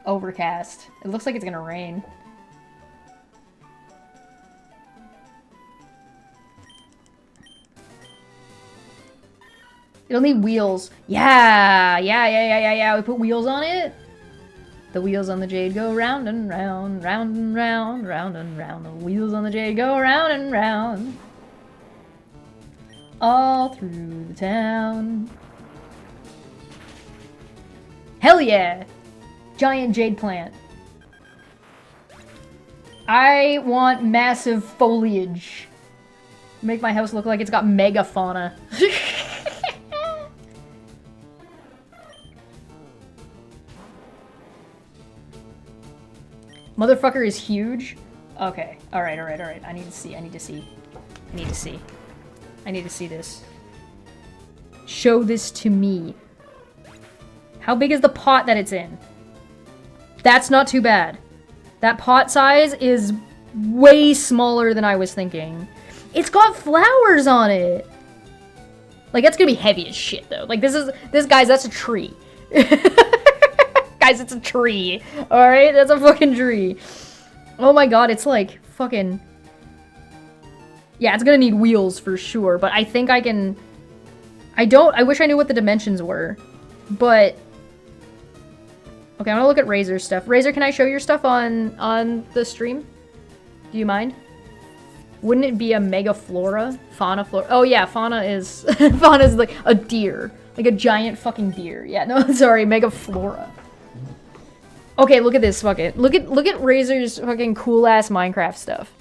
overcast. It looks like it's gonna rain. It'll need wheels. Yeah. We put wheels on it. The wheels on the jade go round and round, round and round, round and round. The wheels on the jade go round and round. All through the town. Hell yeah! Giant jade plant. I want massive foliage. Make my house look like it's got megafauna. Motherfucker is huge. Okay. Alright. I need to see this. Show this to me. How big is the pot that it's in? That's not too bad. That pot size is way smaller than I was thinking. It's got flowers on it. Like, that's gonna be heavy as shit, though. Like, guys, that's a tree. Guys, it's a tree. Alright? That's a fucking tree. Oh my god, it's like fucking... Yeah, it's gonna need wheels for sure, but I think I can... I wish I knew what the dimensions were, but... Okay, I'm gonna look at Razor's stuff. Razor, can I show your stuff on the stream? Do you mind? Wouldn't it be a mega flora? Fauna flora? Oh yeah, fauna is... fauna is like a deer. Like a giant fucking deer. Yeah, no, sorry, mega flora. Okay, look at this fucking... Look at Razor's fucking cool-ass Minecraft stuff.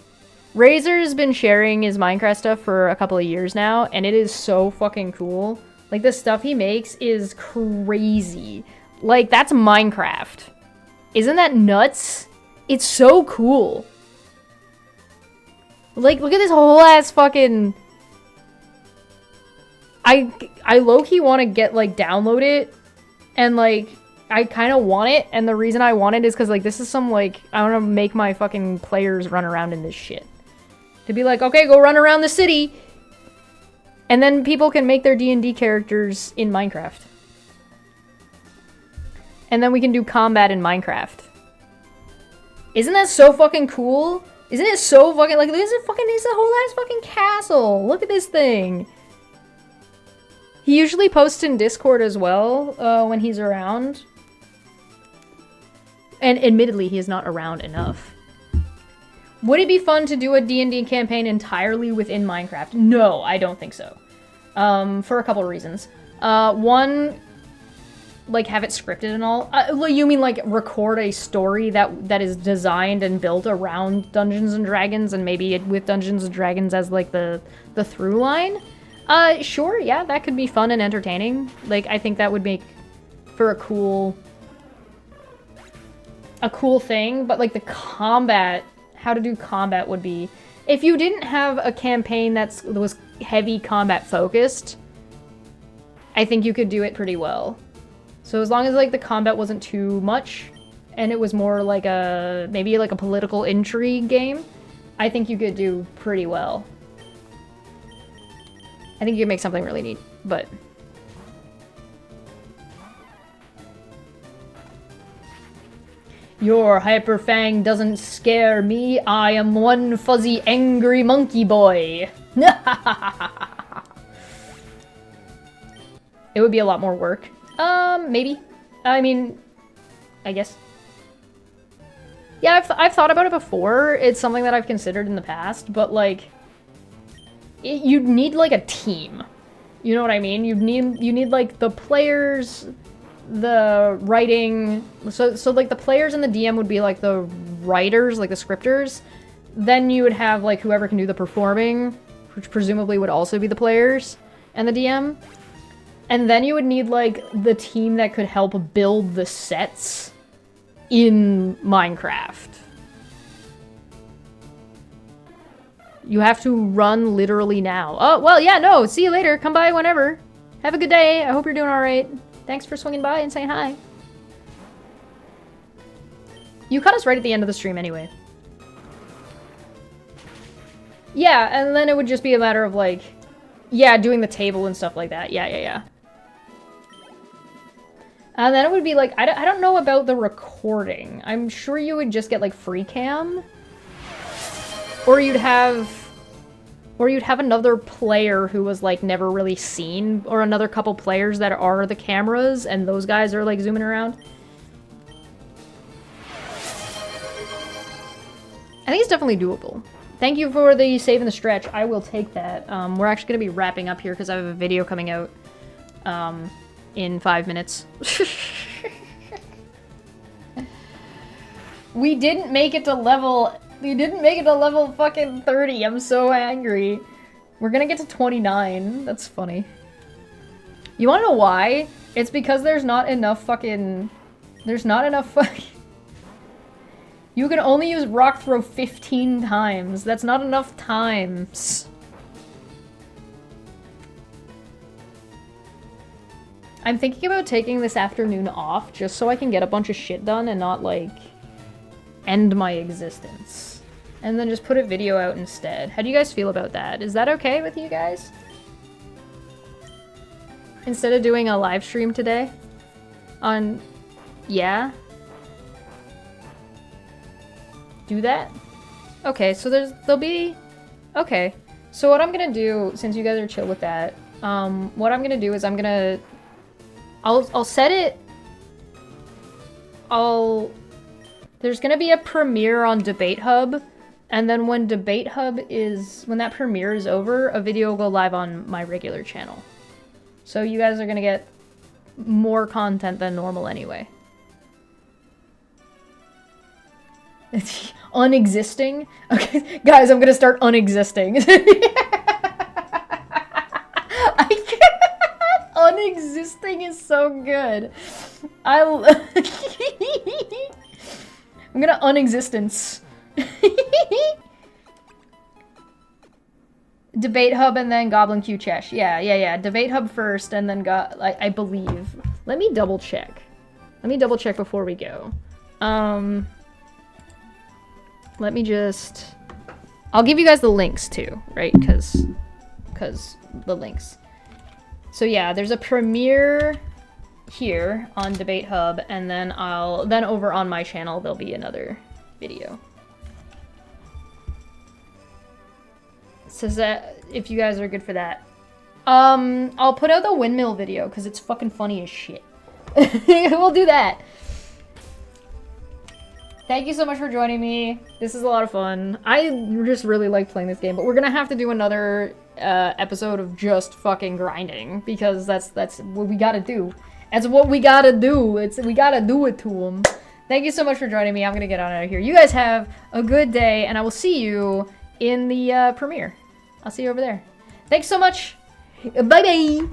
Razor's been sharing his Minecraft stuff for a couple of years now, and it is so fucking cool. Like, the stuff he makes is crazy. Like, that's Minecraft. Isn't that nuts? It's so cool. Like, look at this whole ass fucking... I low-key want to get, like, download it, and, like, I kind of want it, and the reason I want it is because, like, this is some, like, I want to make my fucking players run around in this shit. To be like, okay, go run around the city, and then people can make their D&D characters in Minecraft. And then we can do combat in Minecraft. Isn't that so fucking cool? Isn't it so fucking, like, this is a whole ass fucking castle. Look at this thing. He usually posts in Discord as well, when he's around. And admittedly, he is not around enough. Would it be fun to do a D&D campaign entirely within Minecraft? No, I don't think so. For a couple of reasons. One, like, have it scripted and all. You mean, like, record a story that is designed and built around Dungeons and Dragons, and maybe with Dungeons and Dragons as, like, the through line? Sure, yeah, that could be fun and entertaining. Like, I think that would make for a cool thing, but, like, the combat... How to do combat would be... If you didn't have a campaign that was heavy combat focused, I think you could do it pretty well. So as long as, like, the combat wasn't too much, and it was more like maybe like a political intrigue game, I think you could do pretty well. I think you could make something really neat, but... Your Hyper Fang doesn't scare me. I am one fuzzy angry monkey boy. It would be a lot more work. Maybe. I mean, I guess. Yeah, I've thought about it before. It's something that I've considered in the past, but, like, you'd need, like, a team. You know what I mean? You need like the players, the writing. So like the players and the DM would be like the writers, like the scripters. Then you would have like whoever can do the performing, which presumably would also be the players and the DM. And then you would need like the team that could help build the sets in Minecraft. You have to run literally now. Oh, well, yeah, no, see you later. Come by whenever. Have a good day. I hope you're doing all right. Thanks for swinging by and saying hi. You caught us right at the end of the stream anyway. Yeah, and then it would just be a matter of like, yeah, doing the table and stuff like that. Yeah. And then it would be like, I don't know about the recording. I'm sure you would just get like free cam. Or you'd have another player who was like never really seen, or another couple players that are the cameras and those guys are like zooming around. I think it's definitely doable. Thank you for the save and the stretch. I will take that. We're actually going to be wrapping up here because I have a video coming out in 5 minutes. We didn't make it to level... We didn't make it to level fucking 30. I'm so angry. We're gonna get to 29. That's funny. You wanna know why? It's because there's not enough fucking... There's not enough fucking... You can only use rock throw 15 times. That's not enough times. I'm thinking about taking this afternoon off just so I can get a bunch of shit done and not, like, end my existence. And then just put a video out instead. How do you guys feel about that? Is that okay with you guys? Instead of doing a live stream today? On... yeah? Do that? Okay, so there'll be... okay. So what I'm gonna do, since you guys are chill with that, what I'm gonna do is I'm gonna... I'll set it... there's gonna be a premiere on Debate Hub, and then when Debate Hub is... when that premiere is over, a video will go live on my regular channel. So you guys are gonna get more content than normal anyway. Unexisting? Okay, guys, I'm gonna start unexisting. Unexisting is so good. I'm gonna unexistence. Debate Hub and then Goblin Q Chesh. Yeah. Debate Hub first and then I believe. Let me double check. Let me double check before we go. Let me just... I'll give you guys the links too, right? Because the links. So yeah, there's a premiere here on Debate Hub, and then over on my channel there'll be another video. So that if you guys are good for that. I'll put out the windmill video because it's fucking funny as shit. We'll do that. Thank you so much for joining me. This is a lot of fun. I just really like playing this game, but we're gonna have to do another episode of just fucking grinding because that's what we gotta do. That's what we gotta do. We gotta do it to them. Thank you so much for joining me. I'm gonna get on out of here. You guys have a good day, and I will see you in the premiere. I'll see you over there. Thanks so much. Bye-bye.